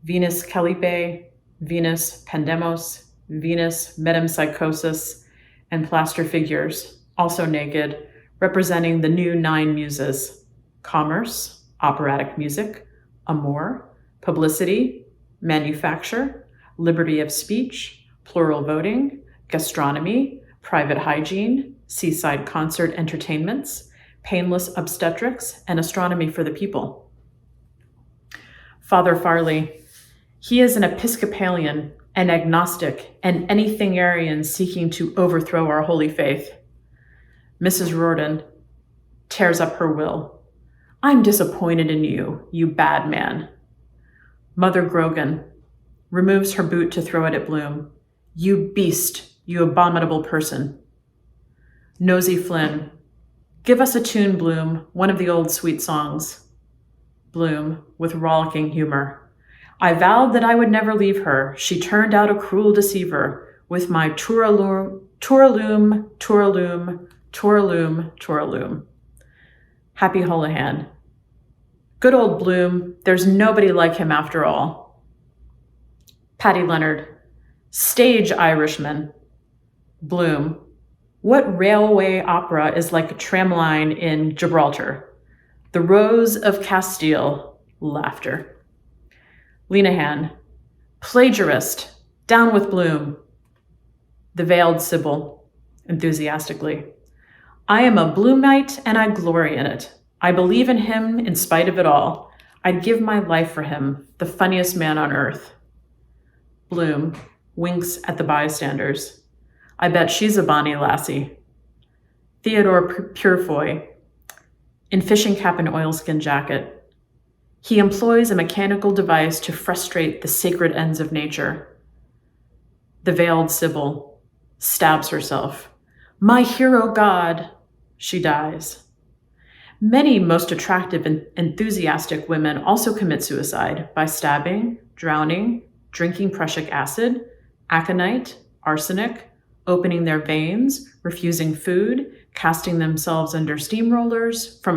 Speaker 14: Venus Calliope, Venus Pandemos, Venus Metempsychosis, and plaster figures, also naked, representing the new 9 muses: commerce, operatic music, amour, publicity, manufacture, liberty of speech, plural voting, gastronomy, private hygiene, seaside concert entertainments, painless obstetrics, and astronomy for the people. Father Farley, he is an Episcopalian, an agnostic, and anything Arian seeking to overthrow our holy faith. Mrs. Riordan tears up her will. I'm disappointed in you, you bad man. Mother Grogan removes her boot to throw it at Bloom. You beast, you abominable person. Nosy Flynn, give us a tune, Bloom, one of the old sweet songs. Bloom, with rollicking humor. I vowed that I would never leave her. She turned out a cruel deceiver with my touraloom, touraloom, touraloom, touraloom, touraloom. Happy Holohan. Good old Bloom, there's nobody like him after all. Patty Leonard, stage Irishman. Bloom, what railway opera is like a tramline in Gibraltar? The Rose of Castile, laughter. Lenehan, plagiarist, down with Bloom. The Veiled Sibyl, enthusiastically. I am a Bloomite and I glory in it. I believe in him in spite of it all. I'd give my life for him, the funniest man on earth. Bloom winks at the bystanders. I bet she's a bonny lassie. Theodore Purefoy, in fishing cap and oilskin jacket. He employs a mechanical device to frustrate the sacred ends of nature. The Veiled Sibyl stabs herself. My hero god, she dies. Many most attractive and enthusiastic women also commit suicide by stabbing, drowning, drinking prussic acid, aconite, arsenic, opening their veins, refusing food, casting themselves under steamrollers from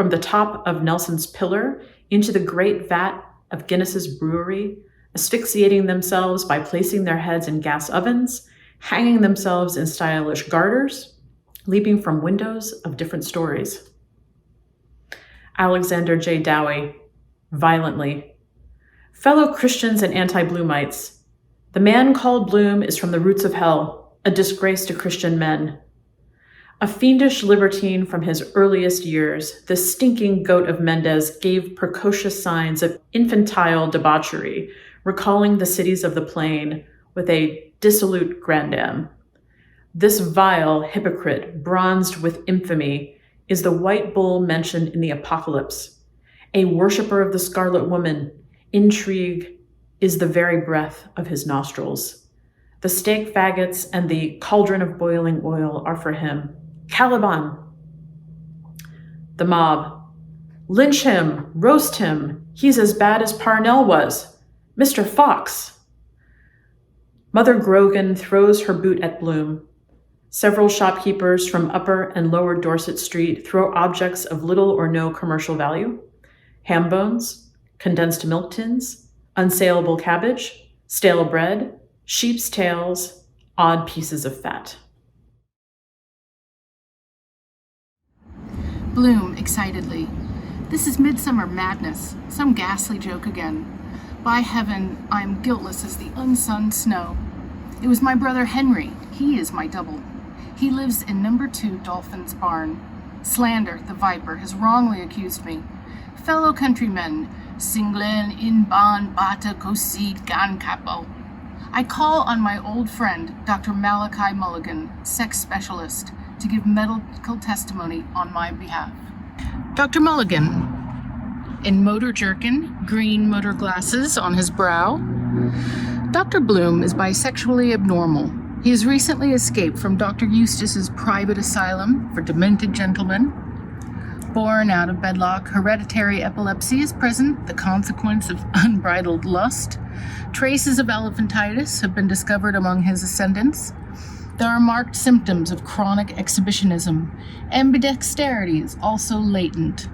Speaker 14: the top of Nelson's Pillar into the great vat of Guinness's brewery, asphyxiating themselves by placing their heads in gas ovens, hanging themselves in stylish garters, leaping from windows of different stories. Alexander J. Dowie, violently. Fellow Christians and anti-Bloomites, the man called Bloom is from the roots of hell, a disgrace to Christian men. A fiendish libertine from his earliest years, the stinking goat of Mendez gave precocious signs of infantile debauchery, recalling the cities of the plain with a dissolute grandam. This vile hypocrite, bronzed with infamy, is the white bull mentioned in the Apocalypse. A worshipper of the Scarlet Woman, intrigue is the very breath of his nostrils. The stake faggots and the cauldron of boiling oil are for him. Caliban! The mob. Lynch him! Roast him! He's as bad as Parnell was. Mr. Fox! Mother Grogan throws her boot at Bloom. Several shopkeepers from Upper and Lower Dorset Street throw objects of little or no commercial value. Ham bones, condensed milk tins, unsaleable cabbage, stale bread, sheep's tails, odd pieces of fat.
Speaker 15: Bloom, excitedly. This is midsummer madness, some ghastly joke again. By heaven, I'm guiltless as the unsunned snow. It was my brother Henry. He is my double. He lives in number 2 Dolphin's Barn. Slander, the viper, has wrongly accused me. Fellow countrymen, Singlen in ban bata kosid gan capo. I call on my old friend, Dr. Malachi Mulligan, sex specialist, to give medical testimony on my behalf. Dr. Mulligan, in motor jerkin, green motor glasses on his brow. Dr. Bloom is bisexually abnormal. He has recently escaped from Dr. Eustace's private asylum for demented gentlemen. Born out of wedlock, hereditary epilepsy is present, the consequence of unbridled lust. Traces of elephantitis have been discovered among his ascendants. There are marked symptoms of chronic exhibitionism. Ambidexterity is also latent.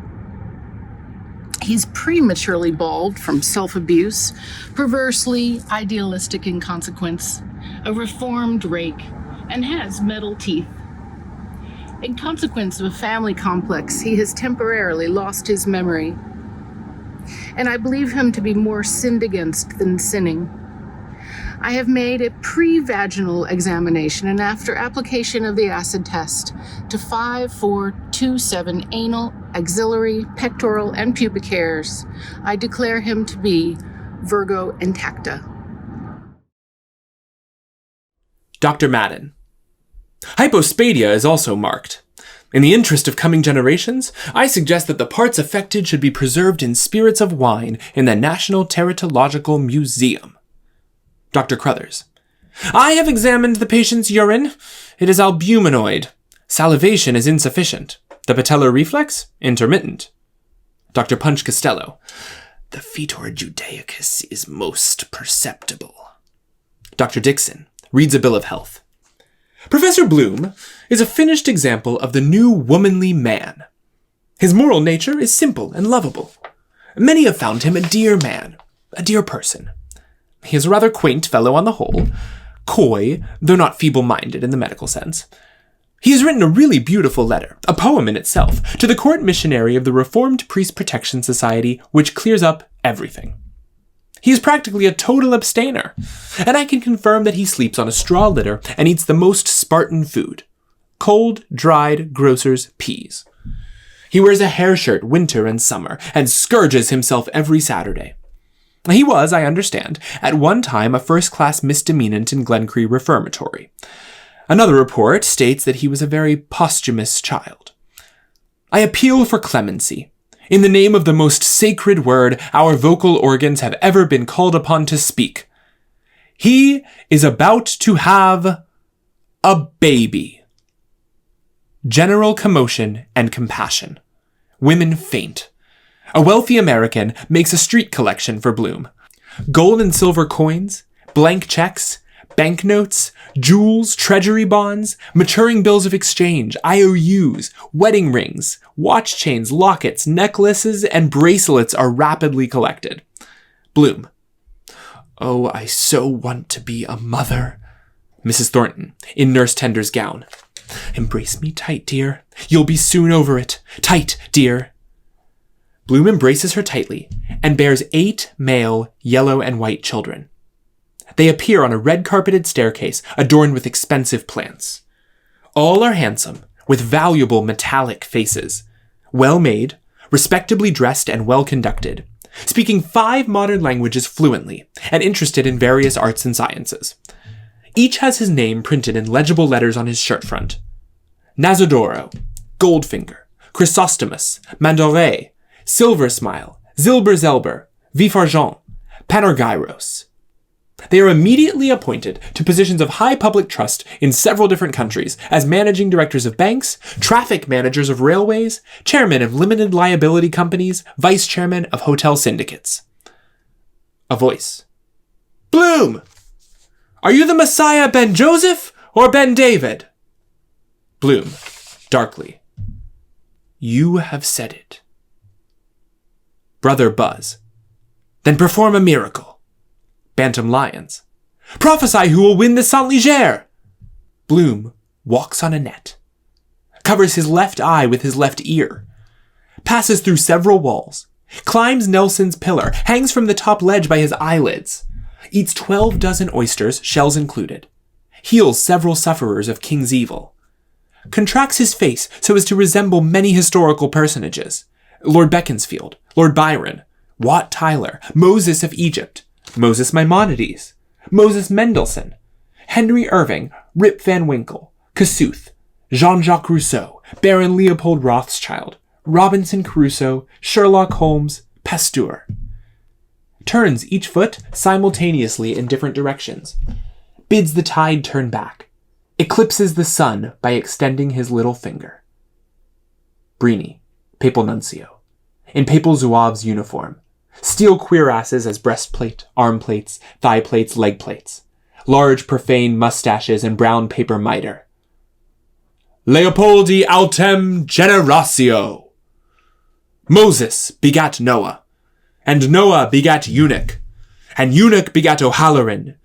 Speaker 15: He's prematurely bald from self-abuse, perversely idealistic in consequence, a reformed rake, and has metal teeth. In consequence of a family complex, he has temporarily lost his memory, and I believe him to be more sinned against than sinning. I have made a pre-vaginal examination, and after application of the acid test to 5, 4, 2, 7 anal, axillary, pectoral, and pubic hairs, I declare him to be Virgo intacta.
Speaker 16: Dr. Madden. Hypospadia is also marked. In the interest of coming generations, I suggest that the parts affected should be preserved in spirits of wine in the National Teratological Museum. Dr. Crothers. I have examined the patient's urine. It is albuminoid. Salivation is insufficient. The patellar reflex? Intermittent. Dr. Punch Costello. The fetor judaicus is most perceptible. Dr. Dixon reads a bill of health. Professor Bloom is a finished example of the new womanly man. His moral nature is simple and lovable. Many have found him a dear man, a dear person. He is a rather quaint fellow on the whole, coy, though not feeble-minded in the medical sense. He has written a really beautiful letter, a poem in itself, to the court missionary of the Reformed Priest Protection Society, which clears up everything. He is practically a total abstainer, and I can confirm that he sleeps on a straw litter and eats the most Spartan food: cold, dried grocer's peas. He wears a hair shirt winter and summer, and scourges himself every Saturday. He was, I understand, at one time a first-class misdemeanant in Glencree Reformatory. Another report states that he was a very posthumous child. I appeal for clemency. In the name of the most sacred word our vocal organs have ever been called upon to speak. He is about to have a baby. General commotion and compassion. Women faint. A wealthy American makes a street collection for Bloom. Gold and silver coins, blank checks, banknotes, jewels, treasury bonds, maturing bills of exchange, IOUs, wedding rings, watch chains, lockets, necklaces, and bracelets are rapidly collected. Bloom. Oh, I so want to be a mother. Mrs. Thornton, in Nurse Tender's gown. Embrace me tight, dear. You'll be soon over it. Tight, dear. Bloom embraces her tightly and bears 8 male, yellow and white children. They appear on a red-carpeted staircase adorned with expensive plants. All are handsome, with valuable metallic faces, well-made, respectably dressed and well-conducted, speaking 5 modern languages fluently, and interested in various arts and sciences. Each has his name printed in legible letters on his shirt front. Nazodoro, Goldfinger, Chrysostomus, Mandore, Silver Smile, Zilber Zelber, Vifargent, Panergyros. They are immediately appointed to positions of high public trust in several different countries as managing directors of banks, traffic managers of railways, chairmen of limited liability companies, vice chairmen of hotel syndicates. A voice. Bloom! Are you the Messiah Ben Joseph or Ben David? Bloom, darkly. You have said it. Brother Buzz. Then perform a miracle. Bantam Lions. Prophesy who will win the Saint-Leger! Bloom walks on a net. Covers his left eye with his left ear. Passes through several walls. Climbs Nelson's pillar. Hangs from the top ledge by his eyelids. Eats 12 dozen oysters, shells included. Heals several sufferers of King's evil. Contracts his face so as to resemble many historical personages. Lord Beaconsfield, Lord Byron, Wat Tyler, Moses of Egypt, Moses Maimonides, Moses Mendelssohn, Henry Irving, Rip Van Winkle, Kossuth, Jean-Jacques Rousseau, Baron Leopold Rothschild, Robinson Crusoe, Sherlock Holmes, Pasteur. Turns each foot simultaneously in different directions. Bids the tide turn back. Eclipses the sun by extending his little finger. Brini, Papal Nuncio, in Papal Zouave's uniform. Steel cuirasses as breastplate, arm plates, thigh plates, leg plates. Large profane mustaches and brown paper mitre. Leopoldi autem generatio. Moses begat Noah, and Noah begat Eunuch, and Eunuch begat O'Halloran,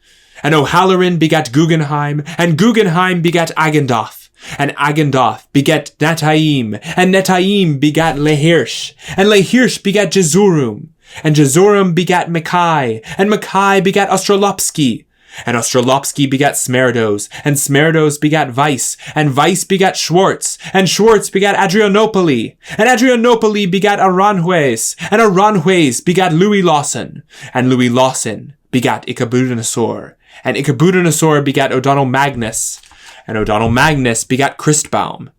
Speaker 16: and O'Halloran begat Guggenheim, and Guggenheim begat Agendoth, and Agendoth begat Netaim, and Netaim begat Lehirsch, and Lehirsch begat Jezurum, and Jezurum begat Mackay, and Mackay begat Ostrolopsky, and Ostrolopsky begat Smerdos, and Smerdos begat Weiss, and Weiss begat Schwartz, and Schwartz begat Adrianopoli, and Adrianopoli begat Aranjuez, and Aranjuez begat Louis Lawson, and Louis Lawson begat Icabudonosor, and Icabudonosor begat O'Donnell Magnus, and O'Donnell Magnus begat Christbaum,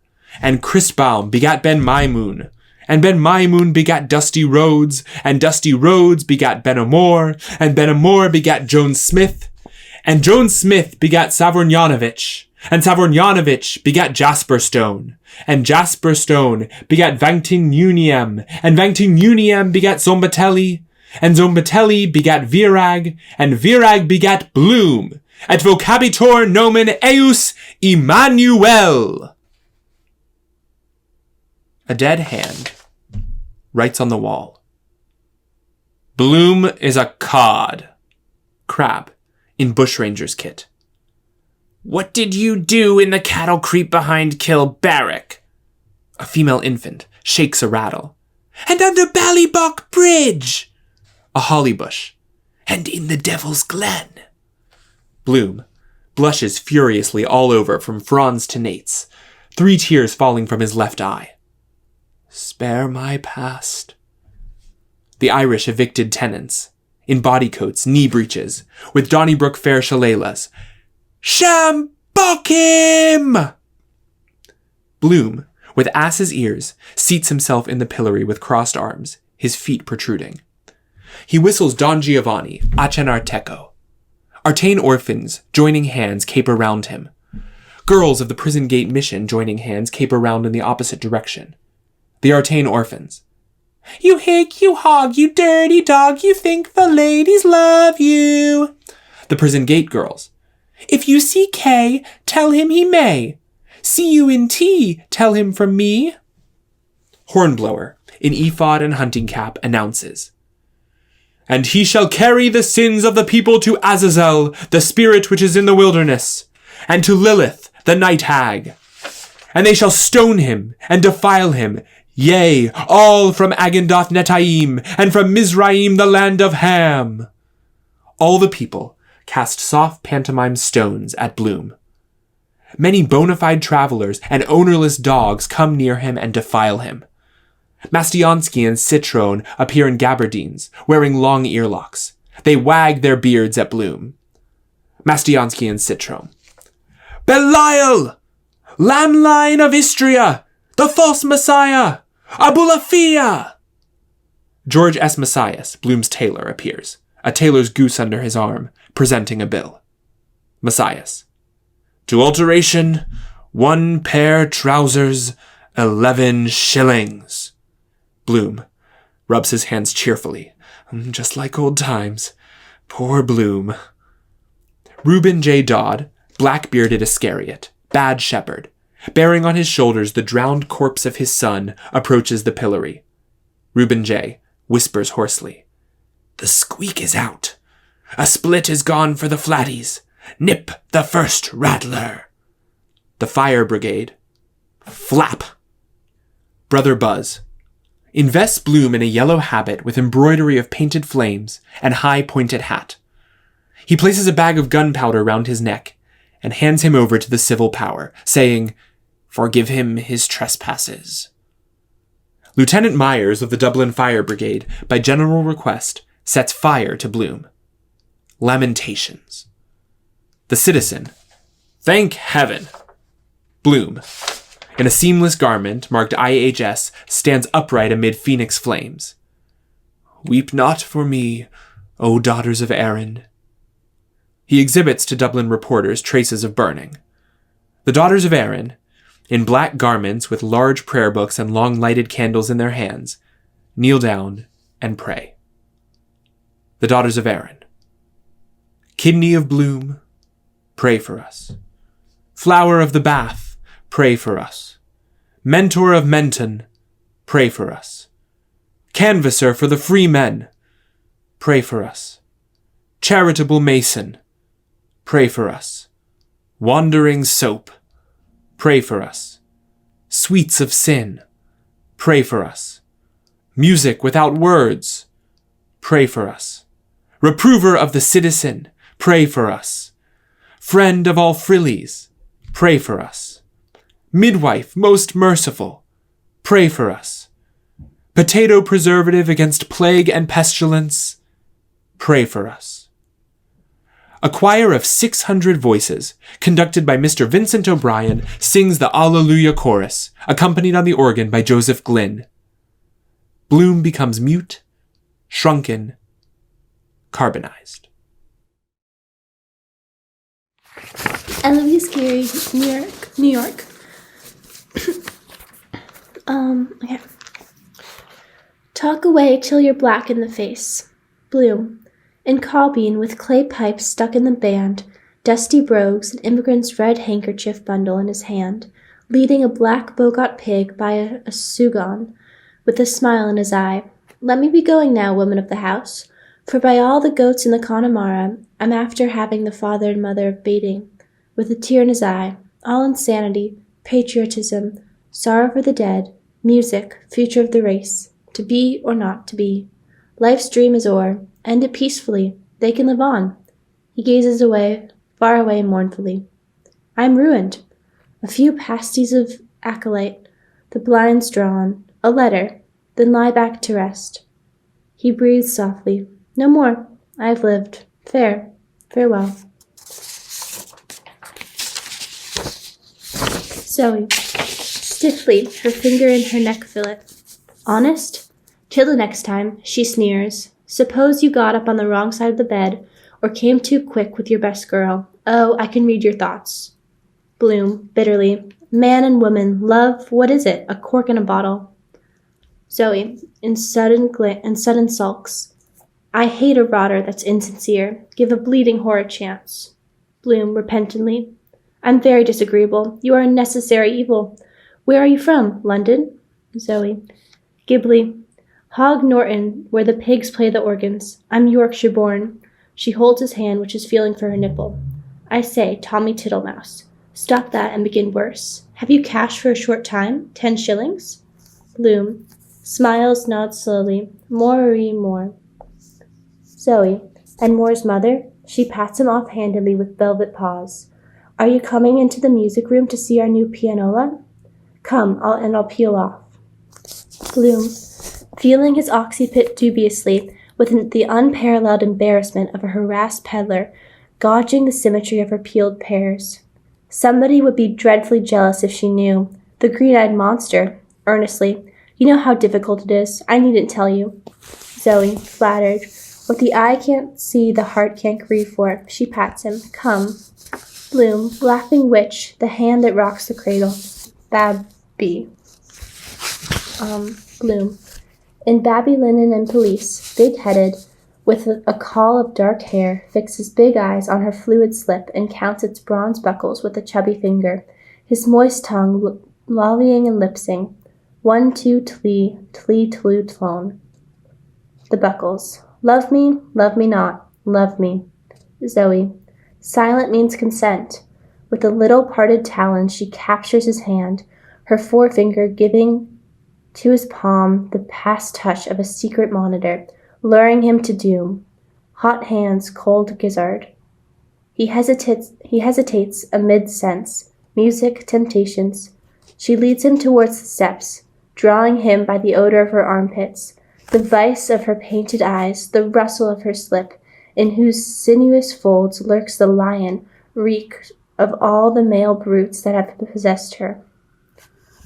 Speaker 16: and Christbaum begat Ben Maimoun, and Ben Maimoun begat Dusty Rhodes, and Dusty Rhodes begat Ben Amor, and Ben Amor begat Jones Smith, and Jones Smith begat Savornyanovich, and Savornyanovich begat Jasper Stone, and Jasper Stone begat Vangtinuniem, and Vangtinuniem begat Zombatelli, and Zombatelli begat Virag, and Virag begat Bloom, et vocabitor nomen eius Emmanuel. A dead hand writes on the wall. Bloom is a cod. Crab, in bushranger's kit. What did you do in the cattle creep behind Kilbarrack? A female infant shakes a rattle. And under Ballybock Bridge. A holly bush. And in the Devil's Glen. Bloom blushes furiously all over from fronds to nates, 3 tears falling from his left eye. Spare my past. The Irish evicted tenants, in bodycoats, knee breeches, with Donnybrook fair shillelaghs. Shambuck him! Bloom, with ass's ears, seats himself in the pillory with crossed arms, his feet protruding. He whistles Don Giovanni, Accenarteco. Artane orphans, joining hands, caper round him. Girls of the prison gate mission, joining hands, caper round in the opposite direction. The Artane orphans. You hick, you hog, you dirty dog, you think the ladies love you. The prison gate girls. If you see K, tell him he may. See you in T, tell him from me. Hornblower, in ephod and hunting cap, announces. And he shall carry the sins of the people to Azazel, the spirit which is in the wilderness, and to Lilith, the night hag. And they shall stone him, and defile him, yea, all from Agendoth Netaim, and from Mizraim the land of Ham. All the people cast soft pantomime stones at Bloom. Many bona fide travelers and ownerless dogs come near him and defile him. Mastiansky and Citrone appear in gabardines, wearing long earlocks. They wag their beards at Bloom. Mastiansky and Citrone. Belial! Lamline of Istria! The false Messiah! Abulafia! George S. Messias, Bloom's tailor, appears, a tailor's goose under his arm, presenting a bill. Messias. To alteration, 1 pair trousers, 11 shillings. Bloom rubs his hands cheerfully. Just like old times. Poor Bloom. Reuben J. Dodd, black-bearded Iscariot, bad shepherd, bearing on his shoulders the drowned corpse of his son, approaches the pillory. Reuben J. whispers hoarsely. The squeak is out. A split is gone for the flatties. Nip the first rattler. The fire brigade. Flap. Brother Buzz. Invests Bloom in a yellow habit with embroidery of painted flames and high pointed hat. He places a bag of gunpowder round his neck and hands him over to the civil power, saying, Forgive him his trespasses. Lieutenant Myers of the Dublin Fire Brigade, by general request, sets fire to Bloom. Lamentations. The citizen. Thank heaven. Bloom, in a seamless garment marked IHS, stands upright amid phoenix flames. Weep not for me, O daughters of Erin. He exhibits to Dublin reporters traces of burning. The daughters of Erin, in black garments with large prayer books and long lighted candles in their hands, kneel down and pray. The daughters of Erin. Kidney of Bloom, pray for us. Flower of the Bath, pray for us. Mentor of Menton, pray for us. Canvasser for the free men, pray for us. Charitable Mason, pray for us. Wandering Soap, pray for us. Sweets of Sin, pray for us. Music without words, pray for us. Reprover of the citizen, pray for us. Friend of all frillies, pray for us. Midwife most merciful, pray for us. Potato preservative against plague and pestilence, pray for us. A choir of 600 voices, conducted by Mr. Vincent O'Brien, sings the Alleluia chorus, accompanied on the organ by Joseph Glynn. Bloom becomes mute, shrunken, carbonized.
Speaker 17: Eloise Geary, New York. Okay. Talk away till you're black in the face. Bloom. In Caubeen, with clay pipes stuck in the band, dusty brogues, an immigrant's red handkerchief bundle in his hand, leading a black bogot pig by a sugon, with a smile in his eye. Let me be going now, woman of the house, for by all the goats in the Connemara, I'm after having the father and mother of baiting, with a tear in his eye, all insanity, patriotism, sorrow for the dead, music, future of the race, to be or not to be. Life's dream is o'er. End it peacefully. They can live on. He gazes away, far away mournfully. I am ruined. A few pasties of acolyte, the blinds drawn, a letter, then lie back to rest. He breathes softly. No more. I have lived. Farewell. Zoe, stiffly, her finger in her neck fillet. Honest? Till the next time, she sneers. Suppose you got up on the wrong side of the bed, or came too quick with your best girl. Oh, I can read your thoughts. Bloom, bitterly. Man and woman, love, what is it? A cork in a bottle. Zoe, in sudden sulks. I hate a rotter that's insincere. Give a bleeding whore a chance. Bloom, repentantly. I'm very disagreeable. You are a necessary evil. Where are you from? London? Zoe. Ghibli. Hog Norton, where the pigs play the organs. I'm Yorkshire born. She holds his hand, which is feeling for her nipple. I say, Tommy Tittlemouse. Stop that and begin worse. Have you cash for a short time? 10 shillings? Bloom. Smiles, nods slowly. More. Zoe. And Moore's mother? She pats him offhandedly with velvet paws. Are you coming into the music room to see our new pianola? Come, I'll peel off. Bloom. Feeling his occiput dubiously, with the unparalleled embarrassment of a harassed peddler, gauging the symmetry of her peeled pears. Somebody would be dreadfully jealous if she knew. The green-eyed monster, earnestly. You know how difficult it is. I needn't tell you. Zoe, flattered. What the eye can't see, the heart can't grieve for. She pats him. Come. Bloom, laughing witch, the hand that rocks the cradle. Babby. Bloom. In babby linen and pelisse, big-headed, with a caul of dark hair, fixes big eyes on her fluid slip and counts its bronze buckles with a chubby finger, his moist tongue lollying and lipsing. 1, 2, tlee, tlu, tlone. The buckles. Love me not, love me. Zoe. Silent means consent. With a little parted talon, she captures his hand, her forefinger giving to his palm the past touch of a secret monitor, luring him to doom. Hot hands, cold gizzard. He hesitates amid scents, music, temptations. She leads him towards the steps, drawing him by the odor of her armpits, the vice of her painted eyes, the rustle of her slip, in whose sinuous folds lurks the lion reek of all the male brutes that have possessed her.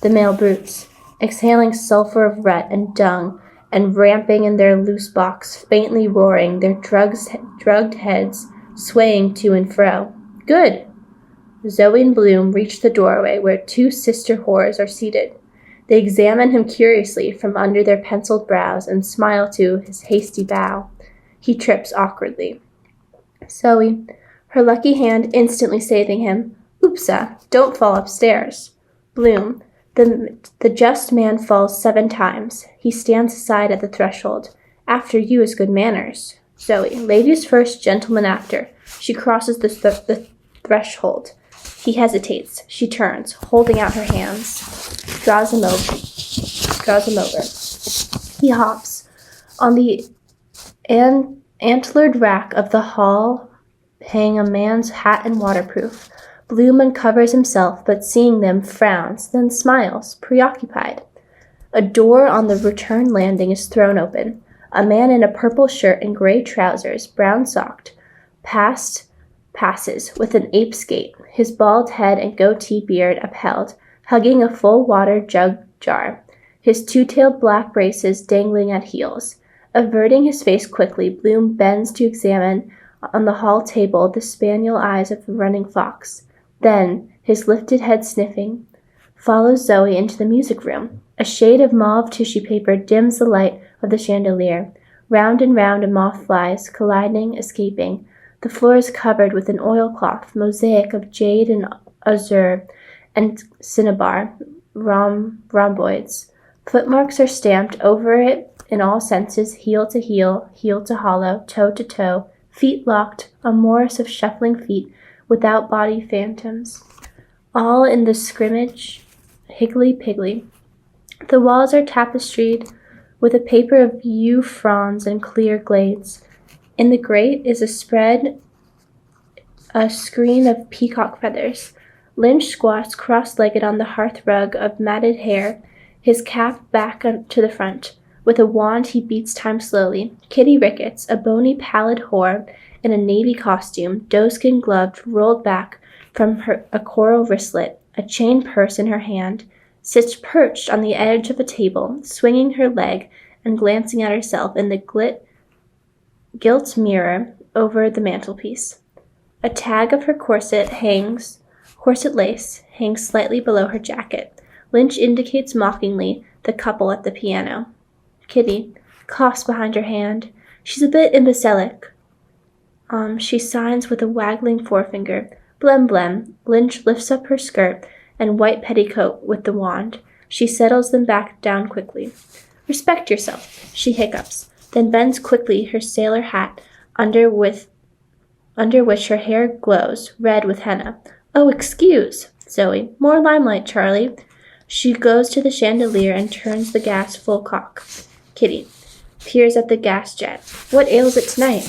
Speaker 17: The male brutes, exhaling sulphur of rut and dung, and ramping in their loose box, faintly roaring, their drugged heads swaying to and fro. Good! Zoe and Bloom reach the doorway where 2 sister whores are seated. They examine him curiously from under their penciled brows and smile to his hasty bow. He trips awkwardly. Zoe, her lucky hand instantly saving him. Oopsa, don't fall upstairs. Bloom, the just man falls 7 times. He stands aside at the threshold. After you is good manners. Zoe, ladies first, gentlemen after. She crosses the threshold. He hesitates. She turns, holding out her hands. Draws him over. He hops. On the antlered rack of the hall hang a man's hat and waterproof. Bloom uncovers himself, but seeing them, frowns, then smiles, preoccupied. A door on the return landing is thrown open. A man in a purple shirt and gray trousers, brown-socked, passes with an ape's gait, his bald head and goatee beard upheld, hugging a full water jug jar, his 2-tailed black braces dangling at heels. Averting his face quickly, Bloom bends to examine on the hall table the spaniel eyes of the running fox. Then, his lifted head sniffing, follows Zoe into the music room. A shade of mauve tissue paper dims the light of the chandelier. Round and round a moth flies, colliding, escaping. The floor is covered with an oilcloth, mosaic of jade and azure and cinnabar, rhomboids. Footmarks are stamped over it in all senses, heel to heel, heel to hollow, toe to toe, feet locked, a morris of shuffling feet, without body phantoms, all in the scrimmage, higgledy-piggledy. The walls are tapestried with a paper of yew fronds and clear glades. In the grate is a screen of peacock feathers. Lynch squats cross-legged on the hearth rug of matted hair, his cap back to the front. With a wand he beats time slowly. Kitty Ricketts, a bony, pallid whore, in a navy costume, doeskin gloved, rolled back from a coral wristlet, a chain purse in her hand, sits perched on the edge of a table, swinging her leg and glancing at herself in the gilt mirror over the mantelpiece. A tag of her corset lace, hangs slightly below her jacket. Lynch indicates mockingly the couple at the piano. Kitty coughs behind her hand. She's a bit imbecilic. She signs with a waggling forefinger. Blem blem. Lynch lifts up her skirt and white petticoat with the wand. She settles them back down quickly. Respect yourself, she hiccups, then bends quickly her sailor hat under which her hair glows, red with henna. Oh, excuse, Zoe. More limelight, Charlie. She goes to the chandelier and turns the gas full cock. Kitty peers at the gas jet. What ails it tonight?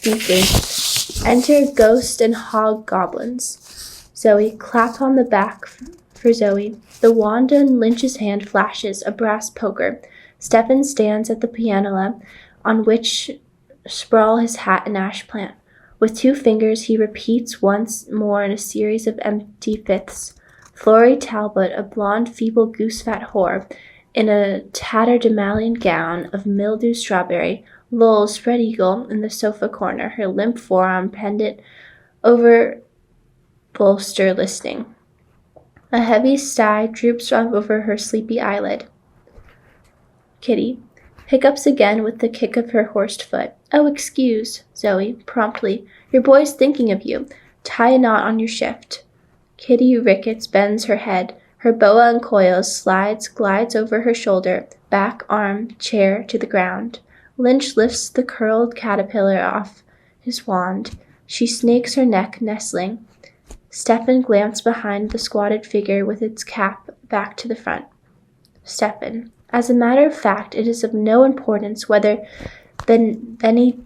Speaker 17: Deeply. Enter ghost and hobgoblins. Zoe, clap on the back for Zoe. The wand in Lynch's hand flashes, a brass poker. Stephen stands at the pianola, on which sprawl his hat and ash plant. With 2 fingers he repeats once more in a series of empty fifths. Florrie Talbot, a blonde, feeble, goose-fat whore, in a tatterdemalion gown of mildew strawberry, lolls spread-eagle in the sofa corner, her limp forearm pendant over bolster listening. A heavy sigh droops over her sleepy eyelid. Kitty hiccups again with the kick of her horsed foot. Oh, excuse, Zoe, promptly. Your boy's thinking of you. Tie a knot on your shift. Kitty Ricketts bends her head. Her boa uncoils, glides over her shoulder, back, arm, chair, to the ground. Lynch lifts the curled caterpillar off his wand. She snakes her neck, nestling. Stephen glanced behind the squatted figure with its cap back to the front. Stephen. As a matter of fact, it is of no importance whether Benedetto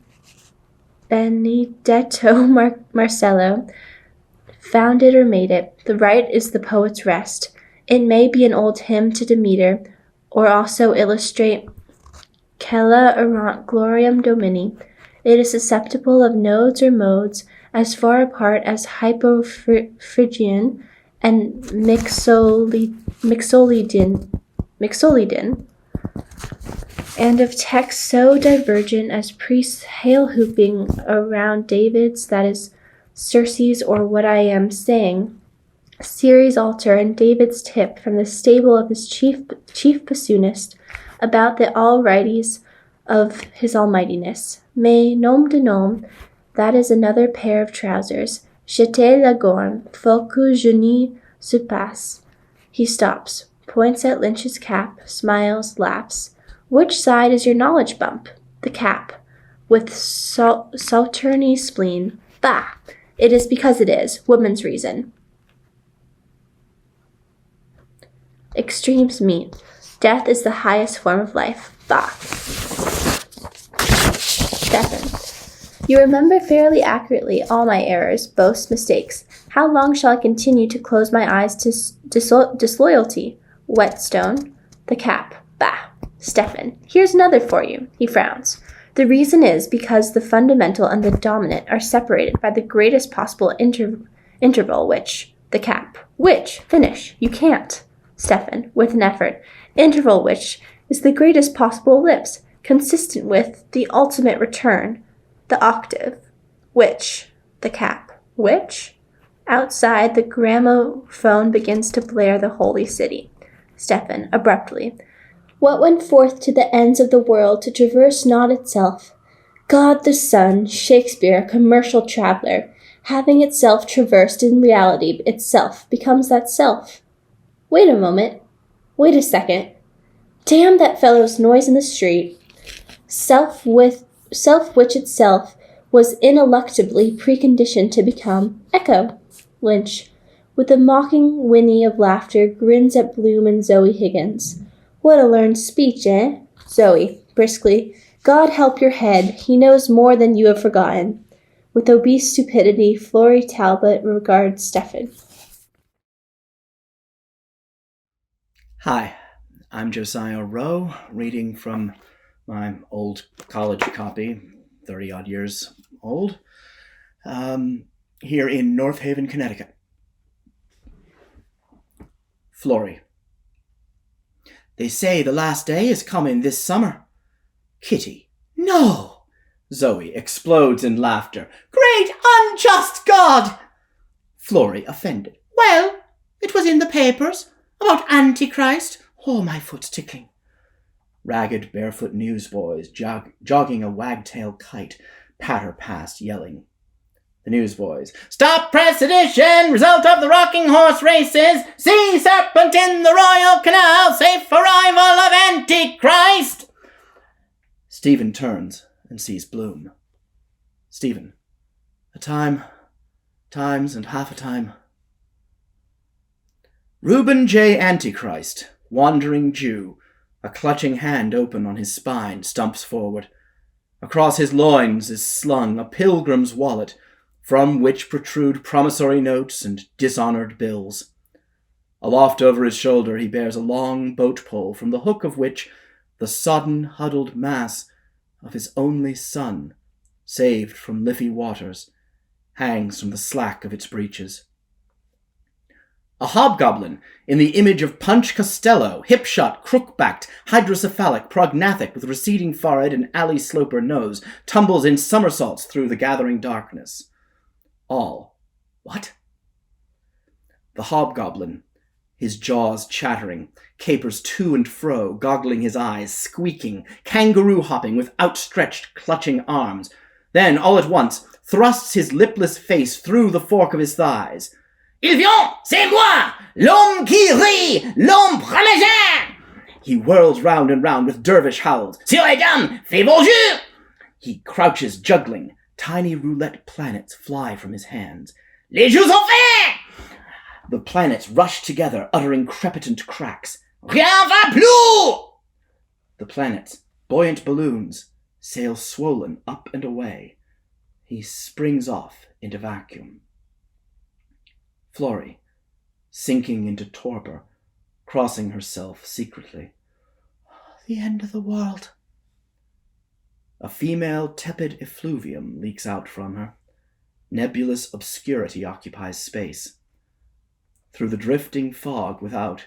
Speaker 17: Marcello found it or made it. The right is the poet's rest. It may be an old hymn to Demeter, or also illustrate Cella erant gloriam Domini. It is susceptible of nodes or modes as far apart as Hypophrygian and Mixolydian, and of texts so divergent as priests hail-hooping around David's, that is, Circe's, or what I am saying, Ceres' altar, and David's tip from the stable of his chief bassoonist about the all-righties of his almightiness. Mais nom de nom, that is another pair of trousers. Jetez la gourme, faut que je n'y se passe. He stops, points at Lynch's cap, smiles, laughs. Which side is your knowledge bump? The cap. With Saturny spleen. Bah! It is because it is. Woman's reason. Extremes meet. Death is the highest form of life. Bah! Stephen. You remember fairly accurately all my errors, boasts, mistakes. How long shall I continue to close my eyes to disloyalty? Whetstone. The cap. Bah! Stephen. Here's another for you. He frowns. The reason is because the fundamental and the dominant are separated by the greatest possible interval, which, the cap. Which? Finish. You can't. Stephen, with an effort. Interval which is the greatest possible ellipse, consistent with the ultimate return, the octave. Which? The cap. Which? Outside, the gramophone begins to blare the holy city. Stephen, abruptly. What went forth to the ends of the world to traverse not itself? God the Son, Shakespeare, a commercial traveler, having itself traversed in reality itself, becomes that self. Wait a moment. Wait a second. Damn that fellow's noise in the street. Self which itself was ineluctably preconditioned to become echo. Lynch, with a mocking whinny of laughter, grins at Bloom and Zoe Higgins. What a learned speech, eh? Zoe, briskly. God help your head. He knows more than you have forgotten. With obese stupidity, Florrie Talbot regards Stephen.
Speaker 18: Hi, I'm Josiah Rowe, reading from my old college copy, 30-odd years old, here in North Haven, Connecticut. Florrie. They say the last day is coming this summer. Kitty. No! Zoe explodes in laughter. Great unjust God! Florrie, offended. Well, it was in the papers. About Antichrist. Oh, my foot's tickling. Ragged, barefoot newsboys jogging a wagtail kite patter past, yelling. The newsboys. Stop press edition! Result of the rocking horse races! Sea serpent in the Royal Canal! Safe arrival of Antichrist! Stephen turns and sees Bloom. Stephen. A time, times and half a time. Reuben J. Antichrist, wandering Jew, a clutching hand open on his spine, stumps forward. Across his loins is slung a pilgrim's wallet, from which protrude promissory notes and dishonored bills. Aloft over his shoulder he bears a long boat pole, from the hook of which the sodden, huddled mass of his only son, saved from Liffey waters, hangs from the slack of its breeches. A hobgoblin, in the image of Punch Costello, hip-shot, crook-backed, hydrocephalic, prognathic, with receding forehead and alley-sloper nose, tumbles in somersaults through the gathering darkness. All. What? The hobgoblin, his jaws chattering, capers to and fro, goggling his eyes, squeaking, kangaroo-hopping with outstretched, clutching arms. Then, all at once, thrusts his lipless face through the fork of his thighs. Il vient, c'est moi, l'homme qui rit, l'homme parmesan! He whirls round and round with dervish howls. Sur les dames, fais vos jeux! He crouches, juggling. Tiny roulette planets fly from his hands. Les jeux sont faits! The planets rush together, uttering crepitant cracks. Rien va plus! The planets, buoyant balloons, sail swollen up and away. He springs off into vacuum. Florrie, sinking into torpor, crossing herself secretly. The end of the world. A female tepid effluvium leaks out from her. Nebulous obscurity occupies space. Through the drifting fog without,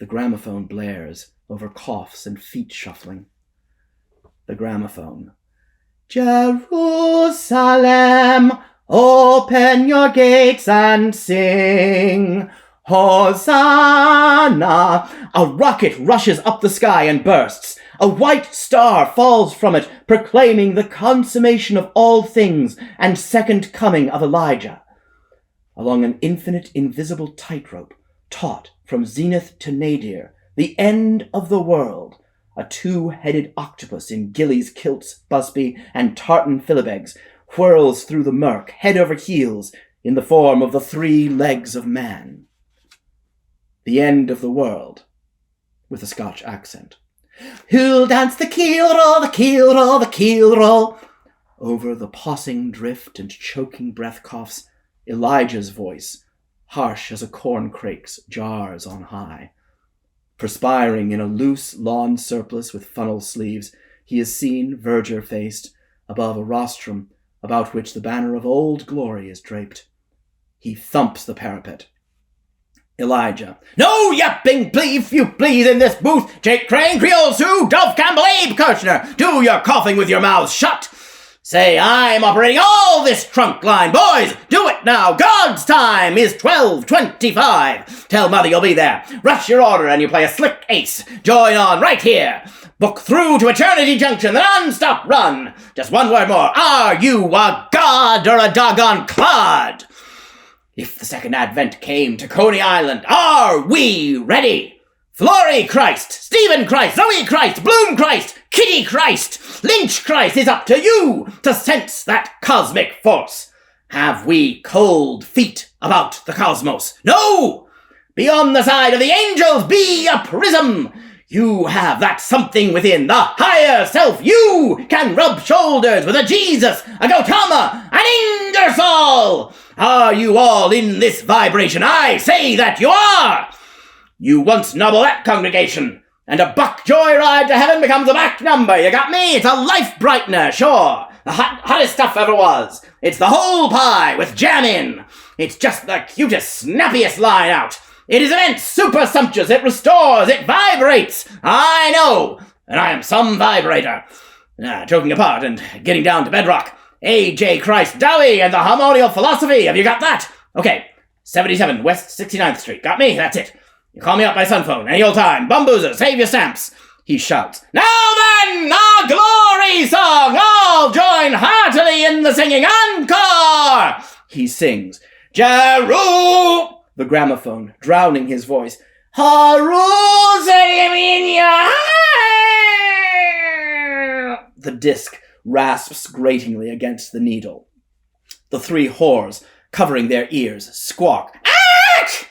Speaker 18: the gramophone blares over coughs and feet shuffling. The gramophone. Jerusalem, open your gates and sing, Hosanna! A rocket rushes up the sky and bursts. A white star falls from it, proclaiming the consummation of all things and second coming of Elijah. Along an infinite invisible tightrope, taut from zenith to nadir, the end of the world, a two-headed octopus in gillies, kilts, busby, and tartan filibegs whirls through the murk, head over heels, in the form of the three legs of man. The end of the world, with a Scotch accent. Who'll dance the keel roll, the keel roll, the keel roll? Over the possing drift and choking breath coughs, Elijah's voice, harsh as a corncrake's, jars on high. Perspiring in a loose lawn surplice with funnel sleeves, he is seen, verdure-faced, above a rostrum about which the banner of Old Glory is draped. He thumps the parapet. Elijah. No yapping, please, if you please, in this booth. Jake Crane, Creole Sioux, Dove Campbell, Abe Kirchner. Do your coughing with your mouths shut. Say, I'm operating all this trunk line. Boys, do it now. God's time is 12:25. Tell Mother you'll be there. Rush your order and you play a slick ace. Join on right here. Book through to Eternity Junction, the non-stop run. Just one word more. Are you a god or a doggone clod? If the second advent came to Coney Island, are we ready? Florrie Christ, Stephen Christ, Zoe Christ, Bloom Christ, Kitty Christ, Lynch Christ, is up to you to sense that cosmic force. Have we cold feet about the cosmos? No! Be on the side of the angels, be a prism. You have that something within, the higher self. You can rub shoulders with a Jesus, a Gautama, an Ingersoll. Are you all in this vibration? I say that you are. You once nobble that congregation, and a buck joyride to heaven becomes a back number. You got me? It's a life brightener, sure. The hottest stuff ever was. It's the whole pie with jam in. It's just the cutest, snappiest line out. It is immense, super sumptuous, it restores, it vibrates. I know, and I am some vibrator. Joking apart and getting down to bedrock. A.J. Christ Dowie and the harmonial philosophy. Have you got that? Okay, 77 West 69th Street. Got me? That's it. You call me up by sunphone any old time. Bumboozers, save your stamps. He shouts, "Now then, our glory song! All join heartily in the singing encore!" He sings, "Jeru," the gramophone drowning his voice, "Jerusalem in your heart." The disc rasps gratingly against the needle. The three whores, covering their ears, squawk, "Ach!"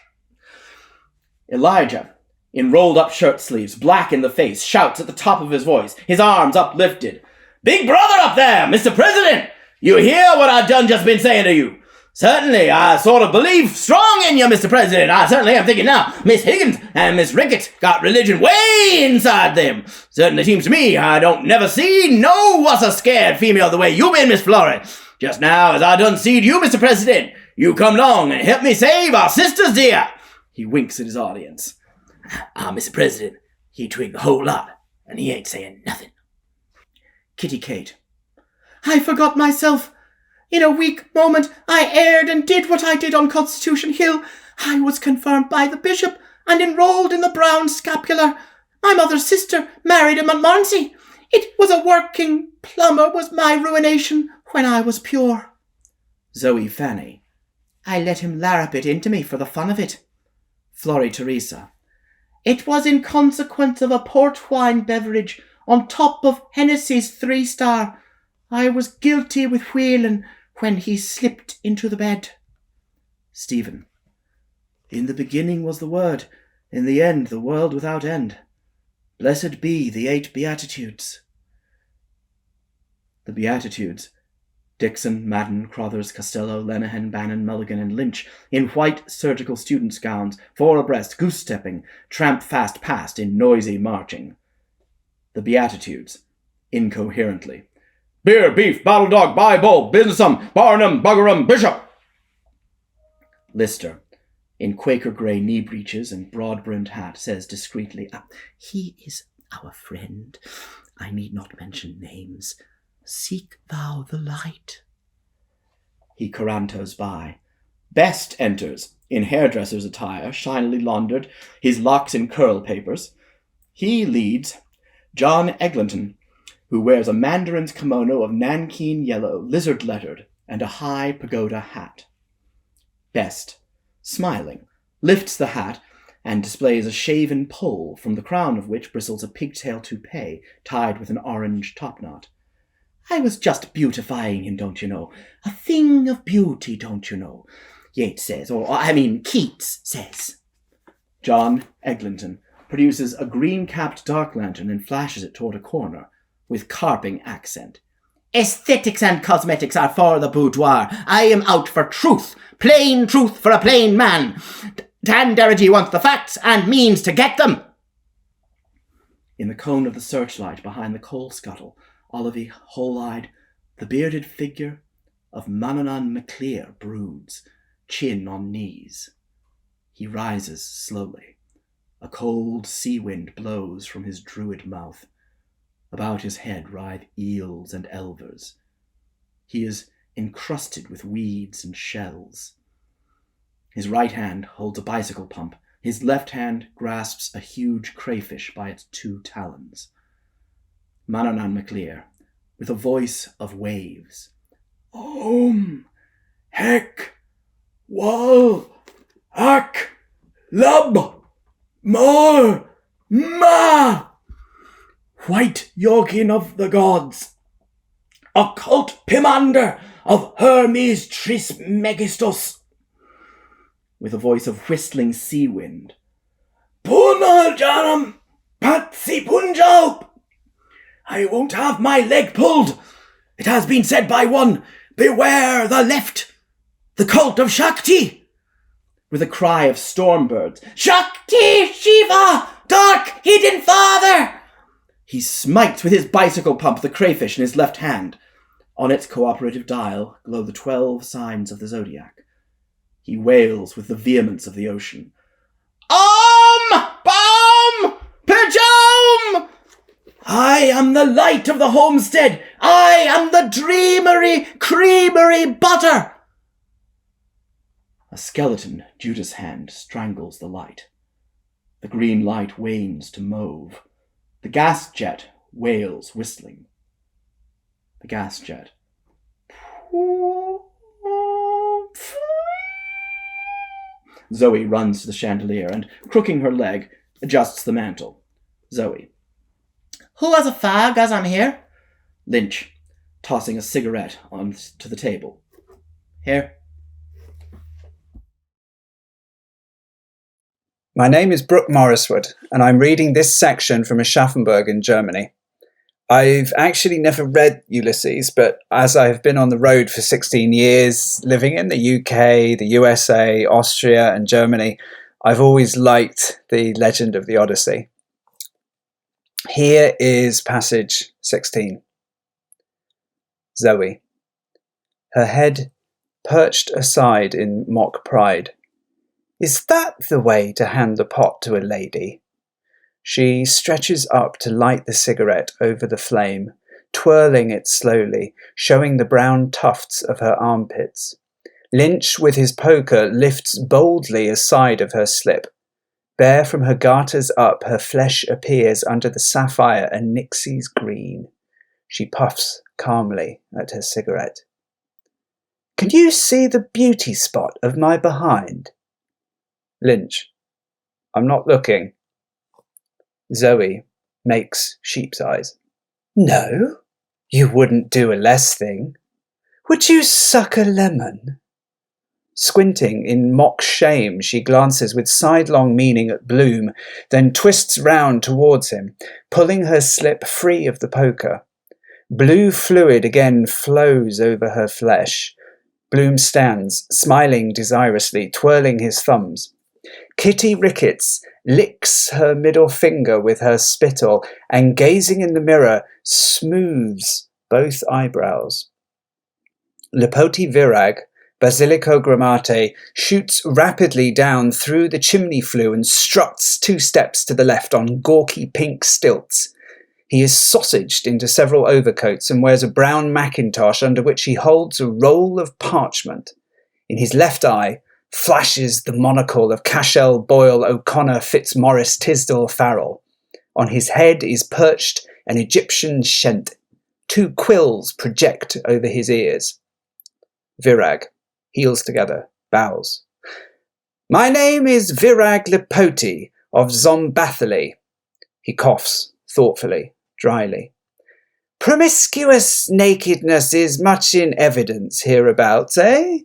Speaker 18: Elijah, in rolled-up shirt sleeves, black in the face, shouts at the top of his voice, his arms uplifted, "Big brother up there, Mr. President! You hear what I've just been saying to you? Certainly, I sort of believe strong in you, Mr. President. I certainly am thinking now, Miss Higgins and Miss Rickett got religion way inside them. Certainly seems to me I don't never see no was a scared female the way you been, Miss Florrie. Just now, as I done seed you, Mr. President, you come along and help me save our sisters dear." He winks at his audience. Mr. President, he twigged the whole lot, and he ain't saying nothing. Kitty Kate. "I forgot myself. In a weak moment, I erred and did what I did on Constitution Hill. I was confirmed by the bishop and enrolled in the Brown Scapular. My mother's sister married a Montmorency. It was a working plumber was my ruination when I was pure." Zoe Fanny. "I let him larrup it into me for the fun of it." Florrie Teresa. "It was in consequence of a port wine beverage on top of Hennessy's 3-star. I was guilty with Whelan when he slipped into the bed." Stephen. "In the beginning was the Word, in the end the world without end. Blessed be the 8 Beatitudes." The Beatitudes. Dixon, Madden, Crothers, Costello, Lenehan, Bannon, Mulligan, and Lynch, in white surgical students' gowns, 4 abreast, goose-stepping, tramp fast past in noisy marching. The Beatitudes. Incoherently. "Beer, beef, battle dog, Bible, businessum, Barnum, buggerum, bishop." Lister, in Quaker grey knee breeches and broad-brimmed hat, says discreetly, "He is our friend. I need not mention names. Seek thou the light." He corantos by. Best enters, in hairdresser's attire, shinily laundered, his locks in curl papers. He leads John Eglinton, who wears a mandarin's kimono of nankeen yellow, lizard-lettered, and a high pagoda hat. Best, smiling, lifts the hat and displays a shaven poll, from the crown of which bristles a pigtail toupee tied with an orange topknot. "I was just beautifying him, don't you know? A thing of beauty, don't you know? Yeats says, Keats says." John Eglinton produces a green-capped dark lantern and flashes it toward a corner, with carping accent. "Aesthetics and cosmetics are for the boudoir. I am out for truth. Plain truth for a plain man. Tandarity wants the facts and means to get them." In the cone of the searchlight behind the coal scuttle, olivey, whole-eyed, the bearded figure of Manannán Mac Lir broods, chin on knees. He rises slowly. A cold sea wind blows from his druid mouth. About his head writhe eels and elvers. He is encrusted with weeds and shells. His right hand holds a bicycle pump. His left hand grasps a huge crayfish by its 2 talons. Manannán Mac Lir, with a voice of waves. "Om, hek, wal, ak, lub, mor, ma. White Yogin of the gods, occult Pimander of Hermes Trismegistus," with a voice of whistling sea wind. "Puna Janam Patsy Punjab. I won't have my leg pulled. It has been said by one, beware the left, the cult of Shakti," with a cry of stormbirds. "Shakti, Shiva, dark hidden father." He smites with his bicycle pump the crayfish in his left hand. On its cooperative dial glow the 12 signs of the zodiac. He wails with the vehemence of the ocean. "Om! Bom! Pajom! I am the light of the homestead. I am the dreamery, creamery butter." A skeleton Judas hand strangles the light. The green light wanes to mauve. The gas jet wails, whistling. The gas jet. Zoe runs to the chandelier and, crooking her leg, adjusts the mantle. Zoe. Who has a fag as I'm here? Lynch, tossing a cigarette onto the table. Here.
Speaker 19: My name is Brooke Morriswood, and I'm reading this section from Aschaffenburg in Germany. I've actually never read Ulysses, but as I've been on the road for 16 years, living in the UK, the USA, Austria, and Germany, I've always liked the legend of the Odyssey. Here is passage 16. Zoe, her head perched aside in mock pride. Is that the way to hand the pot to a lady? She stretches up to light the cigarette over the flame, twirling it slowly, showing the brown tufts of her armpits. Lynch, with his poker, lifts boldly aside of her slip. Bare from her garters up, her flesh appears under the sapphire a Nixie's green. She puffs calmly at her cigarette. Can you see the beauty spot of my behind? Lynch. I'm not looking. Zoe makes sheep's eyes. No, you wouldn't do a less thing. Would you suck a lemon? Squinting in mock shame, she glances with sidelong meaning at Bloom, then twists round towards him, pulling her slip free of the poker. Blue fluid again flows over her flesh. Bloom stands, smiling desirously, twirling his thumbs. Kitty Ricketts licks her middle finger with her spittle and, gazing in the mirror, smooths both eyebrows. Lipoti Virag, Basilico Gramate, shoots rapidly down through the chimney flue and struts 2 steps to the left on gawky pink stilts. He is sausaged into several overcoats and wears a brown mackintosh under which he holds a roll of parchment. In his left eye flashes the monocle of Cashel, Boyle, O'Connor, Fitzmaurice, Tisdall, Farrell. On his head is perched an Egyptian shent. 2 quills project over his ears. Virag, heels together, bows. My name is Virag Lipoti of Zombathali. He coughs thoughtfully, dryly. Promiscuous nakedness is much in evidence hereabouts, eh?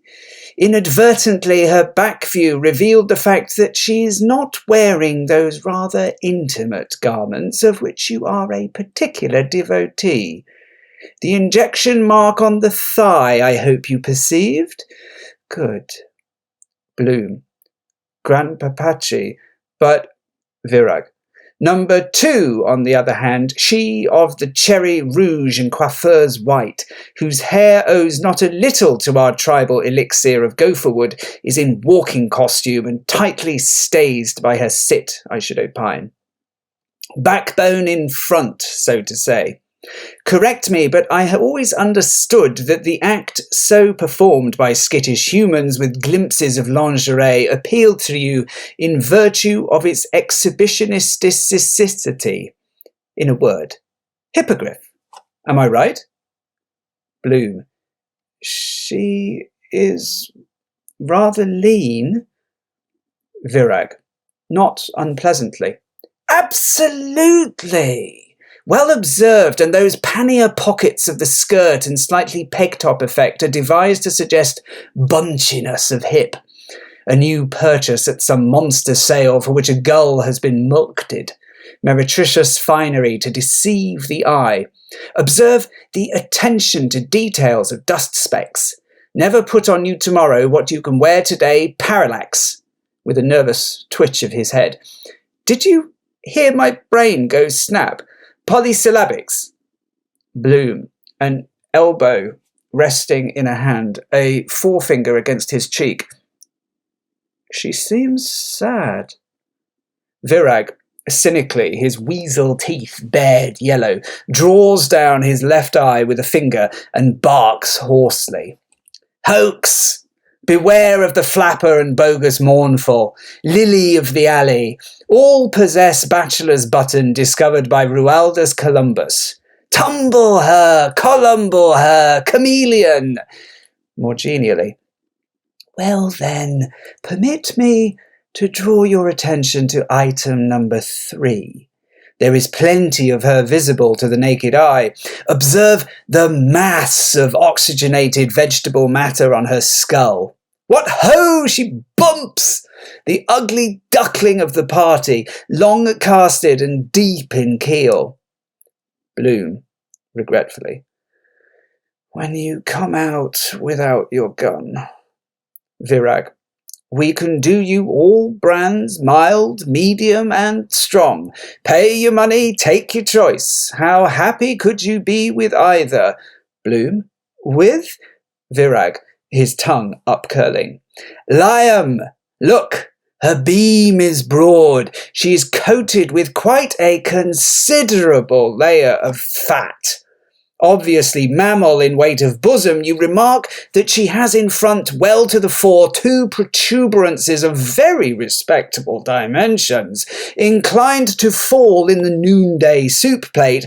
Speaker 19: Inadvertently, her back view revealed the fact that she is not wearing those rather intimate garments of which you are a particular devotee. The injection mark on the thigh, I hope you perceived? Good. Bloom. Grandpapachi, but Virag. Number 2, on the other hand, she of the cherry rouge and coiffeur's white, whose hair owes not a little to our tribal elixir of gopherwood, is in walking costume and tightly stazed by her sit, I should opine. Backbone in front, so to say. Correct me, but I have always understood that the act so performed by skittish humans with glimpses of lingerie appealed to you in virtue of its exhibitionisticity. In a word, hippogriff. Am I right? Bloom. She is rather lean. Virag. Not unpleasantly. Absolutely. Well observed, and those pannier pockets of the skirt and slightly peg-top effect are devised to suggest bunchiness of hip. A new purchase at some monster sale for which a gull has been mulcted. Meretricious finery to deceive the eye. Observe the attention to details of dust specks. Never put on you tomorrow what you can wear today, parallax, with a nervous twitch of his head. Did you hear my brain go snap? Polysyllabics. Bloom, an elbow resting in a hand, a forefinger against his cheek. She seems sad. Virag, cynically, his weasel teeth bared yellow, draws down his left eye with a finger and barks hoarsely. Hoax! Beware of the flapper and bogus mournful, lily of the alley, all possess bachelor's button discovered by Rualdus Columbus. Tumble her, columble her, chameleon. More genially. Well then, permit me to draw your attention to item number 3. There is plenty of her visible to the naked eye. Observe the mass of oxygenated vegetable matter on her skull. What ho! She bumps! The ugly duckling of the party, long casted and deep in keel. Bloom, regretfully. When you come out without your gun. Virag. We can do you all brands, mild, medium, and strong. Pay your money, take your choice. How happy could you be with either? Bloom. With? Virag, his tongue upcurling. Liam, look, her beam is broad. She is coated with quite a considerable layer of fat. Obviously mammal in weight of bosom, you remark that she has in front well to the fore 2 protuberances of very respectable dimensions, inclined to fall in the noonday soup plate,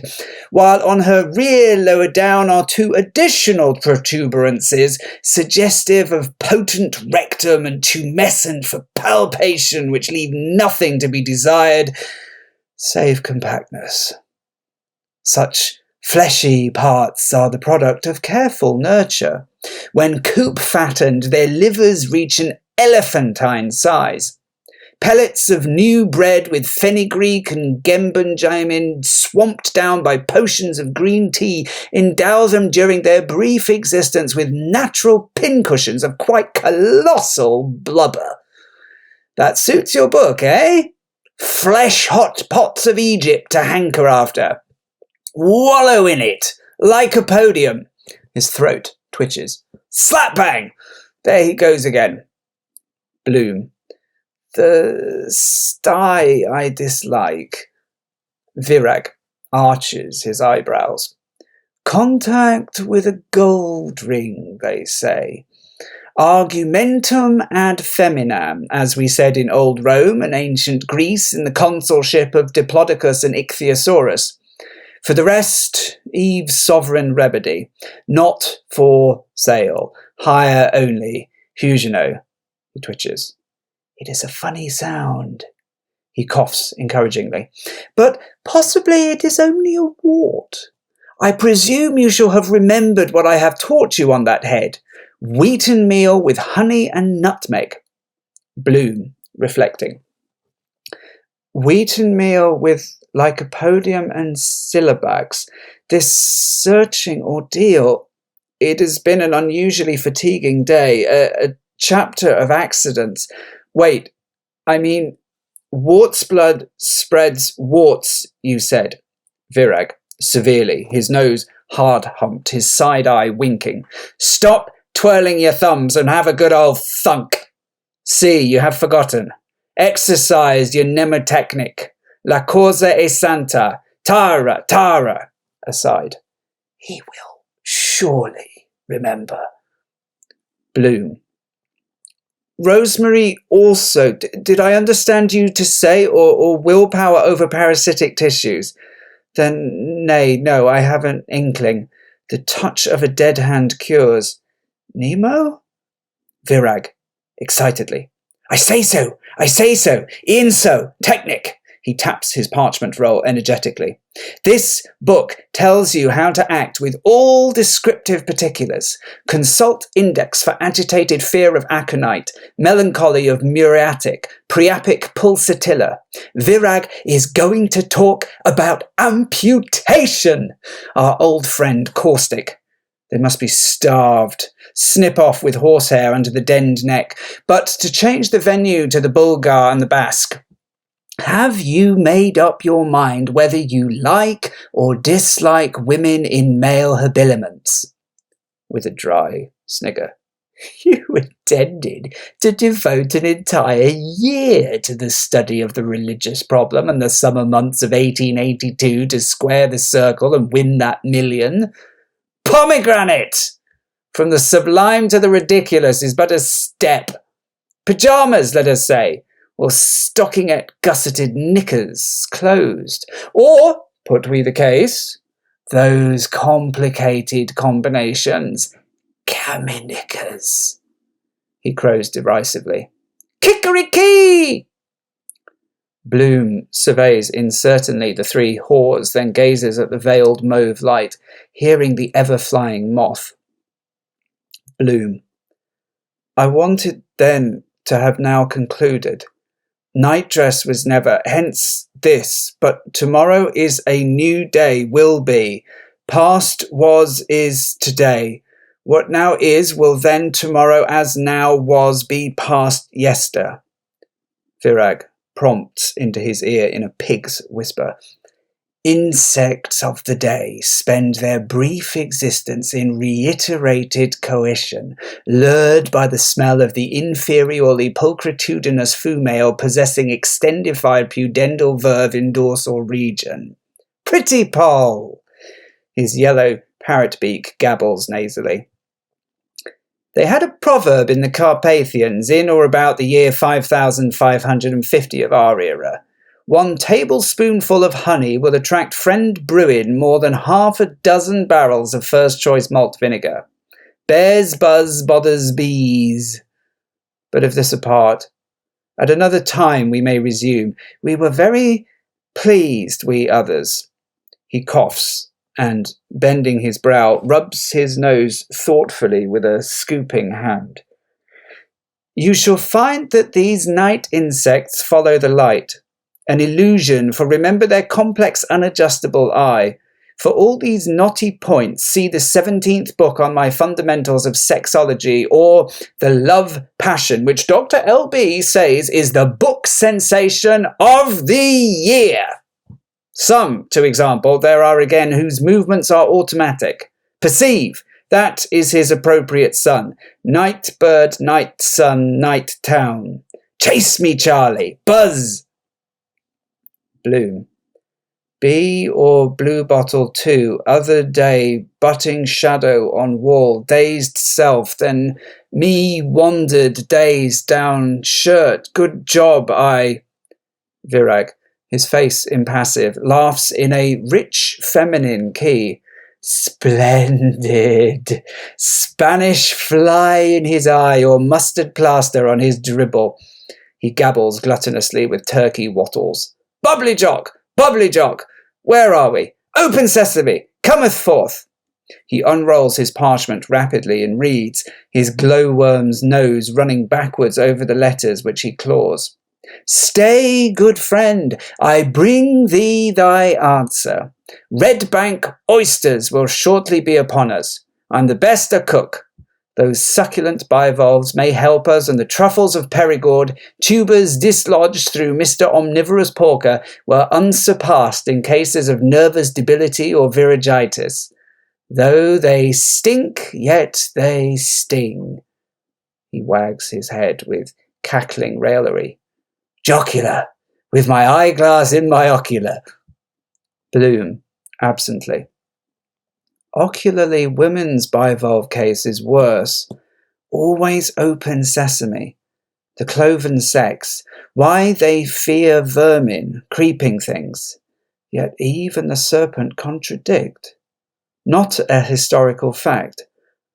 Speaker 19: while on her rear lower down are 2 additional protuberances, suggestive of potent rectum and tumescent for palpation, which leave nothing to be desired, save compactness. Such fleshy parts are the product of careful nurture. When coop-fattened, their livers reach an elephantine size. Pellets of new bread with fenugreek and gembanjamin swamped down by potions of green tea endow them during their brief existence with natural pincushions of quite colossal blubber. That suits your book, eh? Flesh-hot pots of Egypt to hanker after. Wallow in it, like a podium. His throat twitches. Slap bang! There he goes again. Bloom. The sty I dislike. Virag arches his eyebrows. Contact with a gold ring, they say. Argumentum ad feminam, as we said in old Rome and ancient Greece in the consulship of Diplodocus and Ichthyosaurus. For the rest, Eve's sovereign remedy, not for sale, hire only. Huguenot, he twitches. It is a funny sound. He coughs encouragingly. But possibly it is only a wart. I presume you shall have remembered what I have taught you on that head. Wheaten meal with honey and nutmeg. Bloom, reflecting. Wheaten meal with lycopodium and syllabax. This searching ordeal. It has been an unusually fatiguing day. A chapter of accidents. Wait, I mean, wart's blood spreads warts, you said. Virag, severely, his nose hard-humped, his side eye winking. Stop twirling your thumbs and have a good old thunk. See, you have forgotten. Exercised your mnemotechnic. La cosa è santa. Tara, Tara. Aside. He will surely remember. Bloom. Rosemary also. Did I understand you to say, or willpower over parasitic tissues? Then, nay, no, I have an inkling. The touch of a dead hand cures. Nemo? Virag, excitedly. I say so! E'en so! Technic! He taps his parchment roll energetically. This book tells you how to act with all descriptive particulars. Consult index for agitated fear of aconite, melancholy of muriatic, priapic pulsatilla. Virag is going to talk about amputation! Our old friend caustic. They must be starved. Snip off with horsehair under the denned neck. But to change the venue to the Bulgar and the Basque. Have you made up your mind whether you like or dislike women in male habiliments? With a dry snigger. You intended to devote an entire year to the study of the religious problem and the summer months of 1882 to square the circle and win that million. Pomegranate! From the sublime to the ridiculous is but a step. Pyjamas, let us say, or stockingette gusseted knickers closed. Or, put we the case, those complicated combinations, camminickers. He crows derisively. Kikeriki! Bloom surveys uncertainly the three whores, then gazes at the veiled mauve light, hearing the ever-flying moth. Bloom. I wanted then to have now concluded. Nightdress was never, hence this, but tomorrow is a new day, will be. Past was, is today. What now is, will then tomorrow as now was be past yester. Virag prompts into his ear in a pig's whisper. Insects of the day spend their brief existence in reiterated coition, lured by the smell of the inferiorly pulchritudinous female possessing extendified pudendal verve in dorsal region. Pretty Poll! His yellow parrot beak gabbles nasally. They had a proverb in the Carpathians in or about the year 5550 of our era. 1 tablespoonful of honey will attract friend Bruin more than 6 barrels of first-choice malt vinegar. Bears buzz bothers bees. But of this apart, at another time we may resume. We were very pleased, we others. He coughs, and, bending his brow, rubs his nose thoughtfully with a scooping hand. You shall find that these night insects follow the light. An illusion, for remember their complex unadjustable eye. For all these knotty points, see the 17th book on my fundamentals of sexology, or the love passion, which Dr. L.B. says is the book sensation of the year. Some, to example, there are again whose movements are automatic. Perceive, that is his appropriate son. Night bird, night sun, night town. Chase me, Charlie. Buzz. Bloom. B or blue bottle 2, other day, butting shadow on wall, dazed self, then me wandered, dazed down shirt, good job, I. Virag, his face impassive, laughs in a rich feminine key. Splendid. Spanish fly in his eye or mustard plaster on his dribble. He gabbles gluttonously with turkey wattles. Bubbly jock! Bubbly jock! Where are we? Open sesame! Cometh forth! He unrolls his parchment rapidly and reads, his glowworm's nose running backwards over the letters which he claws. Stay, good friend, I bring thee thy answer. Red Bank oysters will shortly be upon us. I'm the best a cook. Those succulent bivalves may help us, and the truffles of Perigord, tubers dislodged through Mr. Omnivorous Porker, were unsurpassed in cases of nervous debility or virigitis. Though they stink, yet they sting. He wags his head with cackling raillery. Jocular, with my eyeglass in my ocular. Bloom, absently. Ocularly, women's bivalve case is worse. Always open sesame. The cloven sex. Why they fear vermin, creeping things. Yet Eve and the serpent contradict. Not a historical fact.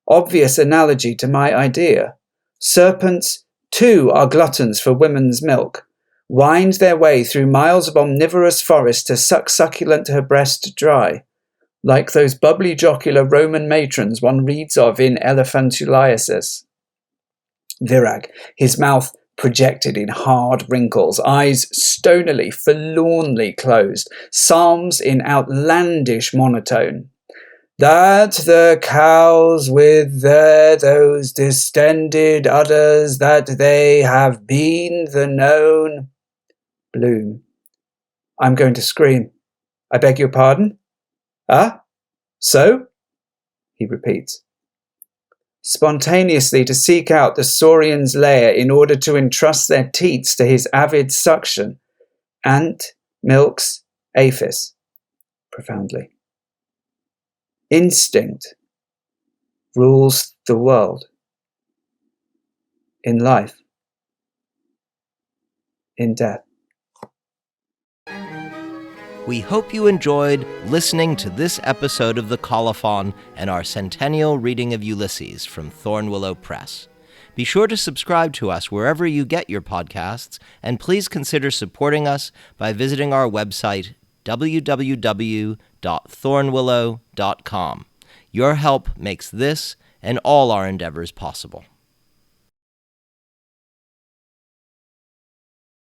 Speaker 19: Obvious analogy to my idea. Serpents, too, are gluttons for women's milk. Wind their way through miles of omnivorous forest to suck succulent her breast dry. Like those bubbly jocular Roman matrons one reads of in Elephantuliasis. Virag, his mouth projected in hard wrinkles, eyes stonily, forlornly closed, psalms in outlandish monotone. That the cows with those distended udders that they have been the known. Bloom. I'm going to scream. I beg your pardon? Ah? So? He repeats. Spontaneously to seek out the saurian's lair in order to entrust their teats to his avid suction. Ant milks aphis. Profoundly. Instinct. rules the world. In life. In death.
Speaker 1: We hope you enjoyed listening to this episode of The Colophon and our Centennial reading of Ulysses from Thornwillow Press. Be sure to subscribe to us wherever you get your podcasts, and please consider supporting us by visiting our website, www.thornwillow.com. Your help makes this and all our endeavors possible.